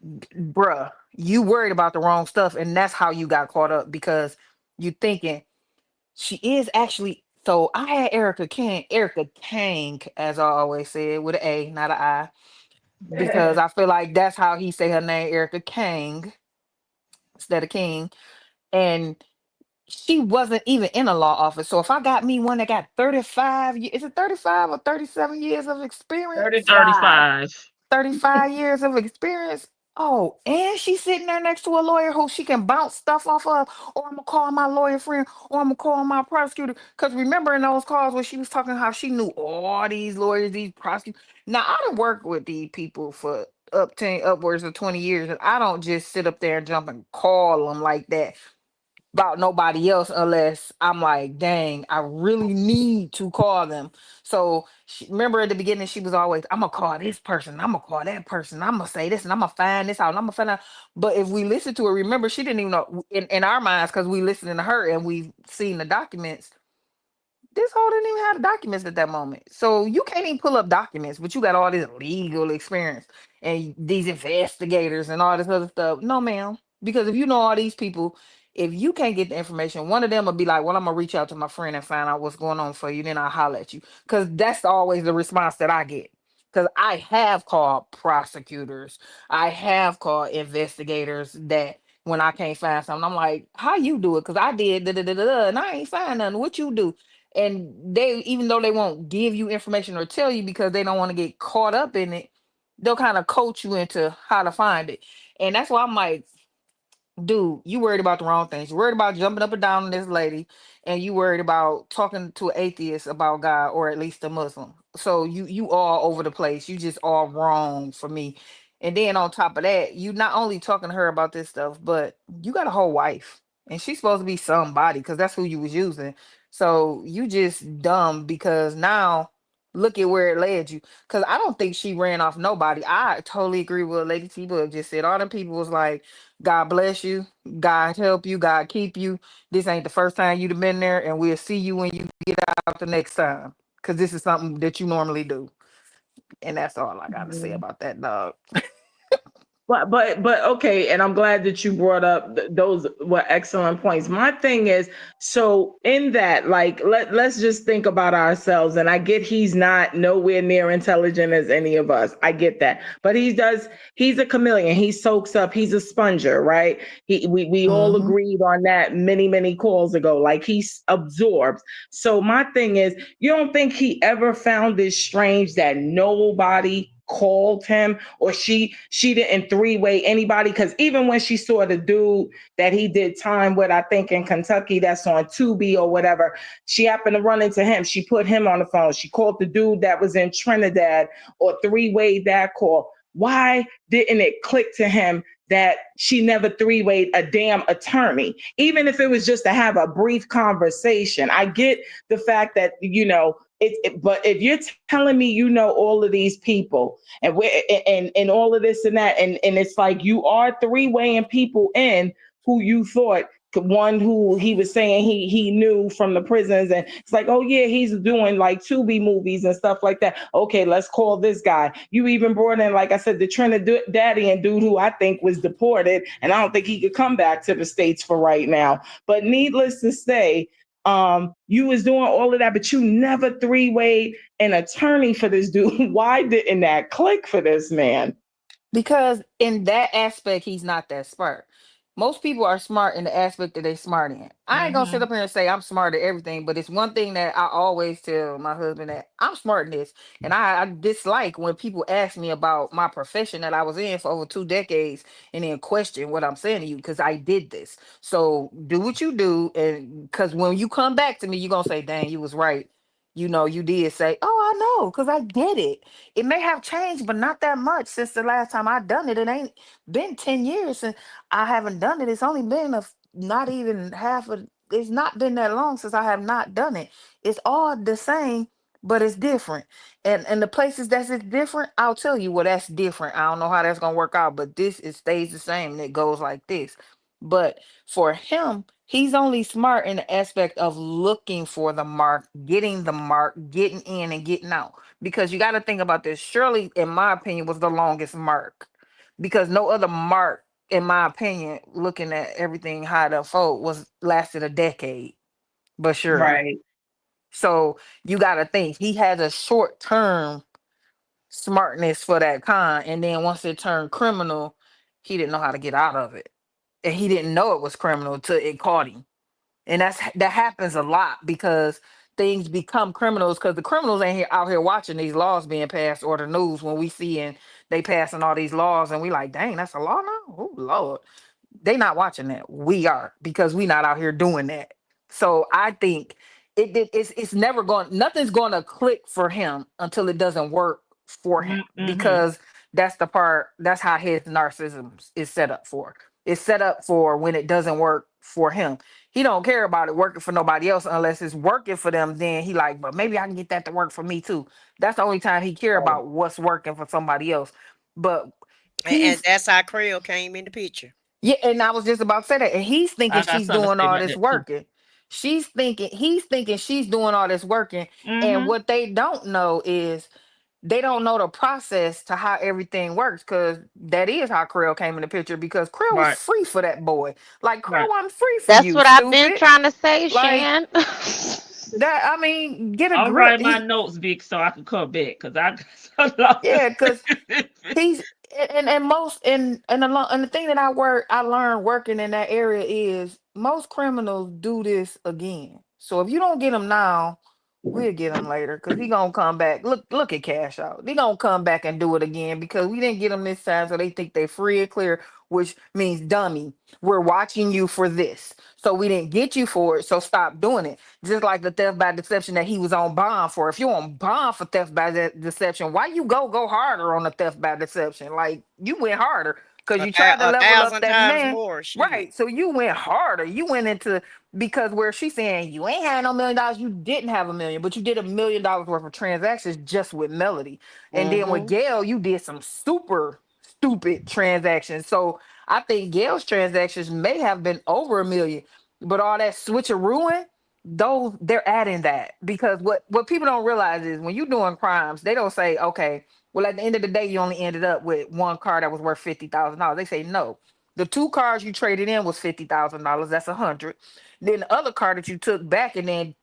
bruh, you worried about the wrong stuff, and that's how you got caught up because you thinking she is actually. So I had Erica Kang, as I always said, with an A, not an I, because I feel like that's how he say her name, Erica Kang, instead of King, and she wasn't even in a law office. So if I got me one that got 35, is it 35 or 37 years of experience? 35. 35. 35 years of experience. Oh, and she's sitting there next to a lawyer who she can bounce stuff off of. Or I'm gonna call my lawyer friend, or I'm gonna call my prosecutor. Because remember in those calls where she was talking how she knew all these lawyers, these prosecutors. Now I done worked with these people for upwards of 20 years, and I don't just sit up there and jump and call them like that about nobody else unless I'm like, dang, I really need to call them. So remember at the beginning, she was always, I'm gonna call this person, I'm gonna call that person, I'm gonna say this, and I'm gonna find this out, and I'm gonna find out. But if we listen to her, remember, she didn't even know in our minds because we listening to her and we've seen the documents. This hoe didn't even have the documents at that moment. So you can't even pull up documents, but you got all this legal experience and these investigators and all this other stuff. No, ma'am. Because if you know all these people, if you can't get the information, one of them will be like, well, I'm gonna reach out to my friend and find out what's going on for you, then I'll holler at you. Because that's always the response that I get. Because I have called prosecutors, I have called investigators that when I can't find something, I'm like, how you do it? Because I did da, da, da, da, da, and I ain't find nothing. What you do? And they, even though they won't give you information or tell you because they don't want to get caught up in it, they'll kind of coach you into how to find it. And that's why I'm like, dude, you worried about the wrong things. You worried about jumping up and down on this lady, and you worried about talking to an atheist about God, or at least a Muslim. So you all over the place. You just all wrong for me. And then on top of that, you not only talking to her about this stuff, but you got a whole wife, and she's supposed to be somebody because that's who you was using. So you just dumb because now look at where it led you. Because I don't think she ran off nobody. I totally agree with what Lady T Bug just said. All them people was like, God bless you, God help you, God keep you. This ain't the first time you've been there, and we'll see you when you get out the next time. Because this is something that you normally do. And that's all I got to say about that, dog. But okay, and I'm glad that you brought up those were excellent points. My thing is, so in that, like, let's just think about ourselves. And I get he's not nowhere near intelligent as any of us. I get that, but he's a chameleon. He soaks up. He's a sponger, right? We all agreed on that many calls ago. Like, he absorbs. So my thing is, you don't think he ever found it strange that nobody called him, or she didn't three-way anybody? Because even when she saw the dude that he did time with, I think in Kentucky, that's on Tubi or whatever, she happened to run into him. She put him on the phone. She called the dude that was in Trinidad, or three-way that call. Why didn't it click to him that she never three-wayed a damn attorney, even if it was just to have a brief conversation? I get the fact that, you know, but if you're telling me you know all of these people and all of this and that, and it's like you are three-weighing people in who you thought one who he was saying he knew from the prisons, and it's like, oh yeah, he's doing like Tubi movies and stuff like that. Okay, let's call this guy. You even brought in, like I said, the Trinidadian dude who I think was deported, and I don't think he could come back to the States for right now. But needless to say, you was doing all of that, but you never three-wayed an attorney for this dude. Why didn't that click for this man? Because in that aspect, he's not that smart. Most people are smart in the aspect that they smart in. I ain't gonna sit up here and say I'm smart at everything, but it's one thing that I always tell my husband, that I'm smart in this. And I dislike when people ask me about my profession that I was in for over 2 decades and then question what I'm saying to you, because I did this. So do what you do, and because when you come back to me, you're gonna say, dang, you was right. You did say, oh, I know, because I did it. It may have changed, but not that much since the last time I done it. It ain't been 10 years since I haven't done it. It's only been not even half of, it's not been that long since I have not done it. It's all the same, but it's different. And the places that's it's different, I'll tell you, well, that's different. I don't know how that's gonna work out, but this, it stays the same and it goes like this. But for him, he's only smart in the aspect of looking for the mark, getting in and getting out. Because you got to think about this. Shirley, in my opinion, was the longest mark, because no other mark, in my opinion, looking at everything how it unfold, was lasted a decade. But Shirley. Right. So you got to think he has a short term smartness for that kind, and then once it turned criminal, he didn't know how to get out of it, and he didn't know it was criminal till it caught him. And that happens a lot, because things become criminals because the criminals ain't out here watching these laws being passed or the news when we see and they passing all these laws and we like, dang, that's a law now. Oh Lord, they not watching that. We are, because we not out here doing that. So I think it's never going. Nothing's going to click for him until it doesn't work for him, because that's the part. That's how his narcissism is set up for. It's set up for when it doesn't work for him. He don't care about it working for nobody else unless it's working for them. Then he like, but maybe I can get that to work for me too. That's the only time he care about what's working for somebody else. But and that's how Creel came in the picture. Yeah, and I was just about to say that. And he's thinking she's doing all this working. He's thinking she's doing all this working. And what they don't know is they don't know the process to how everything works, because that is how Creel came in the picture, because Creel was free for that boy. Like, Creel wasn't free for you. That's what I've been stupid. trying to say, Like, Shan. that, I mean, get a I'll grip. write my notes, Vic, so I can come back, because I got so long. Yeah, because he's and most and the thing that I learned working in that area is most criminals do this again. So if you don't get him now, we'll get him later, because he gonna come back. Look at Cash Out. They gonna come back and do it again, because we didn't get him this time, so they think they free and clear, which means dummy. We're watching you for this, so we didn't get you for it. So stop doing it. Just like the theft by deception that he was on bond for. If you're on bond for theft by deception, why you go harder on the theft by deception? Like, you went harder because you tried to level up that man. More, right. So you went harder. You went into, because where she's saying you ain't had no $1 million, you didn't have $1 million, but you did $1 million worth of transactions just with Melody. And then with Gail, you did some super stupid transactions. So I think Gail's transactions may have been over $1 million, but all that switcherooing, those, they're adding that, because what people don't realize is when you're doing crimes, they don't say, okay, well, at the end of the day, you only ended up with one car that was worth $50,000. They say no. The 2 cars you traded in was $50,000. That's 100. Then the other car that you took back and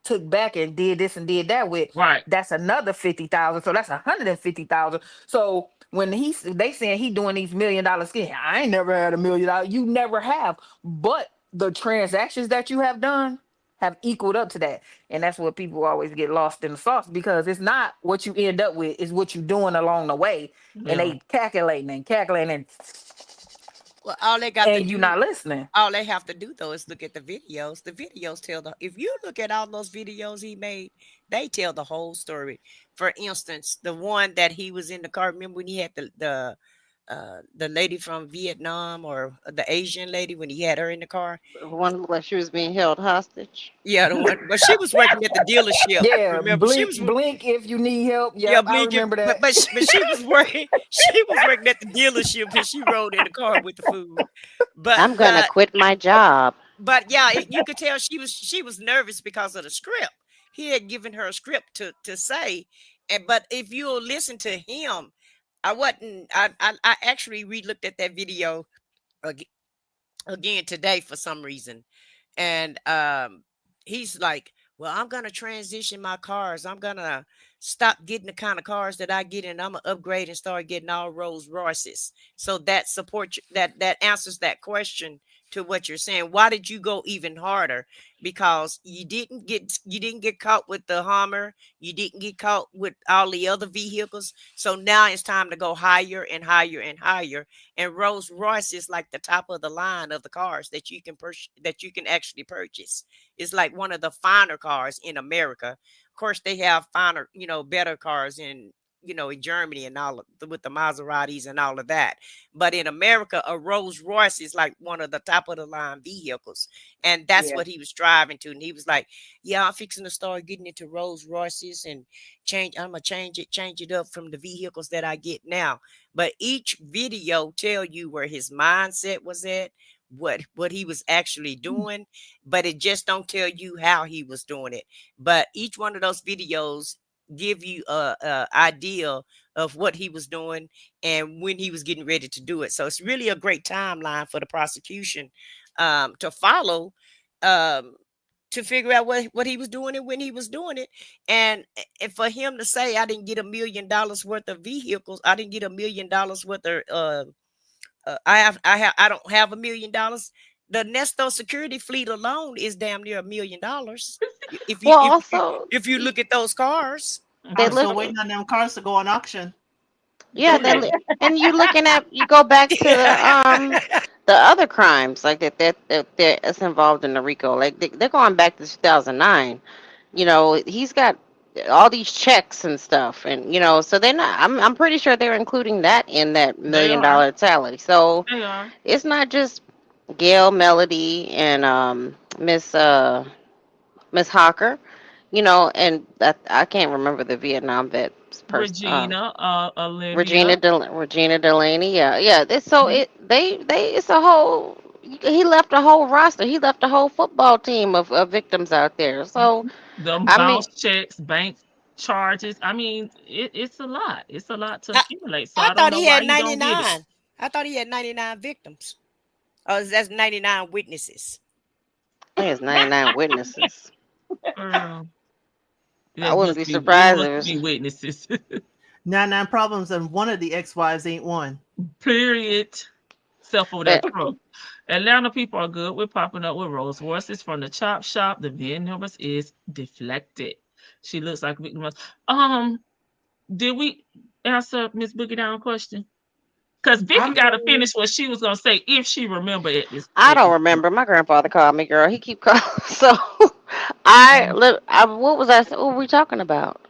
did this and did that with, that's another 50,000. So that's 150,000. So when they saying he doing these $1 million schemes, I ain't never had $1 million. You never have, but the transactions that you have done have equaled up to that. And that's what people always get lost in the sauce, because it's not what you end up with, it's what you're doing along the way. And they calculating and well, all they got and to you do, not listening. All they have to do though is look at the videos. The videos if you look at all those videos he made, they tell the whole story. For instance, the one that he was in the car, remember when he had the lady from Vietnam, or the Asian lady, when he had her in the car, The one where she was being held hostage. Yeah, the one, but she was working at the dealership. Yeah, remember, blink if you need help. Yeah, I remember that. But she was working. She was working at the dealership, and she rode in the car with the food. But I'm gonna quit my job. but yeah, you could tell she was nervous because of the script. He had given her a script to say, and but if you'll listen to him, I wasn't. I actually re-looked at that video ag- again today for some reason, and he's like, well, I'm gonna transition my cars. I'm gonna stop getting the kind of cars that I get, and I'm gonna upgrade and start getting all Rolls Royces. So that support that answers that question to what you're saying. Why did you go even harder? Because you didn't get caught with the Hummer, you didn't get caught with all the other vehicles. So now it's time to go higher and higher and higher. And Rolls Royce is like the top of the line of the cars that you can actually purchase. It's like one of the finer cars in America. Of course, they have finer, better cars in Germany and with the Maseratis and all of that. But in America, a Rolls Royce is like one of the top of the line vehicles, and that's Yeah. what he was striving to. And he was like, "Yeah, I'm fixing to start getting into Rolls Royces and change. I'm gonna change it up from the vehicles that I get now." But each video tell you where his mindset was at, what he was actually doing, but it just don't tell you how he was doing it. But each one of those videos give you a idea of what he was doing and when he was getting ready to do it. So it's really a great timeline for the prosecution to follow, um, to figure out what he was doing and when he was doing it. And for him to say, I didn't get $1 million worth of vehicles, I didn't get $1 million worth of I don't have $1 million. The Nesto security fleet alone is damn near $1 million. If you Well, if you also, if you look at those cars. they I'm look. still waiting on them cars to go on auction. Yeah, and you go back to the other crimes like that's involved in the RICO. Like they're going back to 2009. He's got all these checks and stuff, and so they're not. I'm pretty sure they're including that in that They million are. dollar tally. So They are. it's not just Gail, Melody, and Miss Hawker. And I can't remember the Vietnam vet's person. Regina, Regina Olivia. Regina Delaney. Yeah, yeah. So Mhm. they it's a whole. He left a whole roster. He left a whole football team of victims out there. So Them I mean, bounce checks, bank charges. I mean, it's a lot. It's a lot to I, accumulate. So I I don't thought know he why had he don't get it. 99. I thought he had 99 victims. Oh, that's 99 witnesses. I think it's 99 witnesses. Girl, I wouldn't be it surprised must if be witnesses. 99 problems, and one of the ex-wives ain't one. Period. Self over there but true. Atlanta people are good. We're popping up with Rolls Royces from the chop shop. The VIN numbers is deflected. She looks like a victim. Did we answer Miss Boogie Down question? Because Vicky I got to mean, finish what she was gonna say if she remember at this. I At don't this point. remember. My grandfather called me, girl. He keep calling. So Mhm. what was I? What were we talking about?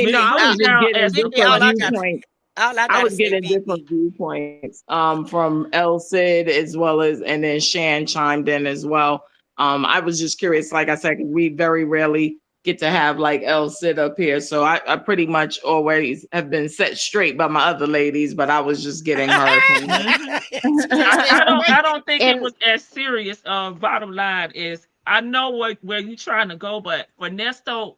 no, Vicky, I was Boogie just Down getting asked a Vicky, different question. all I I gotta was say, getting different Vicky. viewpoints from El Cid as well as, and then Shan chimed in as well. I was just curious, like I said, 'cause we very rarely get to have like El Cid up here. So I pretty much always have been set straight by my other ladies, but I was just getting her opinion. Mhm. She said I straight. don't think it And was as serious. Bottom line is I know where you trying to go, but for Nesto,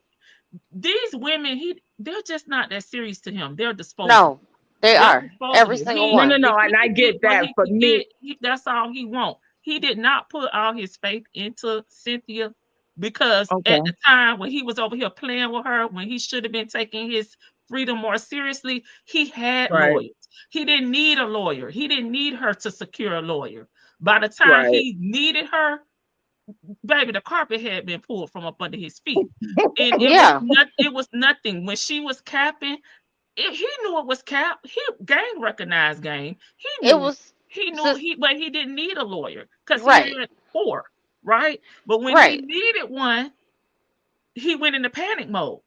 these women, they're just not that serious to him. They're disposable. no, they They're are every disposable. single No, no, one. no, If he and I could get get what that. he For could me, get, that's all he want. He did not put all his faith into Cynthia because okay, at the time when he was over here playing with her, when he should have been taking his freedom more seriously, he had right, lawyers. He didn't need a lawyer. He didn't need her to secure a lawyer. By the time right. he needed her, baby, the carpet had been pulled from up under his feet. And Yeah, it was nothing. When she was capping, he knew it was cap. He game recognized game. it was He knew just he but he didn't need a lawyer because he right, had four, right? But when he right. needed one, he went into panic mode.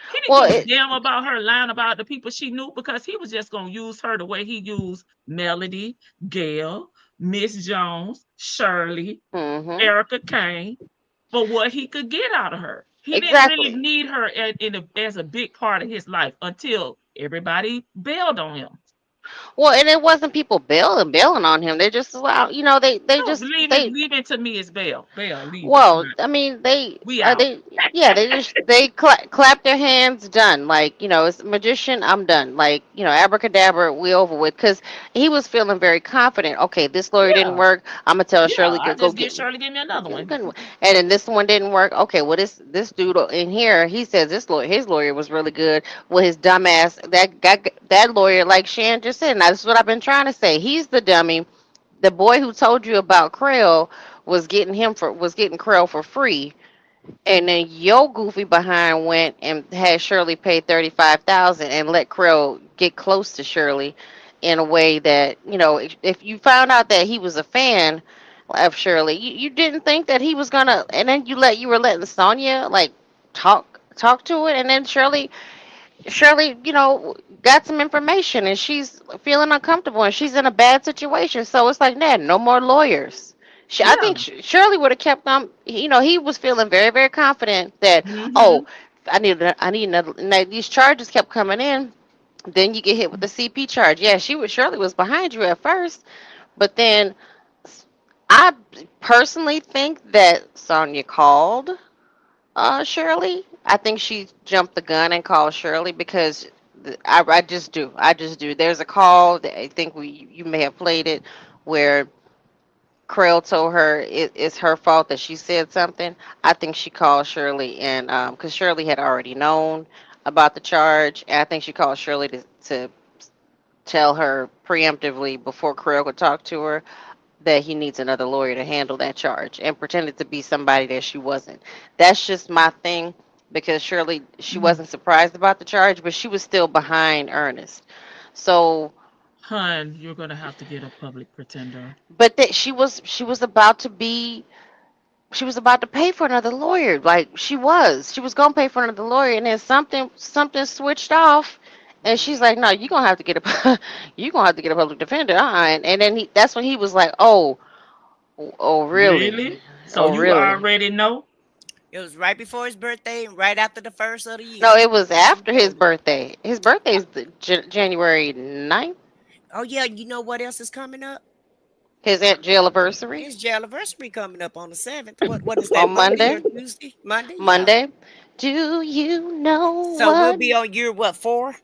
He didn't Well, give a it damn about her lying about the people she knew because he was just gonna use her the way he used Melody, Gail, Miss Jones, Shirley, hmm Erica Kane for what he could get out of her. He didn't really exactly. need her as a big part of his life until everybody bailed on him. Well, and it wasn't people bailing on him. They just well, they No, just leave it. they Leave it to me as bail. Bail. Leave it. well, I mean, We out. they clap their hands, done. Like, it's magician, I'm done. Like, abracadabra, we over with. Because he was feeling very confident. Okay, this lawyer didn't Yeah. work. I'm gonna tell Yeah. Shirley to I go just get get Shirley. Give me another one. and then this one didn't work. Okay, well this dude in here, he says his lawyer was really good. Well, his dumbass that lawyer, like Shan just said, and that's what I've been trying to say. He's the dummy. The boy who told you about Krell was getting Krell for free, and then your goofy behind went and had Shirley pay 35,000 and let Krell get close to Shirley in a way that if you found out that he was a fan of Shirley, you didn't think that he was gonna, and then you were letting Sonya like talk to it, and then Shirley, got some information and she's feeling uncomfortable and she's in a bad situation. So it's like, nah, no more lawyers. I Yeah. think Shirley would have kept on. He was feeling very, very confident that, Mm-hmm. oh, I need another. And these charges kept coming in. Then you get hit with the CP charge. Yeah, Shirley was behind you at first, but then I personally think that Sonya called Shirley. I think she jumped the gun and called Shirley because I just do. I just do. There's a call that I think you may have played it where Krell told her it's her fault that she said something. I think she called Shirley and because Shirley had already known about the charge, and I think she called Shirley to tell her preemptively before Krell could talk to her that he needs another lawyer to handle that charge and pretended to be somebody that she wasn't. That's just my thing because Shirley, she wasn't surprised about the charge, but she was still behind Ernest. So, Hun, you're gonna have to get a public pretender. but that she was about to be she was about to pay for another lawyer. Like she was gonna pay for another lawyer, and then something switched off, and she's like, "No, you're gonna have to get a you gonna have to get a public defender." And then that's when he was like, "Oh, really? Really? So Oh, you really?" already know? It was right before his birthday and right after the first of the No, year. it was after his birthday. His birthday is January 9th. Oh yeah, you know what else is coming up? His jail anniversary His jail anniversary coming up on the 7th. What is that, on Monday or Monday. Tuesday? Monday, yeah. Monday. Do you know So we'll what? be on year what, 4?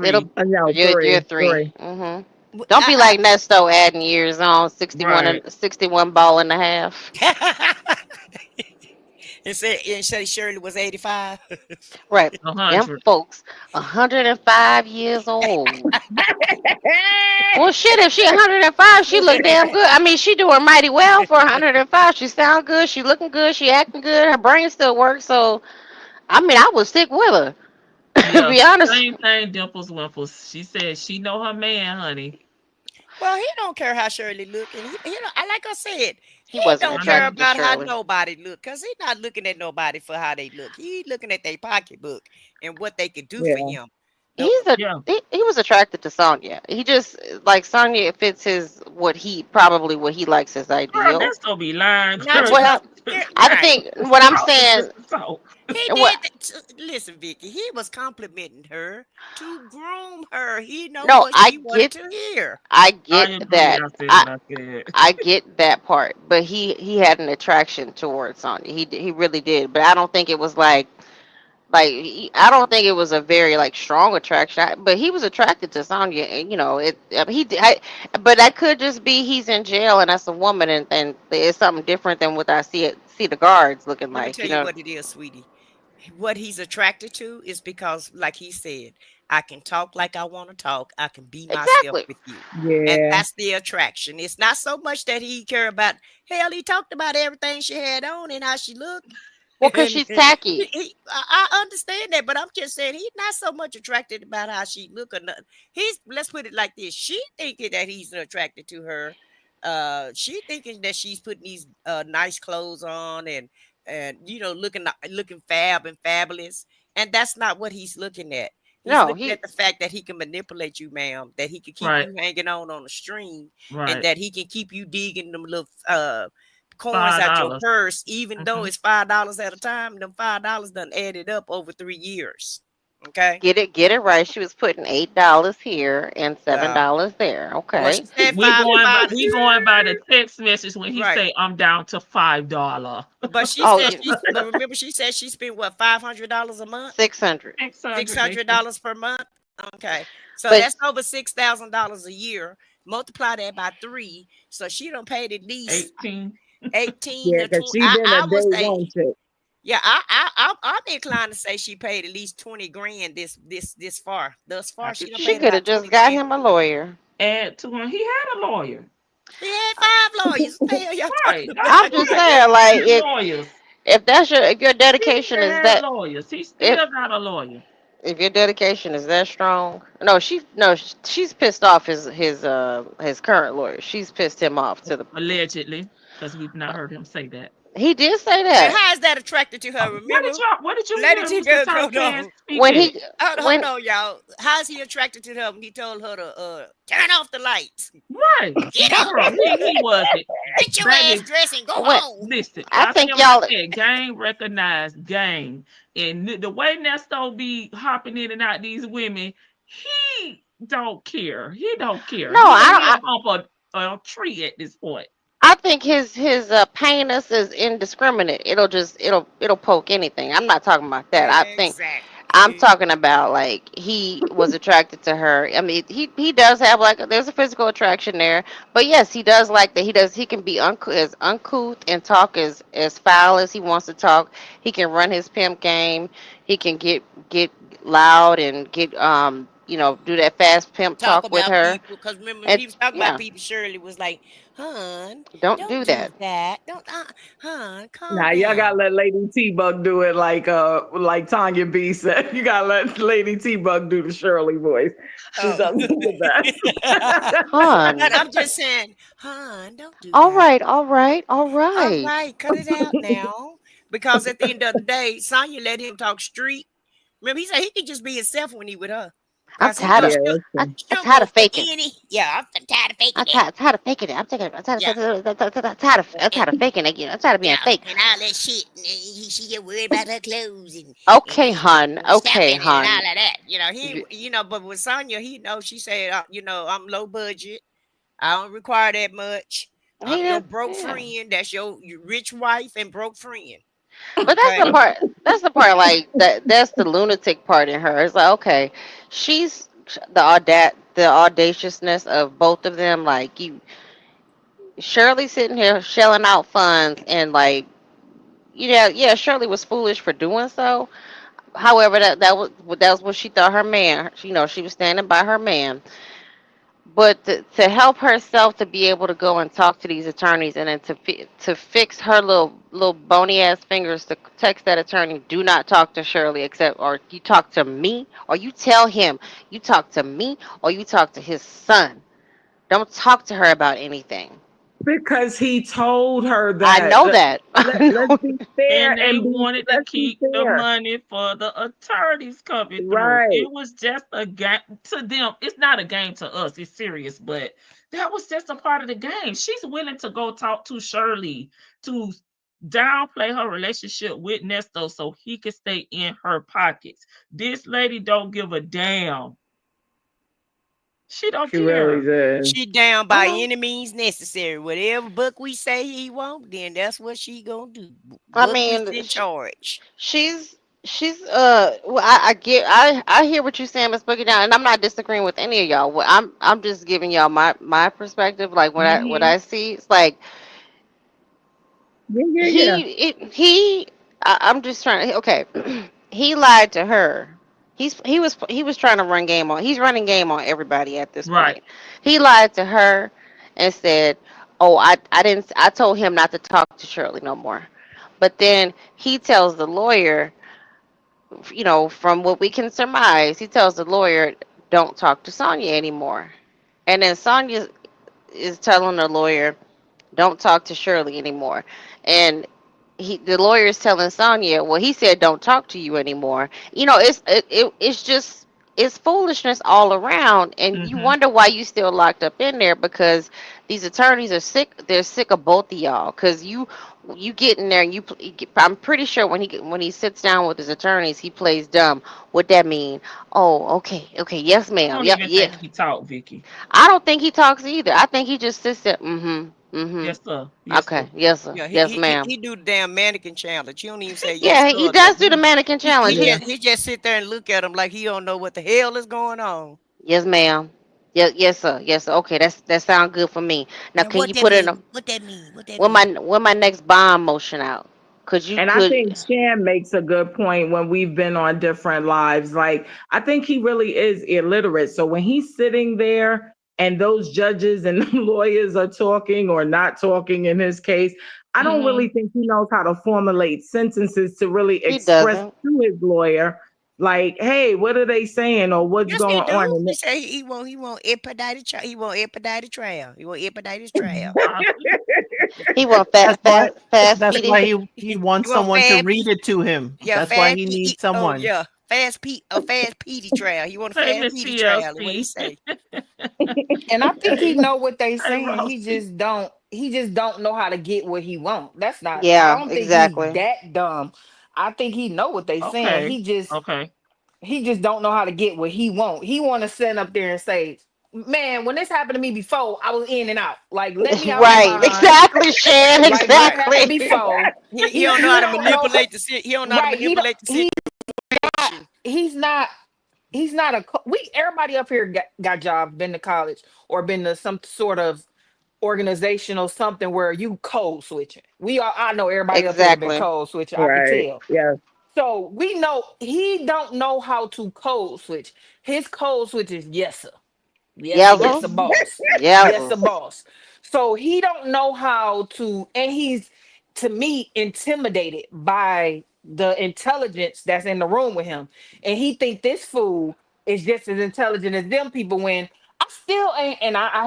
It'll Three. No, Year three, three. three. Don't be like Nesto adding years on 61 Right. and 61 ball and a half. It said Shirley was 85. Right. A Them hundred. folks 105 years old. Well, shit, if she 105, she look damn good. I mean, she doing mighty well for 105. She sound good. She looking good. She acting good. Her brain still works. So, I mean, I would stick with her. To Yeah. be honest, Same thing, Dimples Wimples. She said she know her man, honey. Well, he don't care how Shirley look, and he don't, I like I said, he he wasn't don't I care know. attracted to about how Shirley. nobody look, cause he's not looking at nobody for how they look. He looking at their pocketbook and what they could do for Yeah. him. The, Yeah. He was attracted to Sonya. He just like Sonya fits his what he likes his Girl, ideal. that's gonna be lying. not Girl, too Well, much. I Right. think what I'm salt is saying. just salt. He What did. Listen, Vicky. He was complimenting her to groom her. He know no, what she wanted to hear. I I get agree. that. I said what I said. I get that part, but he had an attraction towards Sonya. He really did, but I don't think it was I don't think it was a very like strong attraction. But he was attracted to Sonya, and but that could just be he's in jail and that's a woman, and it's something different than what I see the guards looking Let me like. tell you what it is, sweetie. What he's attracted to is because, like he said, I can talk like I want to talk. I can be myself Exactly. with you. And Yeah. that's the attraction. It's not so much that he care about, hell, he talked about everything she had on and how she looked. Well, cause And she's tacky. I understand that, but I'm just saying he's not so much attracted about how she look or nothing. Let's put it like this. She thinking that he's attracted to her. She thinking that she's putting these nice clothes on and looking fab and fabulous. And that's not what he's looking at. He's No, looking at the fact that he can manipulate you, ma'am, that he can keep Right. you hanging on a string, and Right. that he can keep you digging them little coins Five out your dollars. purse, even though Mm-hmm. it's $5 at a time. Them $5 done added up over 3 years. Okay. Get it right. She was putting $8 here and Well, $7 there. well, she Okay. said We going by five. we going by the text message when he Right. say I'm down to $5. But she Oh, said but remember she said she spent what, $500 a month? 600. Six 600 hundred basically. dollars per month. Okay. So But that's over $6,000 a year. Multiply that by 3. So she done paid at least 18. 18 Yeah, to because 20. she been a I day would say, one chick. yeah, I'm inclined to say she paid at least 20 grand this far. Thus I far, she could done she paid see. could have about just 20 got grand. him a lawyer. Add to him. He had a lawyer. He had 5 lawyers. What the hell y'all Right. talking That's I'm about? the just point. saying, He like, had lawyers. if your He dedication is had that, lawyers. He if still got a lawyer. if your dedication is that strong, no, she's pissed off his current lawyer. She's pissed him off to the. Allegedly. Because we've not heard him say that. He did say And that how is that attracted to her? Remember, What did you Lady hear T Mr. hold Tarkan on. speak when at? he Hold when on, y'all. How is he attracted to her when he told her to turn off the lights? Right. Get up. Girl, he wasn't. Get your ass Baby, dressed and go when home. listen, I I think said what I y'all said. Gang recognized gang. And the way Nesto be hopping in and out these women, he don't care. He don't care. no He'll hump a tree at this point. I think his paying us is indiscriminate. It'll poke anything. I'm not talking about that. I'm Exactly. talking about like he was attracted to her. I mean, he does have like there's a physical attraction there, but yes, he does like that. He can be as uncouth and talk as foul as he wants to talk. He can run his pimp game. He can get loud and get do that fast pimp Talk talk with about her. people, because remember when And he was talking about yeah, people, Shirley was like, "Hun, don't don't do do that. that. Don't, hun, calm Now y'all gotta down." let Lady T Bug do it like Tanya B said. You gotta let Lady T Bug do the Shirley voice. She Oh. does it the best. But Hun. I'm just saying, hun, don't do All that. right, all right, all All right. right, cut it out now. Because at the end of the day, Sonya let him talk street. Remember, he said he could just be himself when he with her. I'm Because he tired knows of Yeah, she'll, that's I, true. I'm she'll tired go of for faking. any. Yeah, I'm tired of faking I'm it. tired of faking it. Yeah. I'm tired of faking it. I'm tired of being Yeah, fake. and all that shit. And she get worried about her clothes Okay, hun. and Okay, stepping and hun. all of that. You- But with Sonya, he knows she said, I'm low budget. I don't require that much. I'm your Yeah, broke yeah. friend. That's your rich wife and broke friend. But that's the Okay. part. That's the part. Like that. That's the lunatic part in her. It's like okay, she's the audaciousness of both of them. Like you, Shirley sitting here shelling out funds and like yeah, Shirley was foolish for doing so. However, that was what she thought her man. She was standing by her man. But to help herself to be able to go and talk to these attorneys and then to fix her little bony ass fingers to text that attorney, do not talk to Shirley except or you talk to me or you tell him you talk to me or you talk to his son. Don't talk to her about anything. Because he told her I that. know that. I Let's know. be fair And they wanted to let's be keep the fair. money for the attorneys coming through. Right. It was just a game to them. It's not a game to us. It's serious, but that was just a part of the game. She's willing to go talk to Shirley to downplay her relationship with Nesto so he can stay in her pockets. This lady don't give a damn. She don't She really care. did. She down by Uh-huh. any means necessary. Whatever book we say he won't, then that's what she gonna do. I Book is mean, in charge. she's well, I get I hear what you're saying, Miss Boogie Down, and I'm not disagreeing with any of y'all. I'm just giving y'all my perspective. Like what Mm-hmm. I see, it's like Yeah, yeah, yeah. I'm just trying to okay. He lied to her. He was trying to run game on. He's running game on everybody at this Right. point. He lied to her and said, "Oh, I didn't. I told him not to talk to Shirley no more." But then he tells the lawyer, from what we can surmise, he tells the lawyer, "Don't talk to Sonya anymore." And then Sonya is telling the lawyer, "Don't talk to Shirley anymore." And the lawyer is telling Sonya, well, he said, "Don't talk to you anymore." It's just it's foolishness all around, and you wonder why you still locked up in there, because these attorneys are sick. They're sick of both of y'all, because you get in there and I'm pretty sure when he sits down with his attorneys, he plays dumb. What that mean? Oh, okay, yes, I ma'am. don't Yep, even yeah. think he talked, Vicky. I don't think he talks either. I think he just sits there. Mm-hmm. Yes, sir. Yes, Okay, sir. yes, sir. Yeah, Yes, ma'am. he do the damn mannequin challenge. You don't even say yes Yeah, sir he or does do nothing. the mannequin challenge. Yeah. He just sit there and look at him like he don't know what the hell is going on. Yes, ma'am. Yes, sir. Yes, sir. Okay, that sounds good for me. Now, Now can what you that put in mean? a What that mean? What that when mean? my next bond motion out? And I Could think Shan makes a good point when we've been on different lives. Like, I think he really is illiterate. So when he's sitting there and those judges and lawyers are talking or not talking in his case, I don't really think he knows how to formulate sentences to really he express doesn't? to his lawyer, like, hey, what are they saying or what's Yes, he going on? do. And He say he want expedited trial. He want expedited trial. He want expedited trial. He want That's why. fast, That's speedy. why he wants You want someone to fast? read it to him. Yeah, That's why fast. he needs someone. Yeah, fast Petey trial. He want a Hey, fast Miss Petey trial. What he TLC. say? And I think he know what they Hey, saying. Rosie. He just don't know how to get what he want. That's not I Yeah, don't think he's exactly. that dumb. I think he know what they saying. Okay. Okay. He just don't know how to get what he want. He want to sit up there and say, "Man, when this happened to me before, I was in and out. Like, let me out my Right. bond. Exactly, Shan. Like what happened Exactly. before." He don't know He how to don't know. manipulate the sit. He don't know how to Right. manipulate the situation. He's not. He's not we everybody up here got jobs, been to college or been to some sort of organizational something where you code switching. I know everybody up here been Exactly. code switching. I could right. tell. Yeah. So we know he don't know how to code switch. His code switch is yes sir. Yes, sir, yes, Yazzles. sir, boss. Yes, sir, Yazzles. boss. So he don't know how to, and he's to me intimidated by the intelligence that's in the room with him. And he think this fool is just as intelligent as them people when I still ain't, and I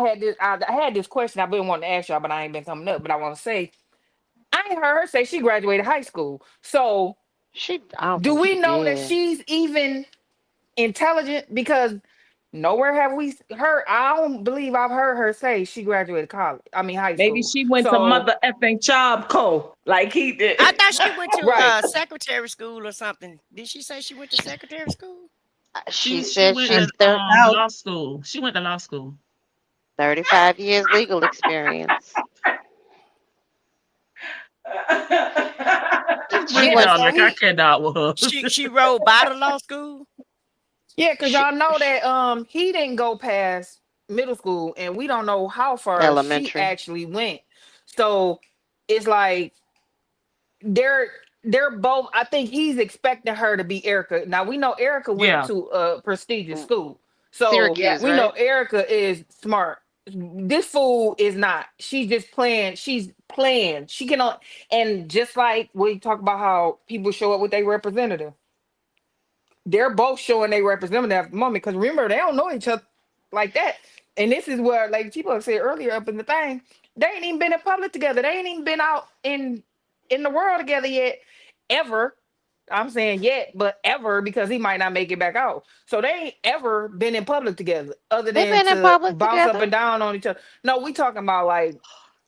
had this question I've been wanting to ask y'all, but I ain't been coming up. But I want to say, I ain't heard her say she graduated high school. So I don't do think we she know that did. she's even intelligent? Because nowhere have we heard. I don't believe I've heard her say she graduated college. I mean high Maybe school. she went to So Mother effing Job Co. like he did. I thought she went to right. secretary school or something. Did she say she went to secretary school? She She said went to she's there. Out. law school. She went to law school. 35 years legal experience. She Bring it Yeah, went. on, so like I cannot with her. She rode by the law school. yeah, because She, y'all know she that he didn't go past middle school and we don't know how far she elementary. actually went. So it's like they're they're both. I think he's expecting her to be Erica. Now we know Erica went Yeah. to a prestigious Mm, school, so Yeah. Syracuse, we know right? Erica is smart. This fool is not. She's just playing. She's playing. She cannot. And just like we talk about how people show up with their representative, they're both showing their representative at the moment. Because remember, they don't know each other like that. And this is where, like people have said earlier up in the thing, they ain't even been in public together. They ain't even been out in the world together yet, ever. I'm saying yet, but ever because he might not make it back out. So they ain't ever been in public together, other They've than been in to public bounce up together. and down on each other. No, we talking about like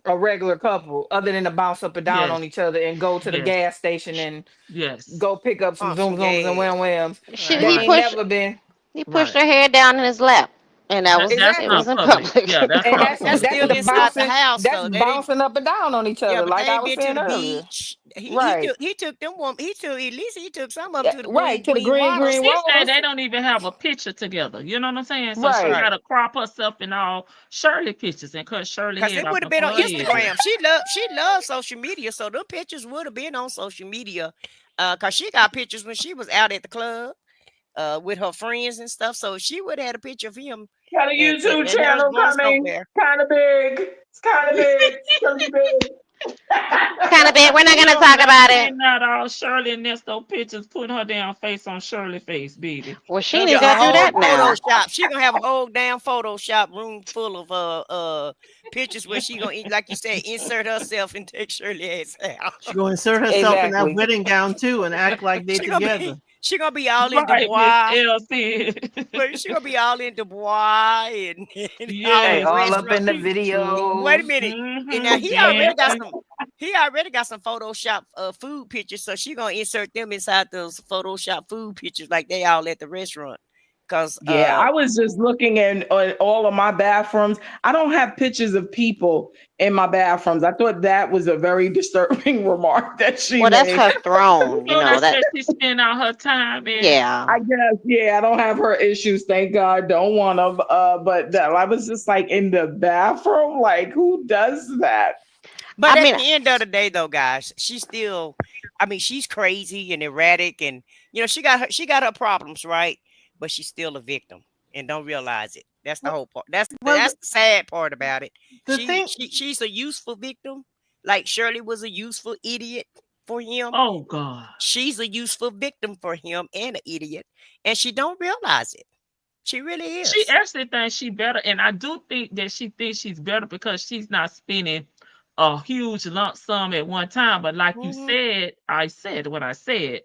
a regular couple, other than to bounce up and down Yes. on each other and go to the Yes. gas station and Yes. go pick up some Pump some zoom zooms and gas. wham whams. She They Right. he ain't pushed never been he pushed Right. her head down in his lap, and That's it exactly. was not in public. public. Yeah, that's And not That's public. that's still the inside the bouncing. house That's though. That ain't. bouncing up and down on each Yeah, other, but they like I ain't was been to saying the earlier. beach. Right, He took them one. He took at least he took some of them yeah, to the right to the green water. green She said rotors. they don't even have a picture together. You know what I'm saying? So she Right, got Right. to crop herself in all Shirley pictures and cut Shirley Cause head it off would have and been on put her head there. Instagram. She loves social media, so them pictures would have been on social media. Cause she got pictures when she was out at the club, with her friends and stuff. So she would have had a picture of him Got a YouTube and her channel going coming. somewhere. Kind of big. It's kind of big. It's gonna be big. It's kind of big. We're not You gonna over talk there about it. printing out all Shirley and Nesto pictures, putting her damn face on Shirley face, baby. Well, she ain't That's Yeah, even a gotta do all. whole that now. Photoshop. She gonna have a whole damn Photoshop room full of pictures where she gonna, like you said, insert herself and take Shirley ass out. She gonna insert herself in that exactly. wedding gown too and act like they She gonna together. be She gonna be all in Right, Miss Dubois. Elsie. But she gonna be all in Dubois and all Hey, in Yes, all up in restaurants. the true. Wait a videos. minute. And now he already got Dancing. some. He already got some Photoshop food pictures, so she gonna insert them inside those Photoshop food pictures, like they all at the restaurant. Cause Yeah, I was just looking at all of my bathrooms. I don't have pictures of people in my bathrooms. I thought that was a very disturbing remark that she Well, that's made. her You throne, you know know that's that. where she spend all her time in. Yeah. I guess, yeah, I don't have her issues, thank God. Don't want them. But I was just like in the bathroom, like who does that? But I at mean, the end of the day, though, guys, she's still. I mean, she's crazy and erratic, and she got her problems, right? But she's still a victim and don't realize it. That's the whole part. Well, That's the sad part about it. the thing, She's a useful victim, like Shirley was a useful idiot for him. Oh God. She's a useful victim for him and an idiot, and she don't realize it. She really She is. actually thinks she better, and I do think that she thinks she's better because she's not spending a huge lump sum at one time. But like you Mhm. said, I said what I said.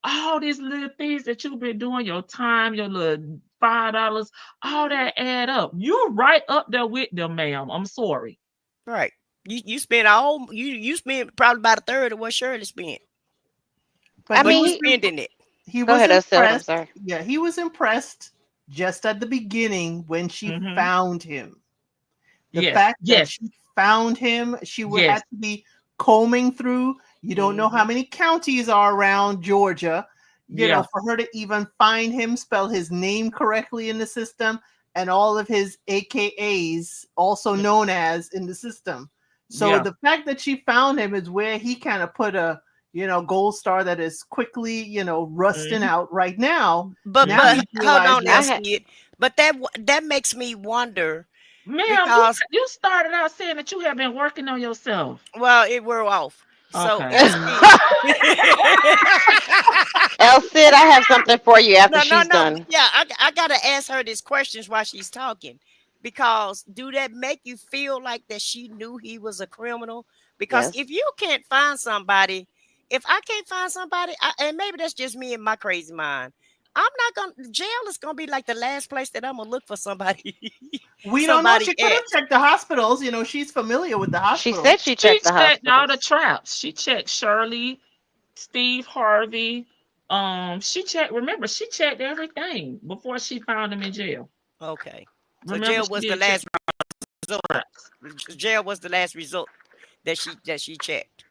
All these little things that you've been doing, your time, your little $5, all that add up. You're right up there with them, ma'am. I'm sorry. Right. You spend all you spend probably about a third of what Shirley spent, I but but he mean, you was spending it. he go was ahead, Estelle. I'm impressed. sorry. Yeah, he was impressed just at the beginning when she Mm-hmm. found him. The Yes, fact that yes, she found him, she would yes. have to be combing through. You don't know how Mhm. many counties are around Georgia, Yeah, for her to even find him, spell his name correctly in the system, and all of his AKAs, also known as, in the system. So yeah. the fact that she found him is where he kind of put a, gold star that is quickly, rusting Mhm. out right now. But Now he's hold on now, I realizing, had. Sid. But that makes me wonder Ma'am, you because you started out saying that you have been working on yourself. it wore off. So Okay. LC. El Cid, I have something for you after No, no, she's no. done. Yeah, I gotta ask her these questions while she's talking. Because do that make you feel like that she knew he was a criminal? Because Yes. if you can't find somebody, if I can't find somebody, and maybe that's just me and my crazy mind, I'm not gonna jail is gonna be like the last place that I'm gonna look for somebody we don't know. somebody She could at. have checked the hospitals. She's familiar with the She hospitals. said she She checked the checked all the hospitals. traps. She checked Shirley, Steve Harvey. She checked. Remember, she checked everything before she found him in jail. Okay. So Remember, jail she was the did check last result. traps. Jail was the last result that she checked.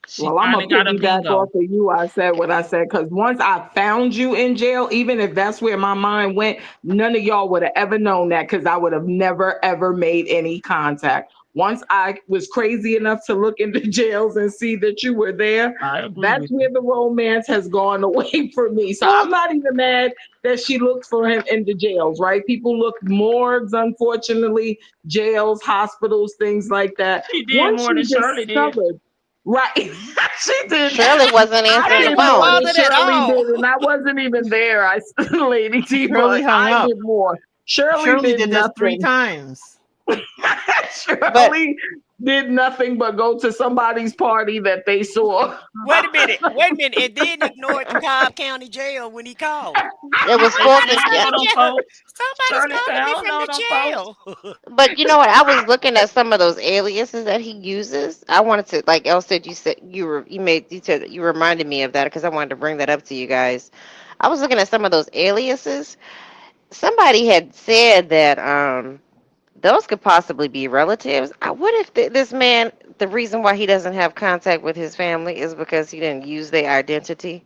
She Well, I'm finally gonna got a piggyback bingo. off of you. I said what I said because once I found you in jail, even if that's where my mind went, none of y'all would have ever known that because I would have never ever made any contact. Once I was crazy enough to look into jails and see that you were there, I agree that's with where you. the romance has gone away from me. So Well, I'm not even mad that she looked for him in the jails, right? People look morgues, unfortunately, jails, hospitals, things like that. She did Once more she than Shirley did. discovered, right. She did. Shirley wasn't I answering the I ain't did more phone. than bothered at Shirley all. did, and I wasn't even there. Lady T, Shirley but hung I up. did more. Shirley Shirley did did this 3 nothing. times. But Shirley did nothing but go to somebody's party that they saw. Wait a minute. Wait a minute. And then ignored the Cobb County Jail when he called. it was They Fulton. found Yeah, all them folks. Somebody's Shirley calling me found from all the them folks. jail. but you know what? I was looking at some of those aliases that he uses. I wanted to, like El said you said you reminded me of that because I wanted to bring that up to you guys. I was looking at some of those aliases. Somebody had said that those could possibly be relatives. What if this man, the reason why he doesn't have contact with his family is because he didn't use their identity?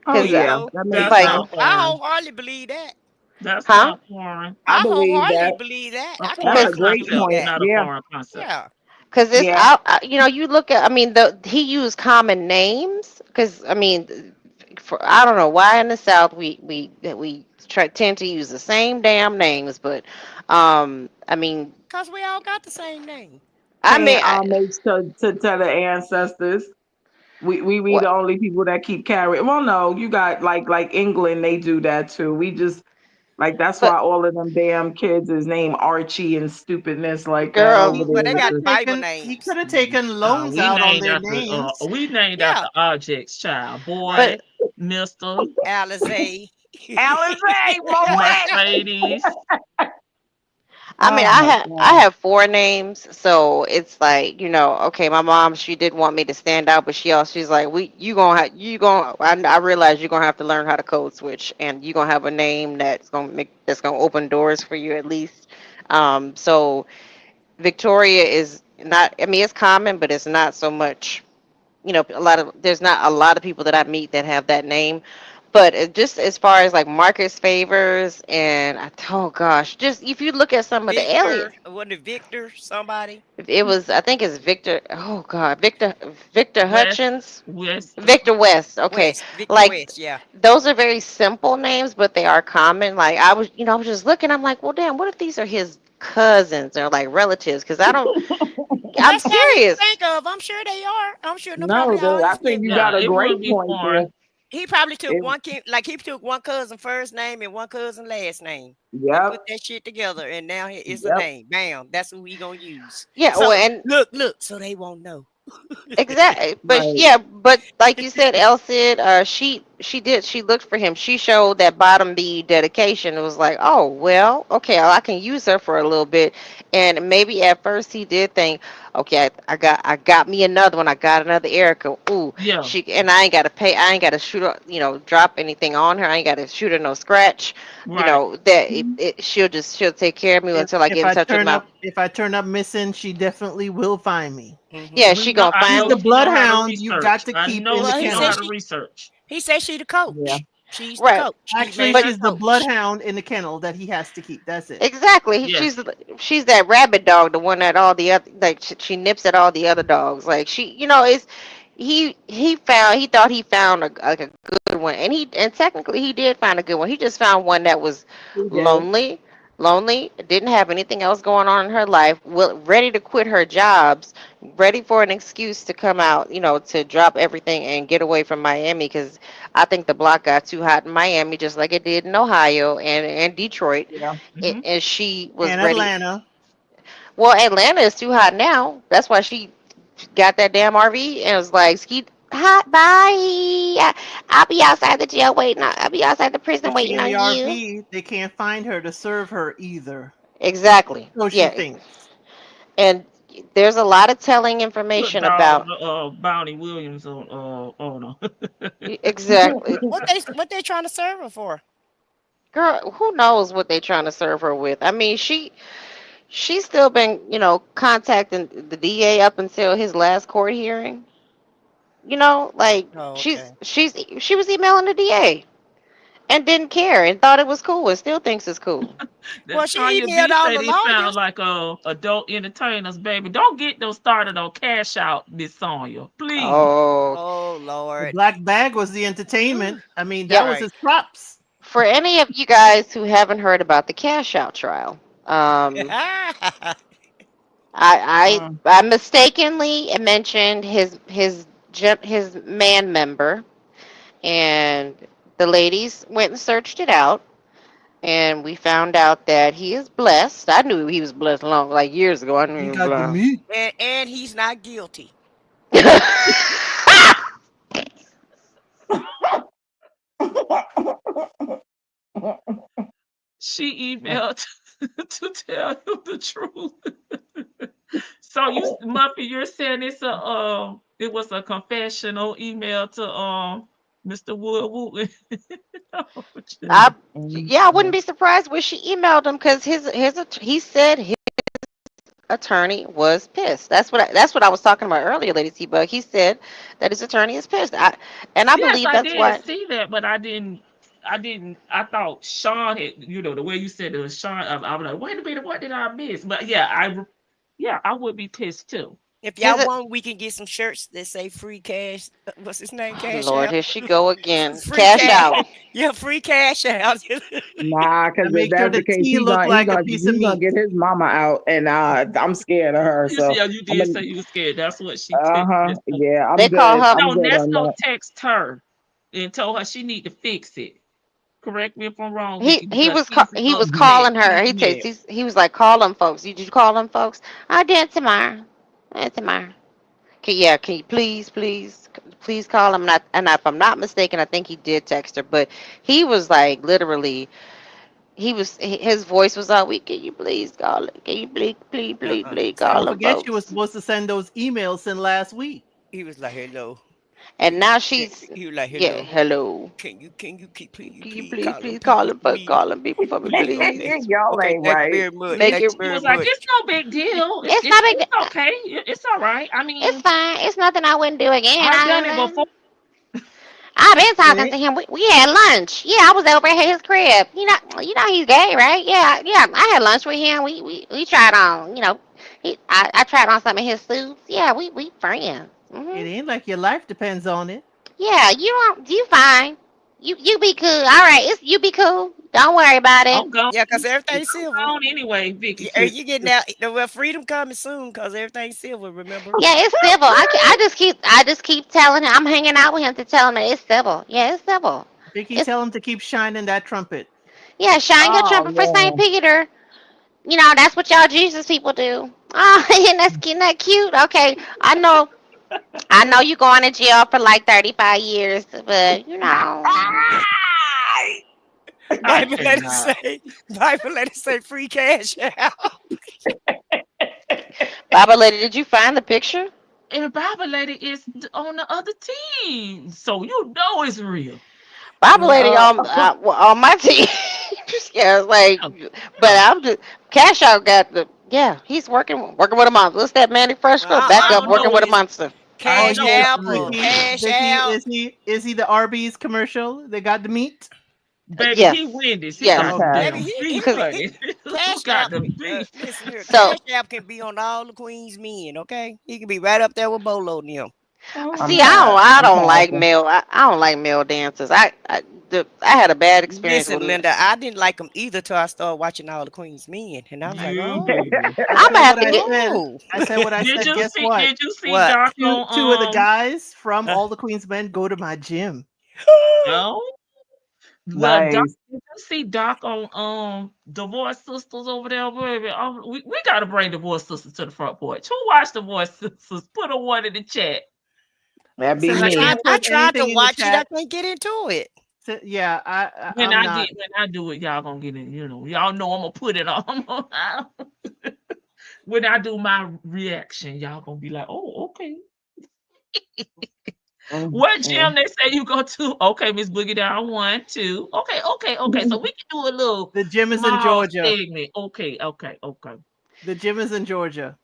Oh Because yeah, No, that makes That's like, sense. not I foreign. wholeheartedly believe that. That's huh? not foreign. I I believe wholeheartedly that. believe that. A I can That's foreign a definitely great believe concept, point. that. not a Yeah, foreign concept. Yeah. Because it's yeah. out. You look at. I mean, he used common names. Because I mean, I don't know why in the South tend to use the same damn names, but I mean, Because we all got the same name. I Paying mean, homage to the ancestors. We what? the only people that keep carrying. Well, no, you got like England. They do that too. We just Like that's But why all of them damn kids is named Archie and stupidness like that girl, over He Well, there. they could got have Bible taken. He names. could have taken loans We out on named their after names. we named Yeah, after objects, child. but Boy, Mister, Alizé. Alizé, my boy. Mercedes. I mean, Oh my I god. have four names, so it's like, okay, my mom, she did want me to stand out, but she's like, I realize you're gonna have to learn how to code switch, and you're gonna have a name that's gonna open doors for you at least. So Victoria is not. I mean, it's common, but it's not so much. There's not a lot of people that I meet that have that name. But just as far as like Marcus Favors and oh gosh, just if you look at some of the aliens, Victor, wasn't it Victor? Somebody? it was I think it's Victor. Oh God, Victor West, Hutchins, West. Victor West. Okay, West, Victor like West. Yeah. those are very simple names, but they are common. Like I was just looking. I'm like, well, damn, what if these are his cousins or like relatives? Because I don't. I'm That's all he can serious. think of. I'm sure they are. I'm sure no No, probably all I his think you nephews. got Yeah, a it great wouldn't be point there. foreign. He probably took It, he took one cousin first name and one cousin last name and yep, put that shit together, and now it's a yep. name. Bam, that's who he gonna use. Yeah, well, So and look, so they won't know. exactly, but Right. yeah, but like you said, Elsid, she looked for him. She showed that bottom B dedication. It was like, oh well, okay, I can use her for a little bit. And maybe at first he did think, okay, I got me another one. I got another Erica. Ooh, Yeah, I ain't got to pay. I ain't got to shoot her, drop anything on her. I ain't got to shoot her no scratch. right. That she'll take care of me until I If get in I touch with turn my. up, missing, she definitely will find me. Yeah, We she know. gonna I She's find know the me. she know how to bloodhound you got research. to I keep know in the Well, she he know said how kennel. to research. he said she the Yeah. coach. She's the Right. coach. He Actually, made But her she's the coach. bloodhound in the kennel that he has to keep. That's it. Exactly. yes, She's that rabbit dog, the one that all the other like she nips at all the other dogs. Like is he thought he found a good one, and technically he did find a good one. He just found one that was He did. lonely, lonely, didn't have anything else going on in her life, ready to quit her jobs, ready for an excuse to come out, to drop everything and get away from Miami because I think the block got too hot in Miami, just like it did in Ohio and Detroit. Yeah. hmm And she was And ready. Atlanta. Well, Atlanta is too hot now. That's why she got that damn RV and was like, "Ski hot, bye. I'll be outside the jail waiting. I'll be outside the prison If she waiting in the on you." RV, they can't find her to serve her either. Exactly. So she Yeah. thinks. And there's a lot of telling Good information dog, about Bounty Williams on owner. exactly. What they trying to serve her for? Girl, who knows what they trying to serve her with? I mean, she's still been, contacting the DA up until his last court hearing. Like Oh, okay. she was emailing the DA and didn't care and thought it was cool and still thinks it's cool. The Well, she Tanya emailed B all say the they sound lawyers. like adult entertainers, baby. Don't get them started on Cash Out, Miss Sonya, please. Oh, Oh The Lord. black bag was the entertainment. I mean, that yeah. was Right. his props. For any of you guys who haven't heard about the cash out trial, Mm. I mistakenly mentioned his man member, and the ladies went and searched it out, and we found out that he is blessed. I knew he was blessed like years ago. I knew he He was got the blessed. meat. And he's not guilty. She emailed to tell him the truth. So Muffy, you're saying it was a confessional email to Mr. Wood. I Mm. yeah, I wouldn't Mm. be surprised when she emailed him because he said his attorney was pissed. That's what I was talking about earlier, Lady T Bug. He said that his attorney is pissed. I Yes, believe I that's did why. see that, but I didn't. I didn't. I thought Sean had. The way you said it was Sean. I was like, wait a minute, what did I miss? But yeah, I would be pissed too. If His y'all want, we can get some shirts that say free cash. What's his name? oh Cash Lord, out. here she go again. Free Cash cash. out. Yeah, free cash out. Nah, because And if make sure that's the the case, tea look like a piece of he gonna meat. get his mama out, and I'm scared of her. You see, So how you I'm did gonna, say you were scared. That's what she texted. yeah, They call her I'm No, good on Nesto that. texted her and told her she need to fix it. Correct me if I'm wrong, Vicky, He because was he's he was upset. calling her. He's mad. He was like, call them folks. Did you call them folks? I did tomorrow. I did tomorrow. Can you please call him? And if I'm not mistaken, I think he did text her, but he was like literally, his voice was all weak. Can you please call it? Can you please call Don't them forget you were folks? supposed to send those emails since last week. He was like, hello. And now she's, He was like, yeah, hello. hello. Can you keep Can you call them please people for me? call them people for me, please? Y'all Okay, ain't thank you right. very much. Make Thank it. you He very was like, much. it's no big deal. It's not big. It's okay. It's all right. I It's mean, fine. It's nothing I wouldn't do again. I've done it before. I've been It talking ain't to him. We had lunch. Yeah, I was over at his crib. You know he's gay, right? Yeah, yeah. I had lunch with him. We tried on. I tried on some of his suits. Yeah, we friends. it ain't like your life depends on it. Yeah, you fine. You be cool. All right, you be cool. Don't worry about it. I'm gone. Yeah, because It's everything's silver. on anyway, Vicky. You getting out. Well, freedom coming soon because everything's silver, remember? Yeah, it's civil. I just keep telling him. I'm hanging out with him to tell him that it's civil. Yeah, it's civil. Vicky, It's tell him to keep shining that trumpet. Yeah, shine your Oh trumpet for St. man. Peter. That's what y'all Jesus people do. Oh, isn't that cute? Okay, I know you going to jail for like 35 years, but I Bible let it cannot. say, Bible let it say free cash out. Baba Lady, did you find the picture? And Bible Lady is on the other team, so you know it's real. Baba No, Lady on my team. Yeah, like, Yeah, but yeah. I'm just Cash Out got the yeah. He's working with a monster. What's that Manny Fresh Well, Girl? Back I up don't working know. with a It's monster. I oh don't Cash know yeah, it's out real. or Vicky, cash Vicky, out. is he the Arby's commercial? They got the meat. Baby, he Yes, Wendy's. He yes. got the Okay. Baby, damn he beef, Cause can honey. Who Cash got App. the beef? Listen here, so Cash App can be on all the Queen's men. Okay, he can be right up there with Bolo and them. Oh I'm see, tired. I I'm don't like tired. male. I don't like male dancers. I had a bad experience Listen, with. Linda, I didn't like them either till I started watching all the Queen's men, and I was like, you oh, baby. I I'm said gonna have what to I get. said. oh, I said what I said. Guess what? Did you see what? Doc Two of the on guys from All the Queen's Men go to my gym. no? Well, Doc, Nice. did you see Doc on Divorce Sisters over there, baby? We gotta bring Divorce Sisters to the front porch. Who watched Divorce Sisters? Put a one in the chat. That'd be Since I me. can't I put tried to anything in the watch it. I chat, can't get into it. yeah, When I'm I not. do it, y'all gonna get it. Y'all know I'm gonna put it on. When I do my reaction, y'all gonna be like, "Oh, okay." Mm, What mm. gym they say you go to? Okay, Miss Boogie Down, 1, 2. Okay. So we can do a little The gym is in small Georgia. segment. Okay. The gym is in Georgia,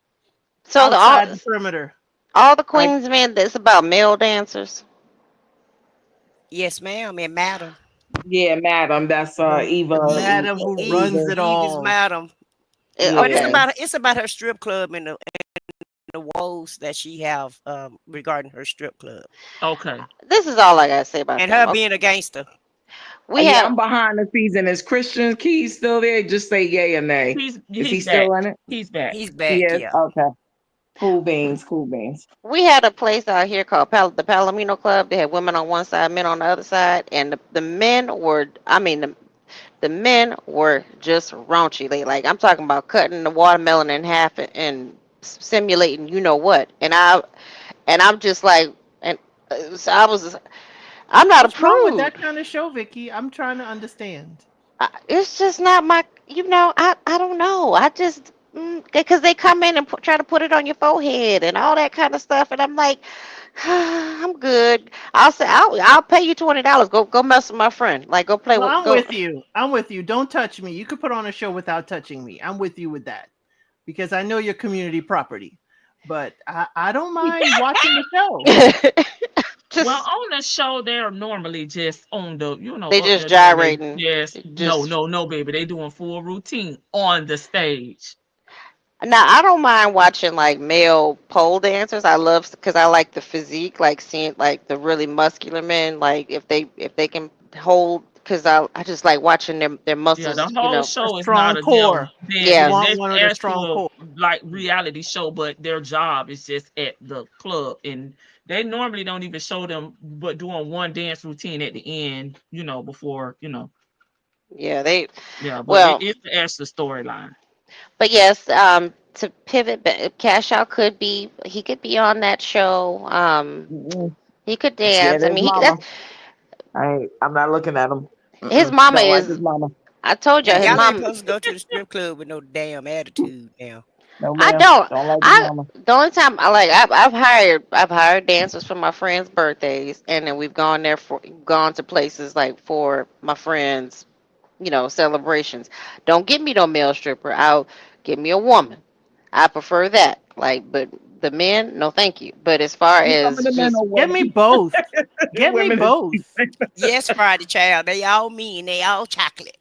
So outside the perimeter. all the I Queens men. That's about male dancers. Yes, ma'am, and madam. yeah, madam. That's The Eva. madam who runs Eva. it Eve is all. madam. But Okay. Yeah. it's about her strip club and the woes that she have regarding her strip club Okay. This is all I gotta say about and them. her Okay. being a gangster. We Yeah, have I'm behind the season. Is Christian Keys still there? Just say yay or nay. Is he He's back. still in it? He's back. He's He back, is? yeah. Okay. Cool beans, cool beans. we had a place out here called the Palomino Club. They had women on one side, men on the other side, and the men were. I mean, the men were just raunchy. They like I'm talking about cutting the watermelon in half and simulating you know what. And I'm just like and so I'm not What's wrong with approved. that kind of show, Vicky? I'm trying to understand. It's just not my I don't know. I just because they come in and try to put it on your forehead and all that kind of stuff, and I'm like, I'm good. I'll pay you $20. Go mess with my friend. Like go play Well, with I'm go. with you. I'm with you. Don't touch me. You could put on a show without touching me. I'm with you with that because I know your community property. But I don't mind watching the show. Well, Just on the show, they're normally just on the, they up just there doing they gyrating. yes, no, Just no, baby. They doing full routine on the stage. now I don't mind watching like male pole dancers. I love because I like the physique, like seeing like the really muscular men, like if they can hold. Because I just like watching their Yeah, the muscles. whole A show is not strong a them core. You Yeah, dancing. want That's one with a strong actual core. like reality show, but their job is just at the club, and they normally don't even show them, but doing one dance routine at the end. Before. Yeah, they Yeah, but well, it's the extra storyline. but yes, to pivot back, Cash Out could be he could be on that show. Mm-mm. He could Scared dance. I of his mean, mama. I'm not looking at him. his Mm-mm. mama Don't like is. his mama. I told you Now his y'all ain't mom. supposed to go to the strip club with no damn attitude now. No, I ma'am. don't. Don't like his I mama. the only time I've hired dancers for my friends' birthdays, and then we've gone to places like for my friends, celebrations. Don't get me no male stripper. I'll give me a woman. I prefer that. Like, but the men, no, thank you. But as far You some of as the men just or Get me women. both. Get me Women is both. Yes, Friday Child. They all mean. They all chocolate.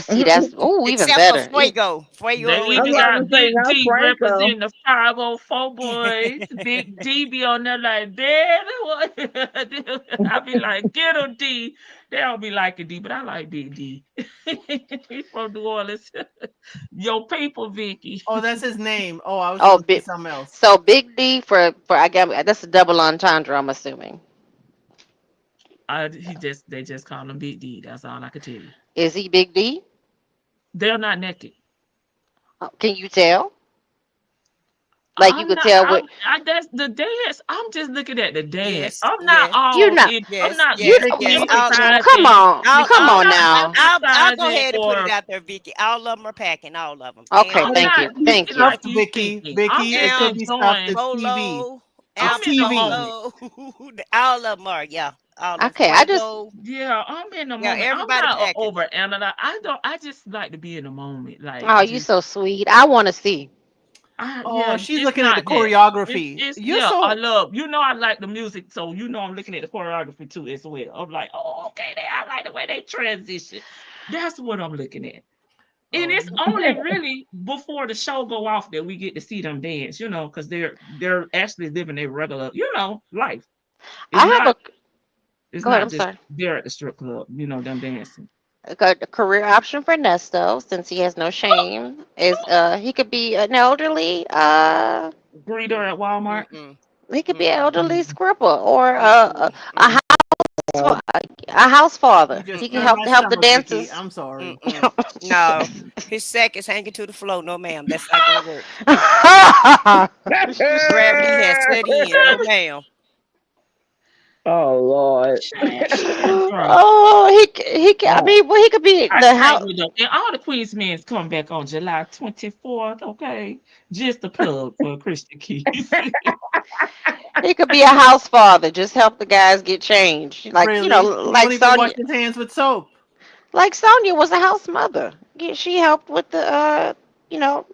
see, that's even Except for better. Fuego. They Fuego That's even and what I got was saying. Big Not D Franco. representing the 504 boys. Big D be on there like, Daddy, what? I be like, get him, D. They don't be liking D, but I like Big D. He's from New Orleans. Your people, Vicky. Oh, that's his name. Oh, I was Oh, gonna say big. something else. So Big D for I got that's a double entendre. I'm assuming. They just call him Big D. That's all I can tell you. Is he Big D? They're not naked. Oh, can you tell? Like you I'm could not. tell with That's the dance. I'm just looking at the dance. yes, I'm not yes, you all not in. I'm yes, not you yes, know yes. you. All of them. Come emphasizing. on, I'll, come I'm I'll, on not now. I'll go emphasizing ahead and put it or out there, Vicky. All of them are packing. All of them. Okay, I'm thank not you, Could be thank you. like stuffed, you Vicky. thinking. I'm Vicky, it just could Amp, be stuffed. enjoying. It's TV. Polo, It's I'm Amp in the TV. moment. Polo. All of them are, yeah. All of them. Okay, I just Fuego. Yeah, I'm in the Yeah, moment. I'm everybody not packing. over analyze. I don't. I just like to be in the moment. Like oh you just. so sweet. I want to see. Oh, Yeah, she's it's looking at the not that. choreography. It's You're yeah. I so love. I like the music, so I'm looking at the choreography too as well. I'm like, oh, okay, I like the way they transition. That's what I'm looking at. And oh it's only really before the show go off that we get to see them dance, because they're actually living their regular, life. It's I have not a it's go ahead. not I'm just sorry. they're at the strip club, them dancing. A career option for Nesto since he has no shame is he could be an elderly Greeter at Walmart. Mm-mm. he could be an Mm-mm. elderly scripper or Mm-mm. a a house you father. just He can hurt Mm-mm. my help the stomach, Vicky. dancers. I'm sorry. Mm-mm. No. His sack is hanging to the floor. No, ma'am. That's not gonna work. Gravity has set in. No, ma'am. Oh Lord. Shan drunk. Oh, he can. I Oh. mean, well, he could be I the can't house. with them. And all the Queens men's come back on July 24th, okay? Just a plug for Christian Keys. He could be a house father. Just help the guys get changed. Like Really? He like don't even wash Sonya. his hands with soap. Like Sonya was a house mother. She helped with the you know,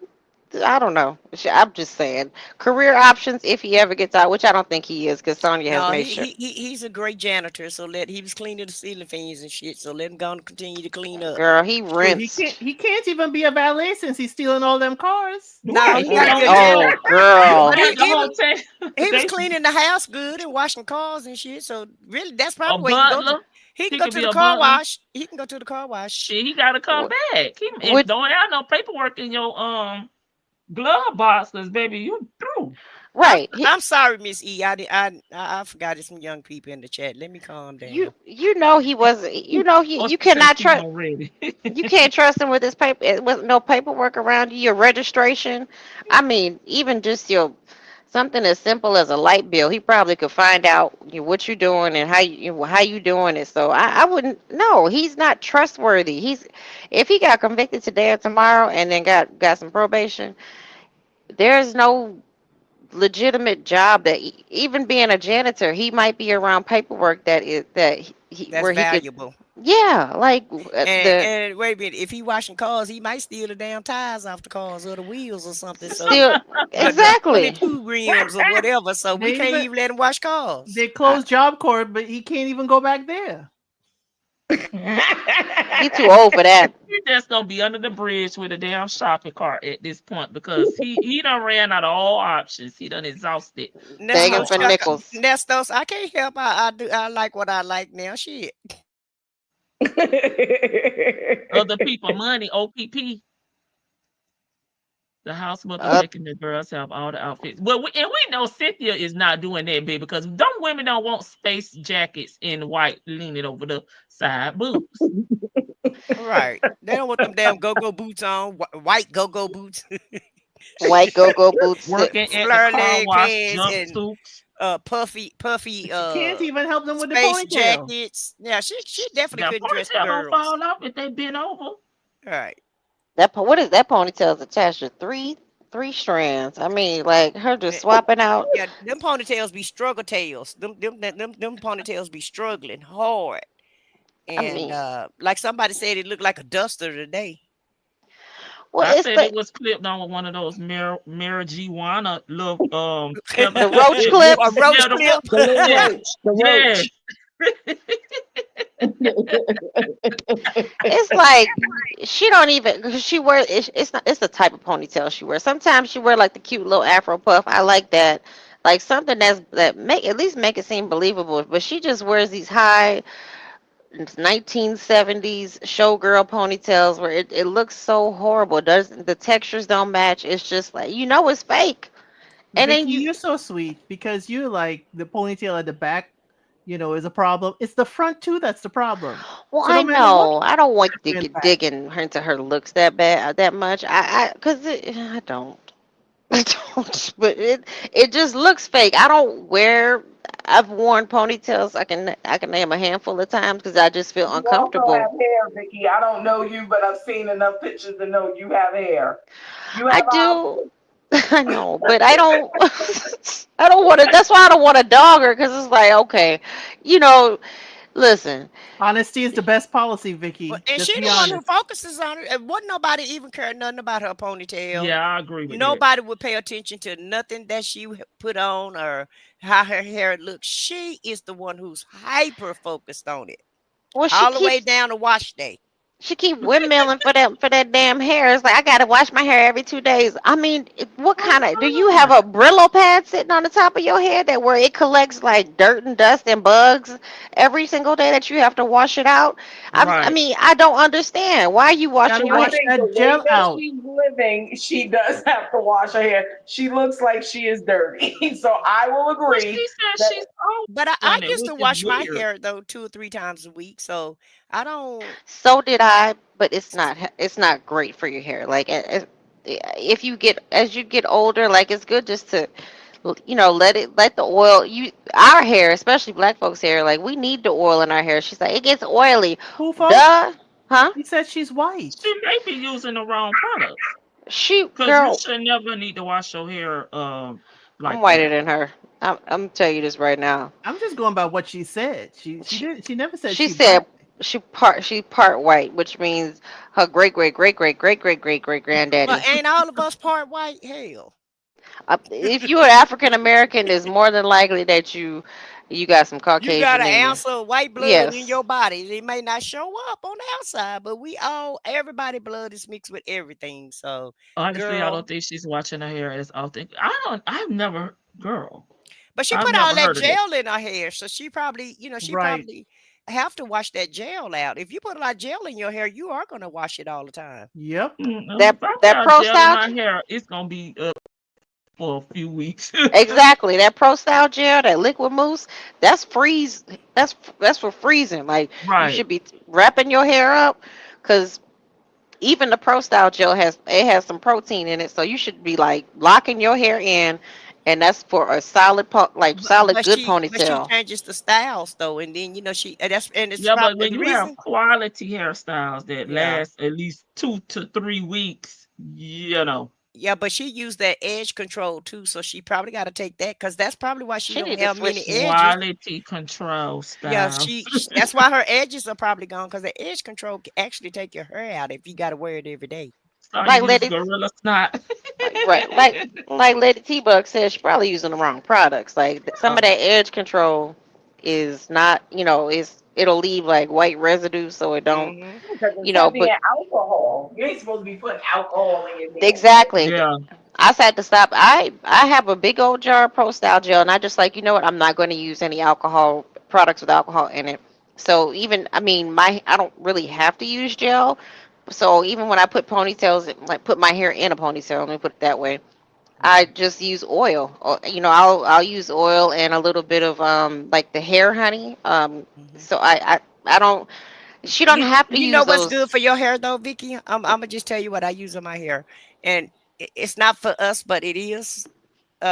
I don't know. I'm just saying career options if he ever gets out, which I don't think he is, because Sonya has No, made he, sure. he he he's a great janitor. So he was cleaning the ceiling fans and shit. So let him go and continue to clean up. Girl, he Well, he can't. rinsed. He can't even be a valet since he's stealing all them cars. No, Right. he got to be a Oh, janitor. You girl. But got the whole thing. he was They cleaning the house good and washing cars and shit. So really, that's a probably where he can go to. butler. He can He go could to be the a car butler. wash. He can go to the car wash. Shit, he gotta come back. If Would don't have no paperwork in your glove box, cause baby, you through. right. I'm sorry, Miss E. I forgot there's some young people in the chat. Let me calm down. You know he wasn't. Or You she said cannot she trust. wasn't ready. You can't trust him with his paper. With no paperwork around you, your registration. I mean, even just your something as simple as a light bill. He probably could find out what you're doing and how you doing it. So I wouldn't. No, he's not trustworthy. If he got convicted today or tomorrow and then got some probation, there's no legitimate job that even being a janitor, he might be around paperwork That's where he could. valuable. Yeah, like the And wait a minute, if he washing cars, he might steal the damn tires off the cars or the wheels or something. So still the exactly. 22 rims or whatever. So we They can't even even let him wash cars. they closed Job Corps, but he can't even go back there. He too old for that. He just gonna be under the bridge with a damn shopping cart at this point because he done ran out of all options. He done exhausted Begging all for options. nickels. Nestos, I can't help. I like what I like now. Shit. Other people money, OPP. The house mother Up. making the girls have all the outfits. Well, we know Cynthia is not doing that, baby, because them women don't want space jackets in white leaning over the side boobs. Right. They don't want them damn go-go boots on, white go-go boots, White go-go boots. Working at the flare car leg wash, pants, and jumpsuits. puffy She can't even help them with the space ponytail. jackets. Yeah, she definitely That couldn't dress the ponytail gonna girls. fall off if they bend over. Right. What is that ponytail is attached to three strands. I mean, like her just Eh, swapping out. Yeah, them ponytails be struggle tails. Them ponytails be struggling hard. I And mean, like somebody said, it looked like a duster today. well, I it's said it the was clipped on with one of those marijuana little feather the roach clip. A clips. roach Yeah, the clip. roach. The little Yes, roach. The yes. It's like she don't even cause she wear it's not it's the type of ponytail she wears. Sometimes she wear like the cute little afro puff. I like that. Like something that make at least make it seem believable. But she just wears these high 1970s showgirl ponytails where it looks so horrible. Does the textures don't match? It's just like it's fake. And then Vicky, you're so sweet because you like the ponytail at the back, is a problem. It's the front too that's the problem. well, So I no matter what know I don't want you back, digging her into her looks that bad that much. I don't. I don't, but it just looks fake. I don't wear. I've worn ponytails. I can name a handful of times because I just feel You also uncomfortable. have hair, Vicky. I don't know you, but I've seen enough pictures to know you have hair. You I have do. I know, but I don't. I don't want to. That's why I don't want to dog her because it's like okay, you know. Listen, honesty is the best policy, Well, Vicky. and Just she be the one who honest. focuses on it. And wasn't nobody even care nothing about her ponytail. Yeah, I agree with that. Nobody would pay attention to nothing that she put on or how her hair looks. She is the one who's hyper focused on it, well, all the way down to wash day. she keep windmilling for that damn hair. It's like I gotta wash my hair every 2 days. I mean, what What's kind of do you wrong? have a Brillo pad sitting on the top of your head that where it collects like dirt and dust and bugs every single day that you have to wash it out? I Right. mean, I don't understand why are you Gotta washing your I hair. wash think the that way gel that out. she's living, she does have to wash her hair. She looks like she is dirty. So I will But agree she said that she's always But I done it, used which to is wash my weird. hair though 2 or 3 times a week, so I don't. So did I, but it's not great for your hair. Like if you get as you get older, like it's good just to let the oil our hair, especially black folks' hair, like we need the oil in our hair. She's like, it gets oily. Who folks? Duh. Huh? He said she's white. She may be using the wrong products. Shoot, Cause you girl, should never need to wash your hair I'm like whiter that. than her. I'm tell you this right now. I'm just going by what she said. She, She never said she she black. said she part white, which means her great great great great great great great great Well, granddaddy. ain't all of us part white? Hell, If you're African American, it's more than likely that you got some you got Caucasian an in you. ounce of white blood in Yes. your body. It may not show up on the outside, but everybody blood is mixed with everything. So, Honestly, I girl, don't think she's washing her hair as often. Girl, but she I've put all never that heard of that. gel in her hair, so she Right. probably have to wash that gel out. If you put a lot of gel in your hair, you are gonna wash it all the time. Yep. That If I that got pro gel in style my hair, it's gonna be up for a few weeks. exactly. That pro style gel, that liquid mousse, that's freeze that's for freezing. Like you Right. should be wrapping your hair up cuz even the pro style gel has some protein in it, so you should be like locking your hair in and that's for a solid But solid but good she ponytail. changes the styles though, and then it's Yeah, but probably when the you have reason. quality hairstyles that Yeah. last at least 2 to 3 weeks, Yeah, but she used that edge control too, so she probably got to take that because that's probably why she She don't need to have many switch. edges. quality control Yeah, styles. that's why her edges are probably gone because the edge control can actually take your hair out if you got to wear it every day. So you Like use Lady Gorilla Snot. right, like Lady T Bug said, she's probably using the wrong products. Like some of Oh, that edge control is not, it'll leave like white residue, so it don't, Hmm. because it's heavy but in alcohol. You ain't supposed to be putting alcohol in your damn hair. exactly. yeah. I had to stop. I have a big old jar of Pro Style gel, and I just like, I'm not going to use any alcohol products with alcohol in it. So even, I mean, I don't really have to use gel. So even when I put ponytails, like put my hair in a ponytail, let me put it that way. I just use oil. I'll use oil and a little bit of like the hair honey. Hmm. So I don't. She don't have to You use know what's those. good for your hair though, Vicky? I'm gonna just tell you what I use on my hair, and it's not for us, but it is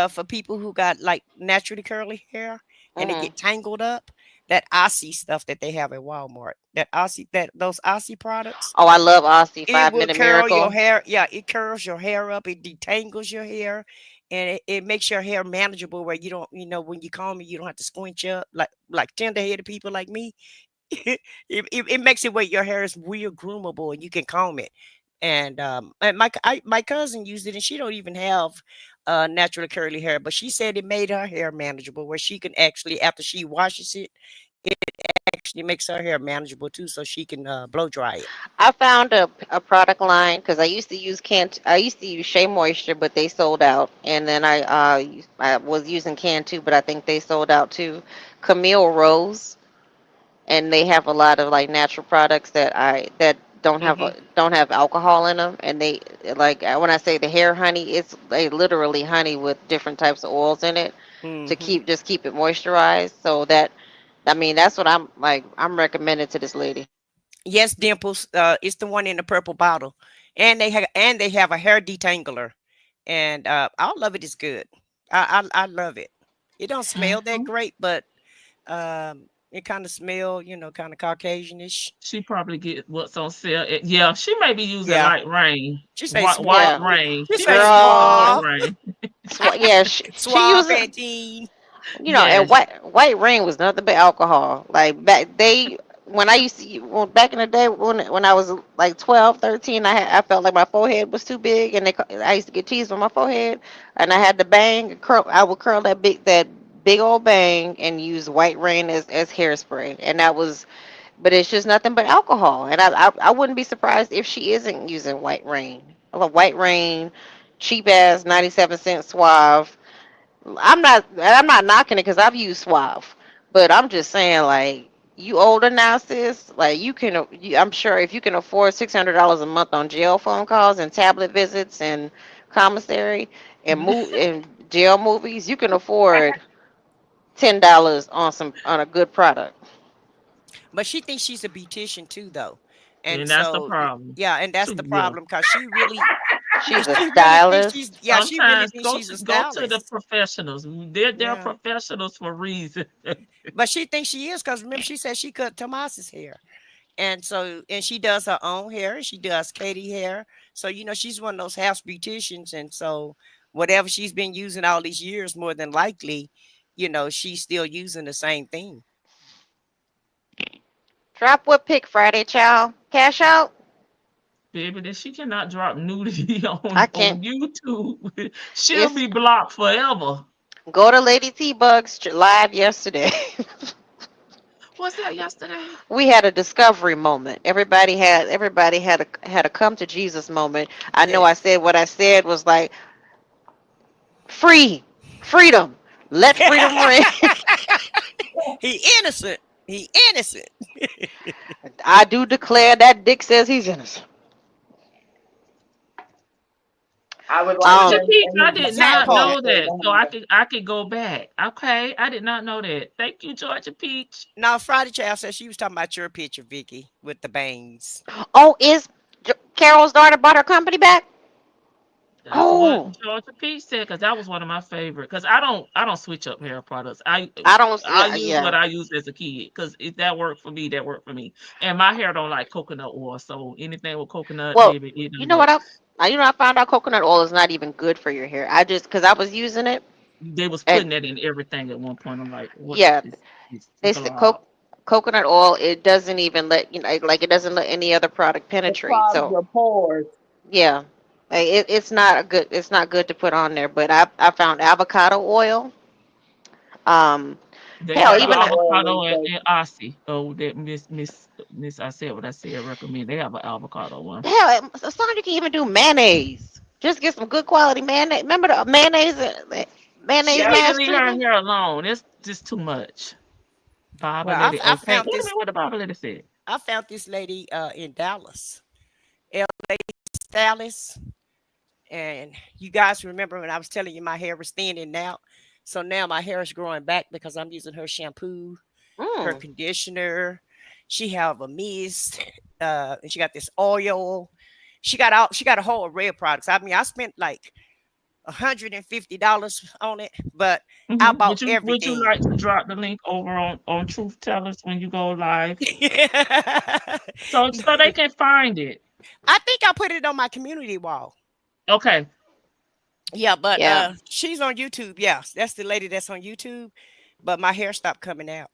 for people who got like naturally curly hair and they Mhm. get tangled up. That Aussie stuff that they have at Walmart, that Aussie, that those Aussie products, Oh, I love Aussie it Five will Minute curl your Miracle. hair. Yeah, it curls your hair up. It detangles your hair, and it makes your hair manageable. Where you don't, when you comb it, you don't have to squinch up like tender headed people like me. It makes it where your hair is real groomable and you can comb it. And my cousin used it and she don't even have natural curly hair, but she said it made her hair manageable where she can actually, after she washes it, it actually makes her hair manageable too, so she can blow dry it. I found a product line because I used to use Shea Moisture, but they sold out. And then I was using Cantu, but I think they sold out too. Camille Rose, and they have a lot of like natural products that Hmm. don't have alcohol in them, and they like when I say the hair honey, it's like literally honey with different types of oils in it to Hmm. keep it moisturized. So that I mean that's what I'm recommending to this lady. Yes, Dimples. It's the one in the purple bottle, and they have a hair detangler, and all of it is good. I love it. It don't smell that Mhm. great, but it kind of smell, kind of Caucasianish. She probably get what's on sale. Yeah, she may be using Yeah, light rain, she say white Yeah, suave. rain. She She say may be using white girl. suave, rain. Yeah, she suave, uses. Pantene. You know, and Yes. white rain was nothing but alcohol. Like when I used to, well, back in the day when I was like 12, 13, I felt like my forehead was too big, and I used to get teased on my forehead, and I had the bang curl. I would curl that big old bang and use white rain as hairspray, and that was. But it's just nothing but alcohol, and I wouldn't be surprised if she isn't using white rain. I love white rain, cheap ass 97-cent Suave. I'm not knocking it because I've used Suave, but I'm just saying like you older now, sis. Like I'm sure if you can afford $600 a month on jail phone calls and tablet visits and commissary and jail movies, you can afford $10 on a good product. But she thinks she's a beautician too, though, and And that's the so problem. yeah, and that's the Too, yeah. problem because she really, She's a she really thinks stylist. she's, yeah, she really Sometimes thinks she's a go to the stylist. professionals. They're Yeah, professionals for a reason. but she thinks she is because remember she said she cut Tomas's hair. And she does her own hair and she does Katie hair. So, she's one of those house beauticians. And so whatever she's been using all these years, more than likely, she's still using the same thing. Drop what pick Friday, child? Cash out? Baby, that she cannot drop nudity I on can't. YouTube. She'll It's be blocked forever. go to Lady T Bugs live yesterday. What's that yesterday? We had a discovery moment. Everybody had a come to Jesus moment. I know Eh, I said what I said was like free, freedom, let freedom ring. he innocent. He innocent. I do declare that Dick says he's innocent. I would like Georgia to Um, Peach, I did That not part. know that. So I could go back. Okay, I did not know that. Thank you, Georgia Peach. Now, Friday Child said she was talking about your picture, Vicky, with the bangs. oh, is Carol's daughter bought her company back? That's what Oh, Georgia Peach said because that was one of my favorite. Because I don't switch up hair products. I don't. I Yeah, use yeah. what I used as a kid because if that worked for me, that worked for me. And my hair don't like coconut oil, so anything with coconut, Well, baby, it you don't know what? work. I found out coconut oil is not even good for your hair. I just because I was using it, They was and putting that in everything at one point. I'm like, what yeah, is this they said blob? coconut oil. It doesn't even let like it doesn't let any other product it penetrate. clogs So your pores. yeah, like, it's not a good. It's not good to put on there. But I found avocado oil. Um, They hell, have even Avocado oil is avocado good. and Aussie. Oh, that Miss. I said what I said. Recommend. They have an avocado one. hell, sometimes you can even do mayonnaise. Just get some good quality mayonnaise. Remember the mayonnaise She need to mask leave her treatment? hair alone. It's just too much. Bible Well, lady. I Okay. found Wait a this. minute. What the Bible lady said? I found this lady in Dallas, LA stylist. And you guys remember when I was telling you my hair was thinning out? So now my hair is growing back because I'm using her shampoo, her Mm. conditioner, She have a mist. And she got this oil. She got a whole array of products. I mean, I spent like $150 on it, but I Mhm. bought Would you everything. like to drop the link over on Truth Tellers when you go live, so they can find it? I think I put it on my community wall. Okay. Yeah, but Yeah. she's on YouTube. Yeah, that's the lady that's on YouTube. But my hair stopped coming out.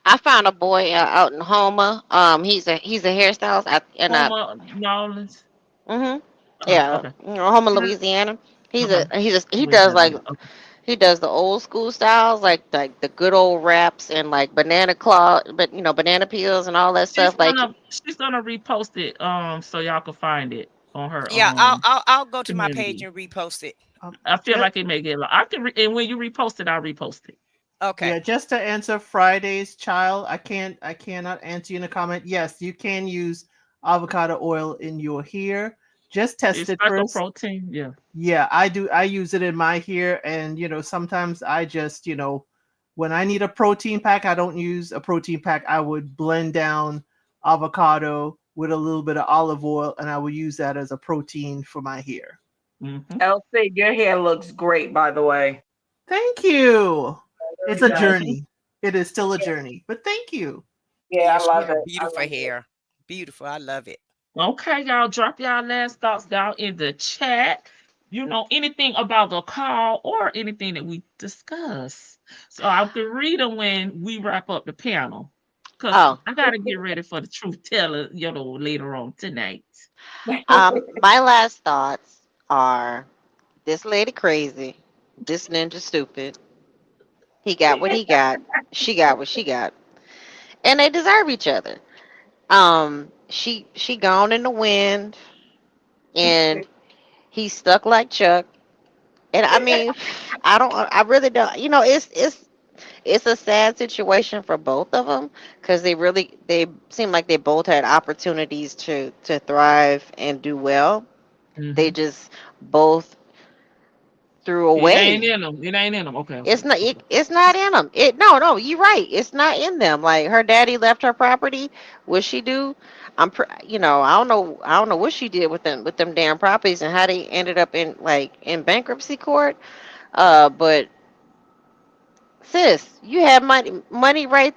I found a boy out in Houma. He's a hairstylist in a Homer Nolans. mhm. Yeah, Okay. Houma, Louisiana. Okay. He does Louisiana. like Yeah. Okay. he does the old school styles like the good old wraps and like banana claw, but banana peels and all that She's stuff. Like gonna she's gonna repost it so y'all can find it on her Yeah, I'll go to my page community. and repost it. I feel Just, like it may get I can and when you repost it, I'll repost it. Okay. yeah, just to answer Friday's child, I cannot answer you in a comment. Yes, you can use avocado oil in your hair. Just test It's it like a first. protein. Yeah. Yeah, I do. I use it in my hair, and sometimes I just, when I need a protein pack, I don't use a protein pack. I would blend down avocado with a little bit of olive oil, and I would use that as a protein for my hair. Mm-hmm. Elsie, your hair looks great, by the way. Thank you. It's a Very nice. journey. It is still a journey, but thank you. Yeah, Yeah, I she love have it. I beautiful love it. hair. Beautiful. I love it. Okay, y'all, drop y'all last thoughts down in the chat. Anything about the call or anything that we discuss. So I can read them when we wrap up the panel. Because oh, I got to get ready for the truth teller, later on tonight. my last thoughts are this lady crazy, this ninja stupid. He got what he got. She got what she got, and they deserve each other. She gone in the wind, and he's stuck like Chuck. And I mean, I really don't. It's a sad situation for both of them because they seem like they both had opportunities to thrive and do well. They Hmm. just both threw It ain't away. in them. It ain't in them. Okay, It's okay, not. okay. It's not in them. No. You're right. It's not in them. Like her daddy left her property. What she do? I don't know. I don't know what she did with them damn properties and how they ended up in bankruptcy court. But sis, you have money right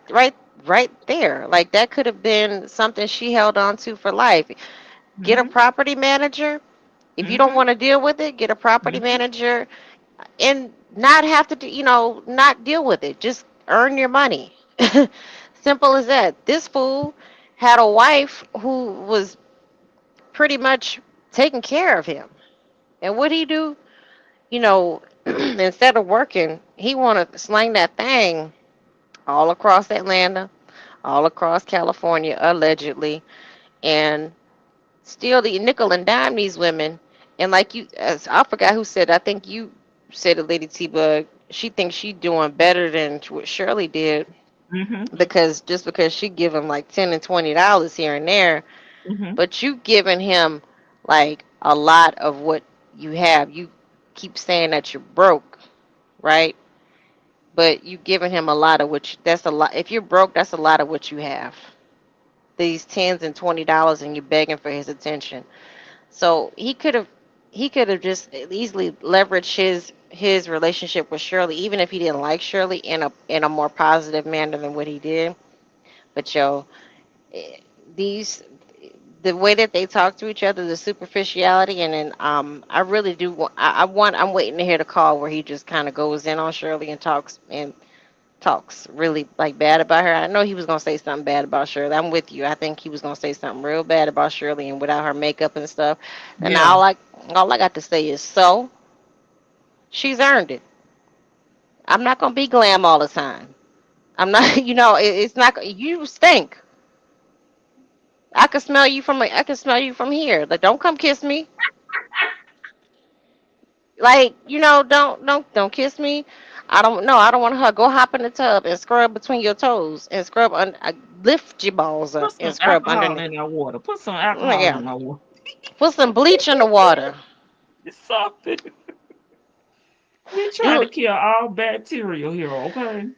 there. Like that could have been something she held on to for life. Get a Hmm. property manager. If you don't Hmm. want to deal with it, get a property Hmm. manager and not have to do, not deal with it. Just earn your money. Simple as that. This fool had a wife who was pretty much taking care of him. And what he do? Instead of working, he want to slang that thing all across Atlanta, all across California, allegedly, and steal the nickel and dime these women. And like as I forgot who said, I think you said it, Lady T Bug. She thinks she doing better than what Shirley did Hmm. because she give him like $10 and $20 here and there, Hmm. but you giving him like a lot of what you have. You keep saying that you're broke, right? But you giving him a lot of that's a lot. If you're broke, that's a lot of what you have. These $10s and $20, and you're begging for his attention. So he could have just easily leveraged his relationship with Shirley, even if he didn't like Shirley, in a more positive manner than what he did. But eh, these the way that they talk to each other, the superficiality, and then I really do want I'm waiting to hear the call where he just kind of goes in on Shirley and talks really like bad about her. I know he was gonna say something bad about Shirley. I'm with you. I think he was gonna say something real bad about Shirley and without her makeup and stuff. And Yeah. all I got to say is so she's earned it. I'm not gonna be glam all the time. I'm not. It's not. You stink. I can smell you from here. Like don't come kiss me. Like don't kiss me. I don't know. I don't want to hug. Go hop in the tub and scrub between your toes and lift your balls up Put and some scrub alcohol underneath. in that water. Put some Oh, alcohol yeah, in that water. put some bleach in the water. It's something. We trying to Do kill all bacteria here, okay?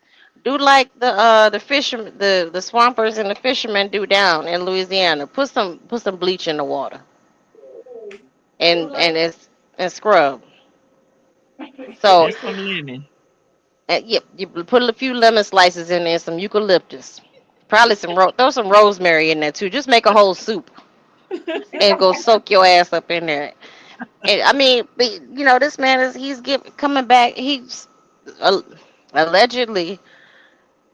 Do like the fishermen, the swampers and the fishermen do down in Louisiana. Put some bleach in the water and scrub. So That's some lemon. yep, you put a few lemon slices in there, some eucalyptus, probably throw some rosemary in there too. Just make a whole soup and go soak your ass up in there. And I mean, this man coming back. He's uh, allegedly,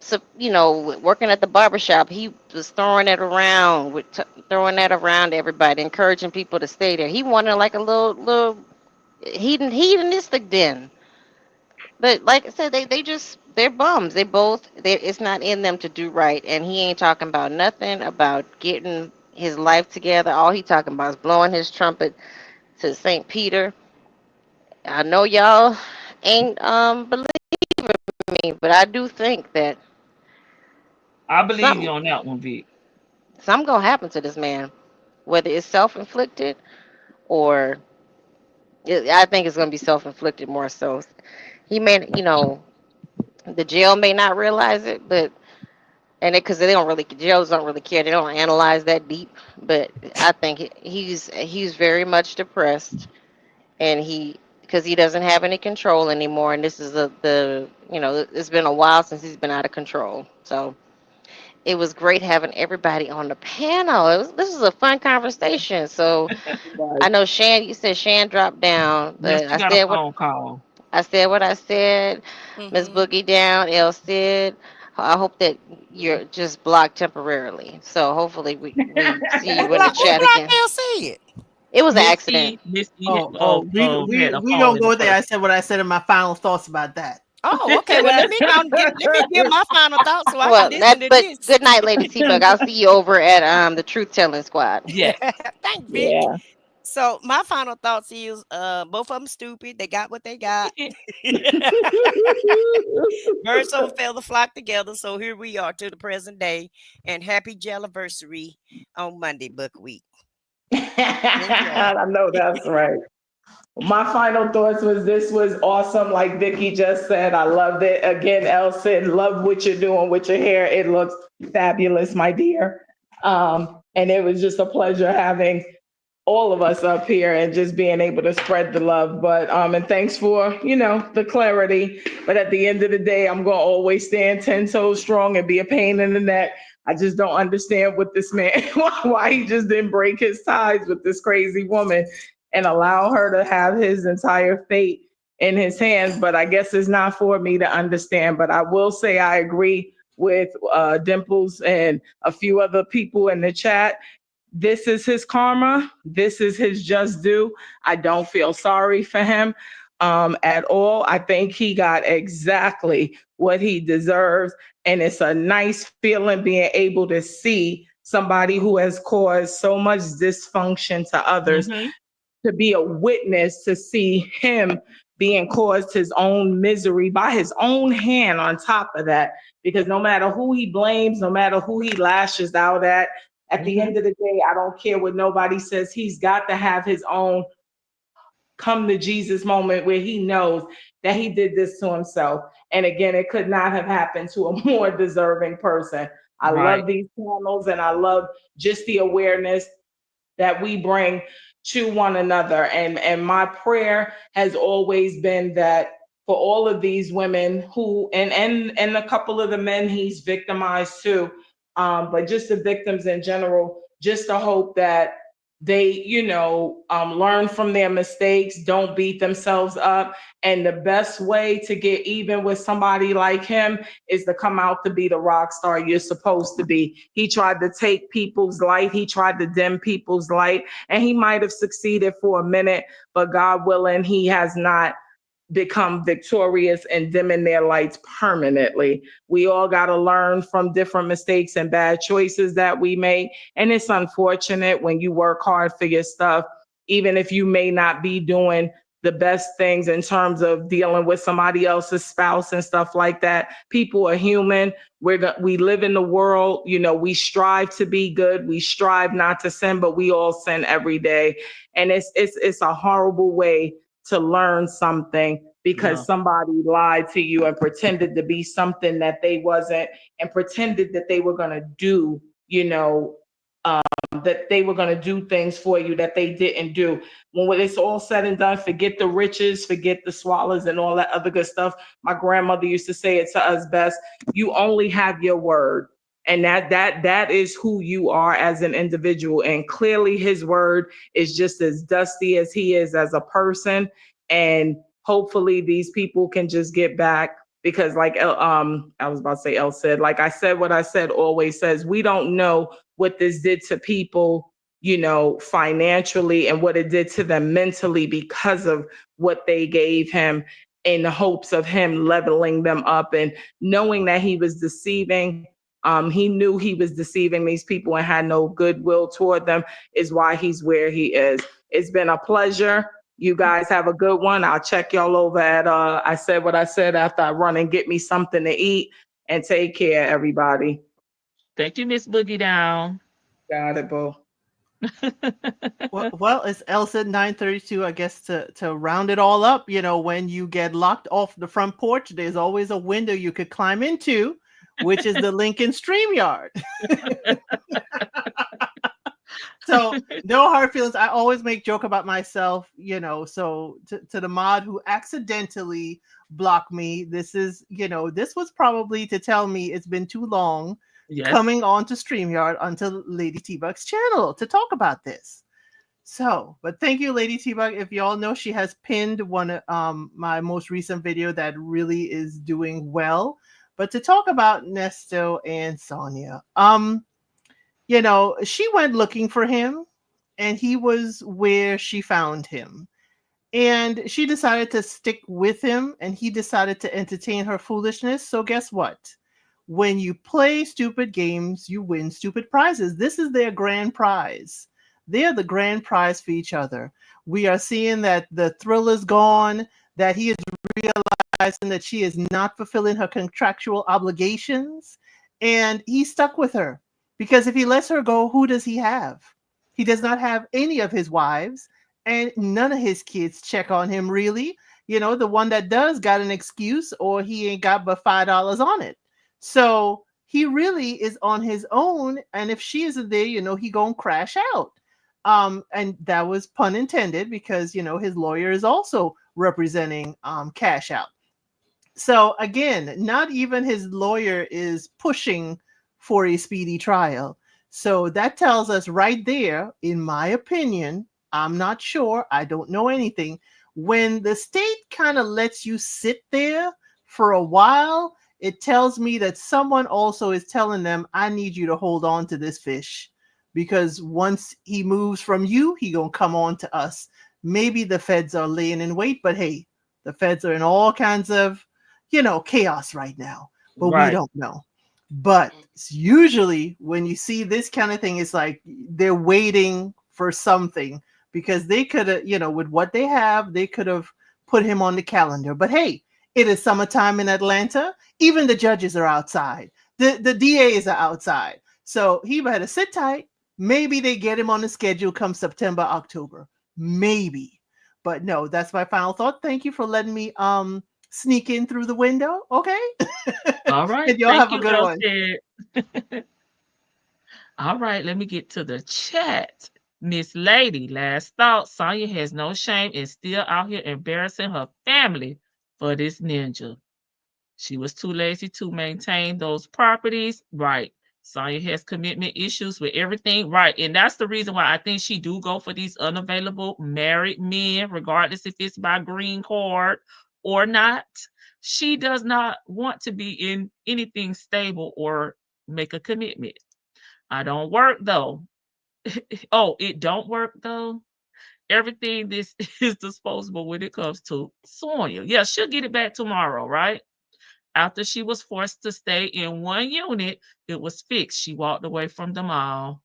so working at the barber shop. He was throwing that around everybody, encouraging people to stay there. He wanted like a little hedonistic den. But like I said, they're bums. It's not in them to do right, and he ain't talking about nothing about getting his life together. All he talking about is blowing his trumpet to St. Peter. I know y'all ain't believing me, but I do think that I believe you something on that one, Vic. something gonna happen to this man, whether it's self-inflicted or I think it's gonna be self-inflicted more so. He may, the jail may not realize it, but because jails don't really care, they don't analyze that deep. But I think he's very much depressed, and because he doesn't have any control anymore, and this is it's been a while since he's been out of control. So it was great having everybody on the panel. This was a fun conversation. So I know Shan, you said Shan dropped down, Yes, but you got a phone call. I said what I said. Miss Boogie down, El Cid. I hope that you're just blocked temporarily. So hopefully we see you in the Who chat blocked again. LC? It was an accident. Missy We had a we phone gonna in go the there. I face. said what I said in my final thoughts about that. Oh, okay. Well, let me give my final thoughts so I can Well, listen to but this. good night, Lady T-Bug. I'll see you over at the Truth Telling Squad. Yes. Thank Vic. So my final thoughts is both of them stupid. They got what they got. Birds of a feather flock together. So here we are to the present day. And happy Jelliversary on Monday, Book Week. I know that's right. My final thoughts was this was awesome. Like Vicky just said, I loved it. Again, Elson, love what you're doing with your hair. It looks fabulous, my dear. And it was just a pleasure having all of us up here and just being able to spread the love. But and thanks for, the clarity. But at the end of the day, I'm gonna always stand 10 toes strong and be a pain in the neck. I just don't understand what this man, why he just didn't break his ties with this crazy woman and allow her to have his entire fate in his hands. But I guess it's not for me to understand. But I will say I agree with Dimples and a few other people in the chat. This is his karma. This is his just due. I don't feel sorry for him at all. I think he got exactly what he deserves. And it's a nice feeling being able to see somebody who has caused so much dysfunction to others to be a witness, to see him being caused his own misery by his own hand on top of that. Because no matter who he blames, no matter who he lashes out at the end of the day, I don't care what nobody says. He's got to have his own come to Jesus moment where he knows that he did this to himself. And again, it could not have happened to a more deserving person. I love these panels, and I love just the awareness that we bring to one another. And my prayer has always been that for all of these women who, and a couple of the men he's victimized too, but just the victims in general, just to hope that they, learn from their mistakes, don't beat themselves up. And the best way to get even with somebody like him is to come out to be the rock star you're supposed to be. He tried to take people's light. He tried to dim people's light, and he might have succeeded for a minute, but God willing, he has not become victorious and dimming their lights permanently. We all got to learn from different mistakes and bad choices that we make. And it's unfortunate when you work hard for your stuff, even if you may not be doing the best things in terms of dealing with somebody else's spouse and stuff like that. People are human. We live in the world, we strive to be good. We strive not to sin, but we all sin every day. And it's a horrible way to learn something, because Yeah. somebody lied to you and pretended to be something that they wasn't, and pretended that they were going to do, that they were going to do things for you that they didn't do. When it's all said and done, forget the riches, forget the swallows and all that other good stuff. My grandmother used to say it to us best: you only have your word. And that is who you are as an individual. And clearly his word is just as dusty as he is as a person. And hopefully these people can just get back, because like I was about to say El said, like I said, what I said always says, we don't know what this did to people, financially, and what it did to them mentally because of what they gave him, in the hopes of him leveling them up and knowing that he was deceiving. He knew he was deceiving these people and had no goodwill toward them, is why he's where he is. It's been a pleasure. You guys have a good one. I'll check y'all over at I said what I said after I run and get me something to eat. And take care, everybody. Thank you, Miss Boogie Down. Got it, boo. Well, it's Elsa 932. I guess to round it all up, when you get locked off the front porch, there's always a window you could climb into, which is the Lincoln StreamYard. So no hard feelings. I always make joke about myself, so to the mod who accidentally blocked me, this is, this was probably to tell me it's been too long coming on to StreamYard onto Lady T-Bug's channel to talk about this. So, but thank you, Lady T-Bug. If y'all know, she has pinned one my most recent video that really is doing well. But to talk about Nesto and Sonia, she went looking for him, and he was where she found him. And she decided to stick with him, and he decided to entertain her foolishness. So guess what? When you play stupid games, you win stupid prizes. This is their grand prize. They're the grand prize for each other. We are seeing that the thrill is gone, that he is realizing that she is not fulfilling her contractual obligations, and he's stuck with her. Because if he lets her go, who does he have? He does not have any of his wives, and none of his kids check on him, really. The one that does got an excuse, or he ain't got but $5 on it. So he really is on his own, and if she isn't there, he gonna crash out. And that was pun intended, because his lawyer is also representing cash out. So again, not even his lawyer is pushing for a speedy trial. So that tells us right there, in my opinion, I'm not sure, I don't know anything, when the state kind of lets you sit there for a while, it tells me that someone also is telling them, I need you to hold on to this fish, because once he moves from you, he gonna come on to us. Maybe the feds are laying in wait, but hey, the feds are in all kinds of, chaos right now, but we don't know. But usually when you see this kind of thing, it's like they're waiting for something, because they could have, with what they have, they could have put him on the calendar. But hey, it is summertime in Atlanta. Even the judges are outside. The DAs are outside. So he better sit tight. Maybe they get him on the schedule come September, October. Maybe. But no, that's my final thought. Thank you for letting me sneak in through the window. Okay. All right. And y'all have a good one. All right, let me get to the chat. Miss Lady, last thought. Sonya has no shame and still out here embarrassing her family for this ninja. She was too lazy to maintain those properties. Right. Sonya has commitment issues with everything. Right. And that's the reason why I think she do go for these unavailable married men, regardless if it's by green card or not. She does not want to be in anything stable or make a commitment. I don't work though. Oh, it don't work though. Everything this is disposable when it comes to Sonya. Yeah, she'll get it back tomorrow, right? After she was forced to stay in one unit, it was fixed. She walked away from them all.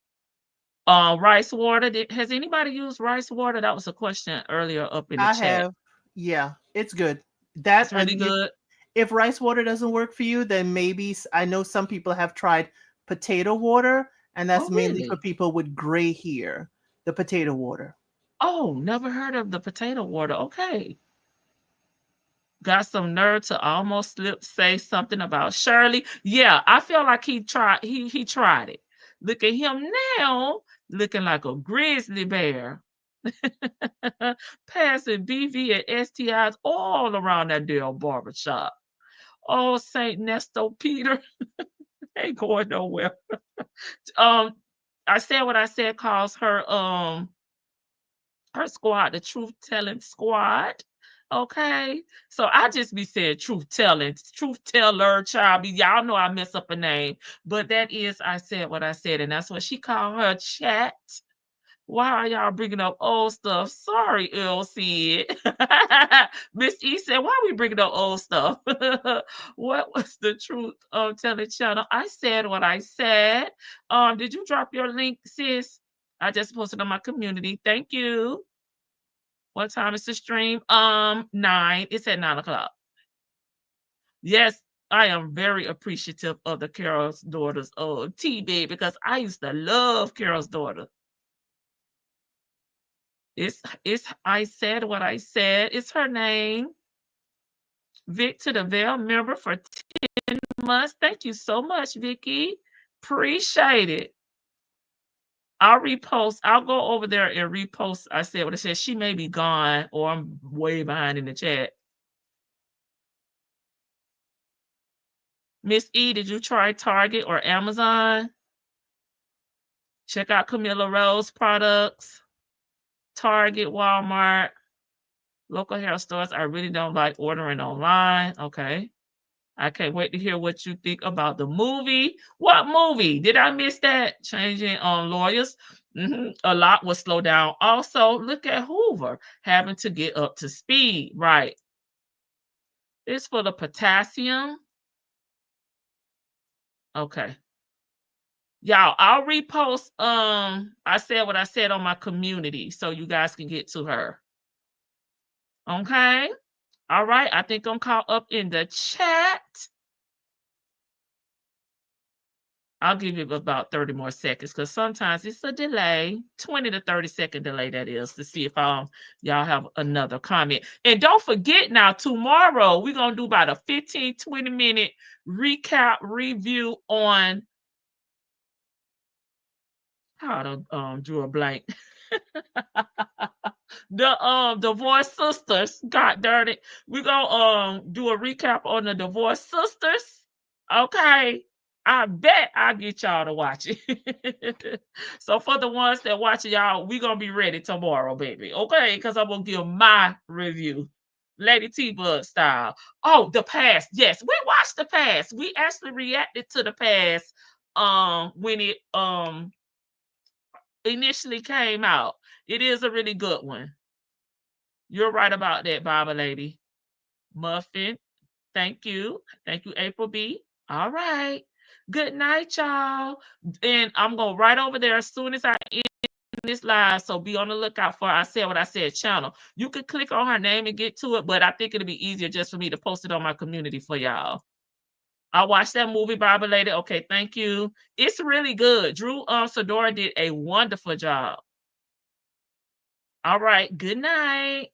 Rice water. Has anybody used rice water? That was a question earlier up in the I chat. have. Yeah, it's good. It's really good. If rice water doesn't work for you, then maybe I know some people have tried potato water, and that's mainly for people with gray hair. The potato water. Oh, never heard of the potato water. Okay. got some nerve to almost say something about Shirley. Yeah, I feel like he tried it. Look at him now, looking like a grizzly bear. Passing BV and STIs all around that damn barbershop. Oh, Saint Nesto Peter ain't going nowhere. I said what I said calls her squad the truth telling squad. Okay, so I just be saying truth teller, child. Y'all know I mess up a name, but that is I said what I said, and that's what she called her chat. Why are y'all bringing up old stuff? Sorry, Earl said. Miss E said, why are we bringing up old stuff? What was the truth telling channel? I said what I said. Did you drop your link, sis? I just posted on my community. Thank you. What time is the stream? 9. It's at 9 o'clock. Yes, I am very appreciative of the Carol's Daughters TV because I used to love Carol's Daughter. It's I said what I said. It's her name. Vic to the Veil member for 10 months. Thank you so much, Vicky. Appreciate it. I'll repost. I'll go over there and repost. I said what I said. She may be gone or I'm way behind in the chat. Miss E, did you try Target or Amazon? Check out Camilla Rose products. Target, Walmart, local hair stores. I really don't like ordering online. Okay. I can't wait to hear what you think about the movie. What movie? Did I miss that? Changing on lawyers. A lot will slow down. Also, look at Hoover having to get up to speed. Right. It's for the potassium. Okay. Y'all, I'll repost. I said what I said on my community so you guys can get to her. Okay. All right. I think I'm caught up in the chat. I'll give you about 30 more seconds because sometimes it's a delay, 20 to 30-second delay, that is, to see if y'all have another comment. And don't forget now, tomorrow, we're going to do about a 15, 20-minute recap review on how to drew a blank. The Divorced Sisters. God darn it. We're going to do a recap on the Divorced Sisters. Okay. I bet I'll get y'all to watch it. So for the ones that watch it, y'all, we're going to be ready tomorrow, baby. Okay? Because I'm going to give my review. Lady T-Bug style. Oh, The Past. Yes, we watched The Past. We actually reacted to The Past when it initially came out. It is a really good one. You're right about that, Baba Lady. Muffin. Thank you. Thank you, April B. All right. Good night, y'all. And I'm going right over there as soon as I end this live. So be on the lookout for I Said What I Said channel. You can click on her name and get to it, but I think it'll be easier just for me to post it on my community for y'all. I watched that movie, Barbara Lady. Okay, thank you. It's really good. Drew Sadora did a wonderful job. All right. Good night.